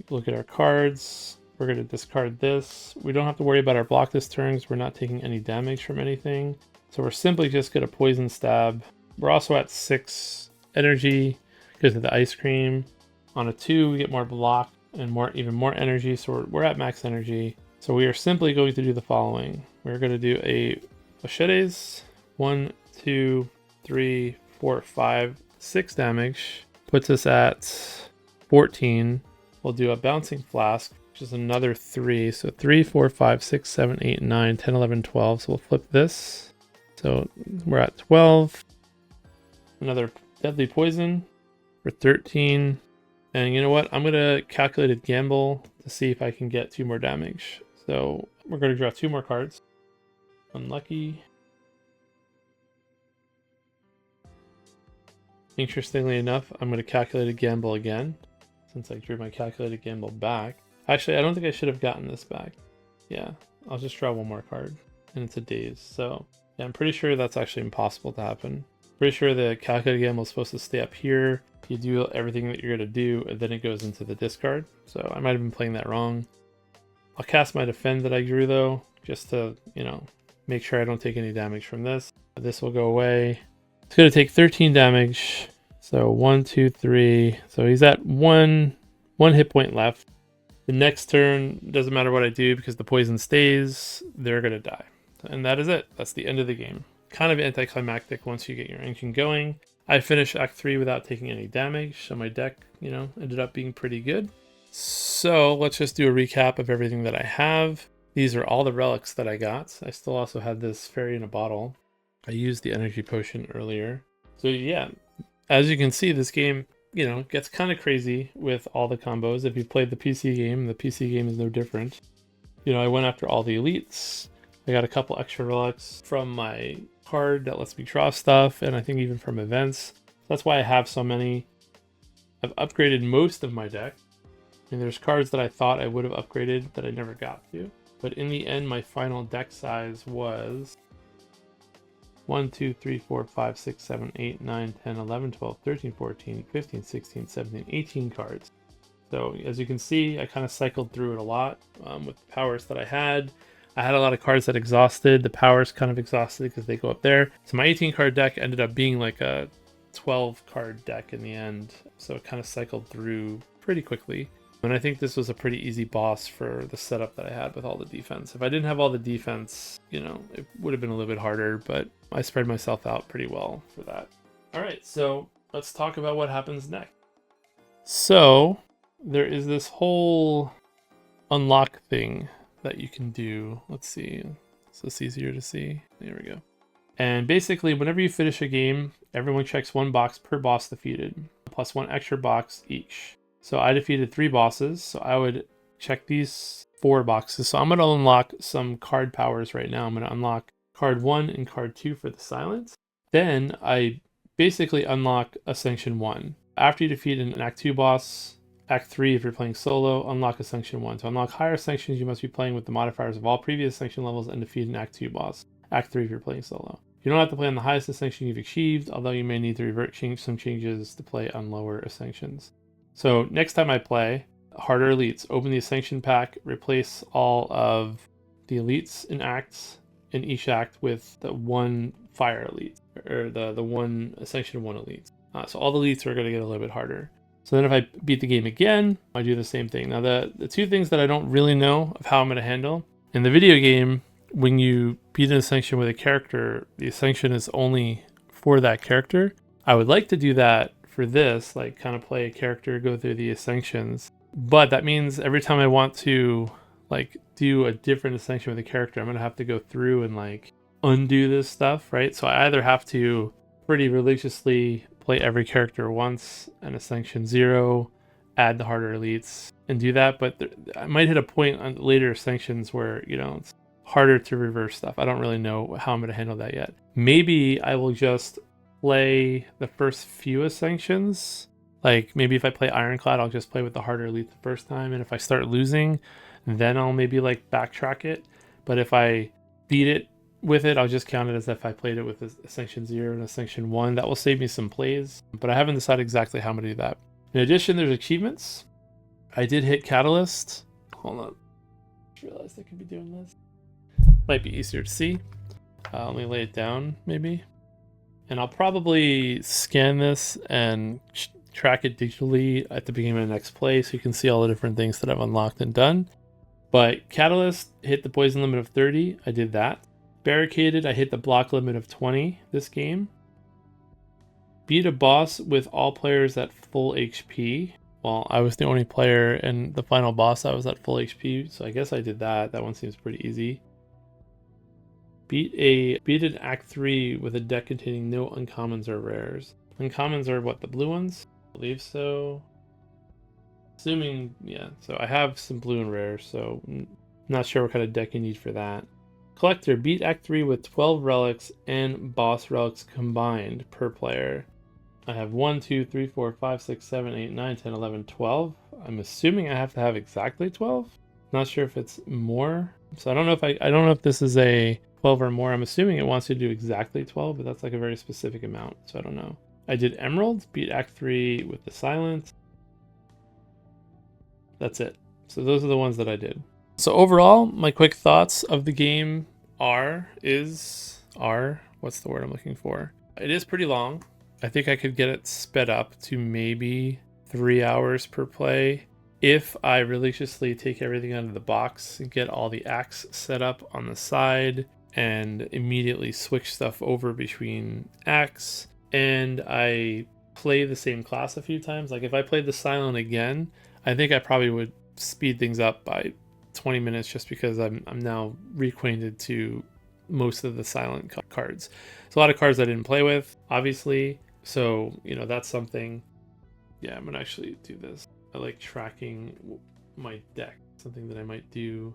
Look at our cards. We're going to discard this. We don't have to worry about our block this turn because we're not taking any damage from anything. So we're simply just going to poison stab. We're also at 6 energy because of the ice cream. On a 2, we get more block and even more energy, so we're at max energy. So we are simply going to do the following. We're going to do a machetes. 1, 2, 3, 4, 5, 6 damage. Puts us at 14. We'll do a bouncing flask, which is another 3. So 3, 4, 5, 6, 7, 8, 9, 10, 11, 12. So we'll flip this. So we're at 12. Another deadly poison for 13. And you know what? I'm going to calculate a gamble to see if I can get 2 more damage. So we're going to draw 2 more cards. Unlucky. Interestingly enough, I'm going to calculate a gamble again, since I drew my calculated gamble back. Actually, I don't think I should have gotten this back. Yeah, I'll just draw 1 more card, and it's a daze. So yeah, I'm pretty sure that's actually impossible to happen. Pretty sure the calculated gamble is supposed to stay up here. You do everything that you're going to do, and then it goes into the discard. So I might have been playing that wrong. I'll cast my defend that I drew, though, just to, make sure I don't take any damage from this. This will go away. It's going to take 13 damage. So 1, 2, 3. So he's at one hit point left. The next turn, doesn't matter what I do because the poison stays, they're going to die. And that is it. That's the end of the game. Kind of anticlimactic once you get your engine going. I finished Act 3 without taking any damage, so my deck, ended up being pretty good. So let's just do a recap of everything that I have. These are all the relics that I got. I still also had this fairy in a bottle. I used the energy potion earlier. So yeah, as you can see, this game, gets kind of crazy with all the combos. If you've played the PC game is no different. I went after all the elites. I got a couple extra relics from my card that lets me draw stuff, and I think even from events. That's why I have so many. I've upgraded most of my deck. There's cards that I thought I would have upgraded that I never got to. But in the end, my final deck size was 1, 2, 3, 4, 5, 6, 7, 8, 9, 10, 11, 12, 13, 14, 15, 16, 17, 18 cards. So as you can see, I kind of cycled through it a lot with the powers that I had. I had a lot of cards that exhausted. The powers kind of exhausted because they go up there. So my 18 card deck ended up being like a 12 card deck in the end. So it kind of cycled through pretty quickly. And I think this was a pretty easy boss for the setup that I had with all the defense. If I didn't have all the defense, you know, it would have been a little bit harder, but I spread myself out pretty well for that. All right, so let's talk about what happens next. So there is this whole unlock thing that you can do. Let's see. Is this easier to see? There we go. And basically, whenever you finish a game, everyone checks one box per boss defeated, plus one extra box each. So I defeated 3 bosses, so I would check these 4 boxes. So I'm going to unlock some card powers right now. I'm going to unlock card 1 and card 2 for the silence. Then I basically unlock Ascension 1. After you defeat an Act 2 boss, Act 3 if you're playing solo, unlock Ascension 1. To unlock higher Ascensions, you must be playing with the modifiers of all previous Ascension levels and defeat an Act 2 boss. Act 3 if you're playing solo. You don't have to play on the highest Ascension you've achieved, although you may need to revert some changes to play on lower Ascensions. So next time I play harder elites, open the Ascension pack, replace all of the elites in acts in each act with the 1 fire elite, or the 1 Ascension 1 elite. So all the elites are going to get a little bit harder. So then if I beat the game again, I do the same thing. Now the 2 things that I don't really know of how I'm going to handle, in the video game, when you beat an Ascension with a character, the Ascension is only for that character. I would like to do that for this, like kind of play a character, go through the Ascensions. But that means every time I want to like do a different Ascension with a character, I'm going to have to go through and like undo this stuff, right? So I either have to pretty religiously play every character once, an Ascension 0, add the harder elites, and do that. But I might hit a point on later Ascensions where, you know, it's harder to reverse stuff. I don't really know how I'm going to handle that yet. Maybe I will just play the first few Ascensions. Like maybe if I play Ironclad, I'll just play with the harder elite the first time. And if I start losing, then I'll maybe like backtrack it. But if I beat it with it, I'll just count it as if I played it with Ascension 0 and Ascension 1. That will save me some plays, but I haven't decided exactly how I'm going to do that. In addition, there's achievements. I did hit Catalyst. Hold on. I just realized I could be doing this. Might be easier to see. Let me lay it down, maybe. And I'll probably scan this and track it digitally at the beginning of the next play so you can see all the different things that I've unlocked and done. But Catalyst hit the poison limit of 30. I did that. Barricaded, I hit the block limit of 20 this game. Beat a boss with all players at full HP. Well, I was the only player and the final boss I was at full HP, so I guess I did that. That one seems pretty easy. Beat an Act 3 with a deck containing no uncommons or rares. Uncommons are what, the blue ones? I believe so. Assuming, yeah. So I have some blue and rares, so not sure what kind of deck you need for that. Collector, beat Act 3 with 12 relics and boss relics combined per player. I have 1, 2, 3, 4, 5, 6, 7, 8, 9, 10, 11, 12. I'm assuming I have to have exactly 12. Not sure if it's more. So I don't know if this is a 12 or more. I'm assuming it wants you to do exactly 12, but that's like a very specific amount, so I don't know. I did Emerald, beat Act 3 with the Silence. That's it. So those are the ones that I did. So overall, my quick thoughts of the game what's the word I'm looking for? It is pretty long. I think I could get it sped up to maybe 3 hours per play if I religiously take everything out of the box and get all the acts set up on the side and immediately switch stuff over between acts, and I play the same class a few times. Like if I played the Silent again, I think I probably would speed things up by 20 minutes just because I'm now reacquainted to most of the Silent cards. It's a lot of cards I didn't play with, obviously, so you know that's something. Yeah, I'm gonna actually do this. I like tracking my deck, something that I might do.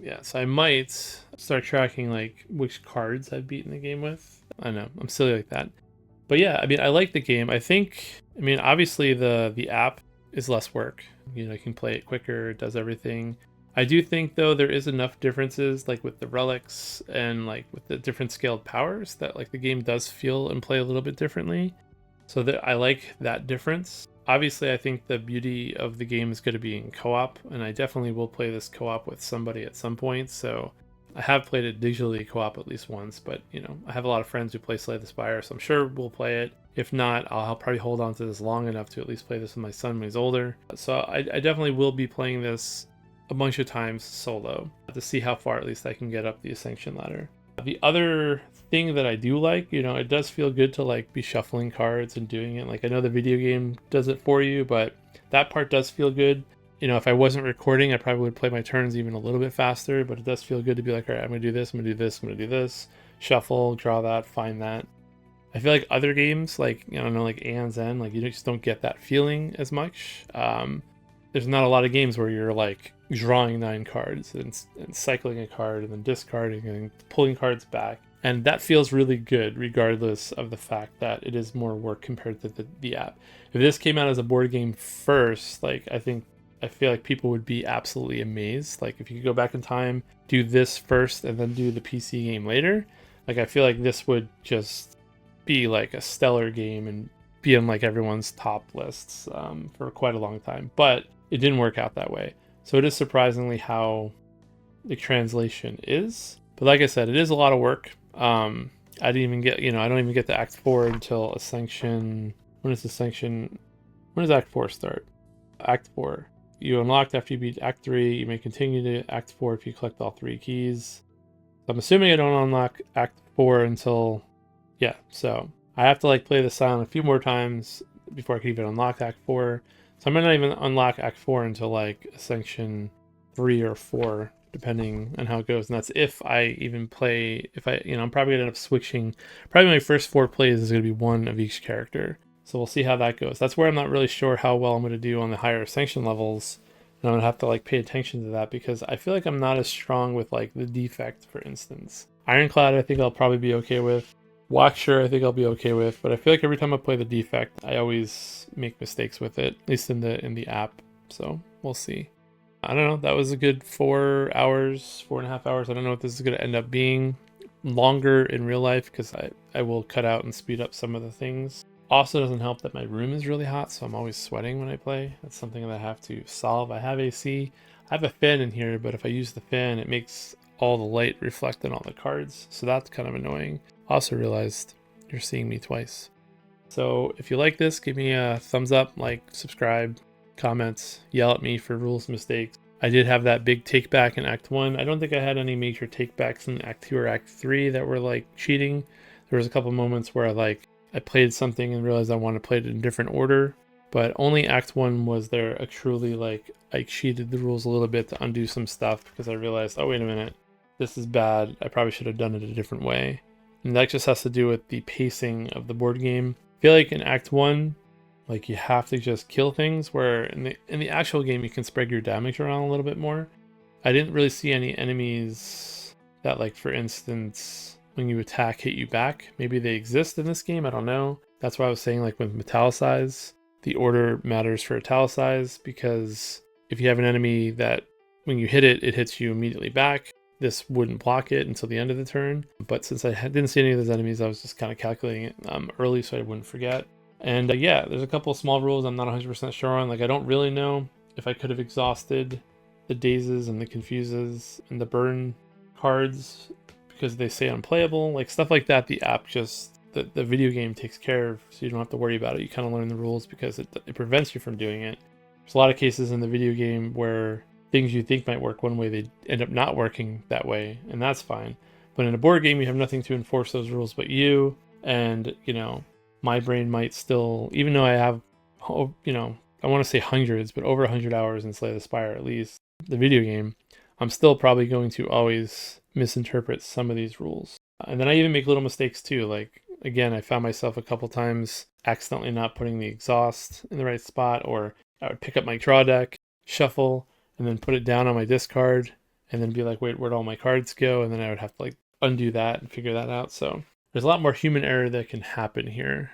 Yeah, so I might start tracking like which cards I've beaten the game with. I know, I'm silly like that. But yeah, I mean, I like the game. I mean, obviously the app is less work. You know, you can play it quicker, it does everything. I do think though there is enough differences like with the relics and like with the different scaled powers that like the game does feel and play a little bit differently. So that I like that difference. Obviously, I think the beauty of the game is going to be in co-op, and I definitely will play this co-op with somebody at some point. So I have played it digitally co-op at least once, but you know, I have a lot of friends who play Slay the Spire, so I'm sure we'll play it. If not, I'll probably hold on to this long enough to at least play this with my son when he's older. So I definitely will be playing this a bunch of times solo to see how far at least I can get up the Ascension ladder. The other thing that I do like, you know, it does feel good to like be shuffling cards and doing it. Like I know the video game does it for you, but that part does feel good. You know, if I wasn't recording, I probably would play my turns even a little bit faster, but it does feel good to be like, all right, I'm gonna do this, I'm gonna do this, I'm gonna do this, shuffle, draw that, find that. I feel like other games, like, I don't know, like Aeon's End, like you just don't get that feeling as much. There's not a lot of games where you're like drawing 9 cards and cycling a card and then discarding and pulling cards back. And that feels really good regardless of the fact that it is more work compared to the app. If this came out as a board game first, like I feel like people would be absolutely amazed. Like if you could go back in time, do this first and then do the PC game later, like I feel like this would just be like a stellar game and be on like everyone's top lists for quite a long time. But it didn't work out that way. So it is surprisingly how the translation is. But like I said, it is a lot of work. I didn't even get, you know, I don't even get to Act 4 until Ascension. When does Act 4 start? Act 4. You unlocked after you beat Act 3. You may continue to Act 4 if you collect all 3 keys. So I'm assuming I don't unlock Act 4 until, yeah, so I have to like play the silent a few more times before I can even unlock Act 4. So I might not even unlock Act 4 until like Ascension 3 or 4, depending on how it goes. And that's if I even play, I'm probably going to end up switching. Probably my first 4 plays is going to be one of each character. So we'll see how that goes. That's where I'm not really sure how well I'm going to do on the higher Ascension levels. And I'm going to have to like pay attention to that because I feel like I'm not as strong with like the defect, for instance. Ironclad, I think I'll probably be okay with. Watcher, I think I'll be okay with, but I feel like every time I play the defect, I always make mistakes with it, at least in the app. So we'll see. I don't know. That was a good 4 hours, 4.5 hours. I don't know if this is going to end up being longer in real life because I will cut out and speed up some of the things. Also doesn't help that my room is really hot, so I'm always sweating when I play. That's something that I have to solve. I have AC. I have a fan in here, but if I use the fan, it makes all the light reflect on all the cards, so that's kind of annoying. Also realized you're seeing me twice. So if you like this, give me a thumbs up, like, subscribe, comments, yell at me for rules mistakes. I did have that big take back in Act 1. I don't think I had any major takebacks in Act 2 or Act 3 that were like cheating. There was a couple moments where I played something and realized I wanted to play it in a different order, but only Act 1 was there a truly like I cheated the rules a little bit to undo some stuff because I realized, oh wait a minute, this is bad. I probably should have done it a different way. And that just has to do with the pacing of the board game. I feel like in Act 1, like you have to just kill things, where in the actual game you can spread your damage around a little bit more. I didn't really see any enemies that, like, for instance, when you attack, hit you back. Maybe they exist in this game, I don't know. That's why I was saying, like, with Metallicize, the order matters for Italicize, because if you have an enemy that when you hit it, it hits you immediately back, this wouldn't block it until the end of the turn. But since I didn't see any of those enemies, I was just kind of calculating it early so I wouldn't forget. And yeah, there's a couple of small rules I'm not 100% sure on. Like, I don't really know if I could have exhausted the dazes and the confuses and the burn cards because they say unplayable. Like, stuff like that, the app just, the video game takes care of, so you don't have to worry about it. You kind of learn the rules because it prevents you from doing it. There's a lot of cases in the video game where things you think might work one way, they end up not working that way, and that's fine. But in a board game, you have nothing to enforce those rules but you, and, you know, my brain might still, even though I have, you know, I want to say hundreds, but over 100 hours in Slay the Spire at least, the video game, I'm still probably going to always misinterpret some of these rules. And then I even make little mistakes too. Like, again, I found myself a couple times accidentally not putting the exhaust in the right spot, or I would pick up my draw deck, shuffle, and then put it down on my discard, and then be like, wait, where'd all my cards go? And then I would have to like undo that and figure that out. So there's a lot more human error that can happen here.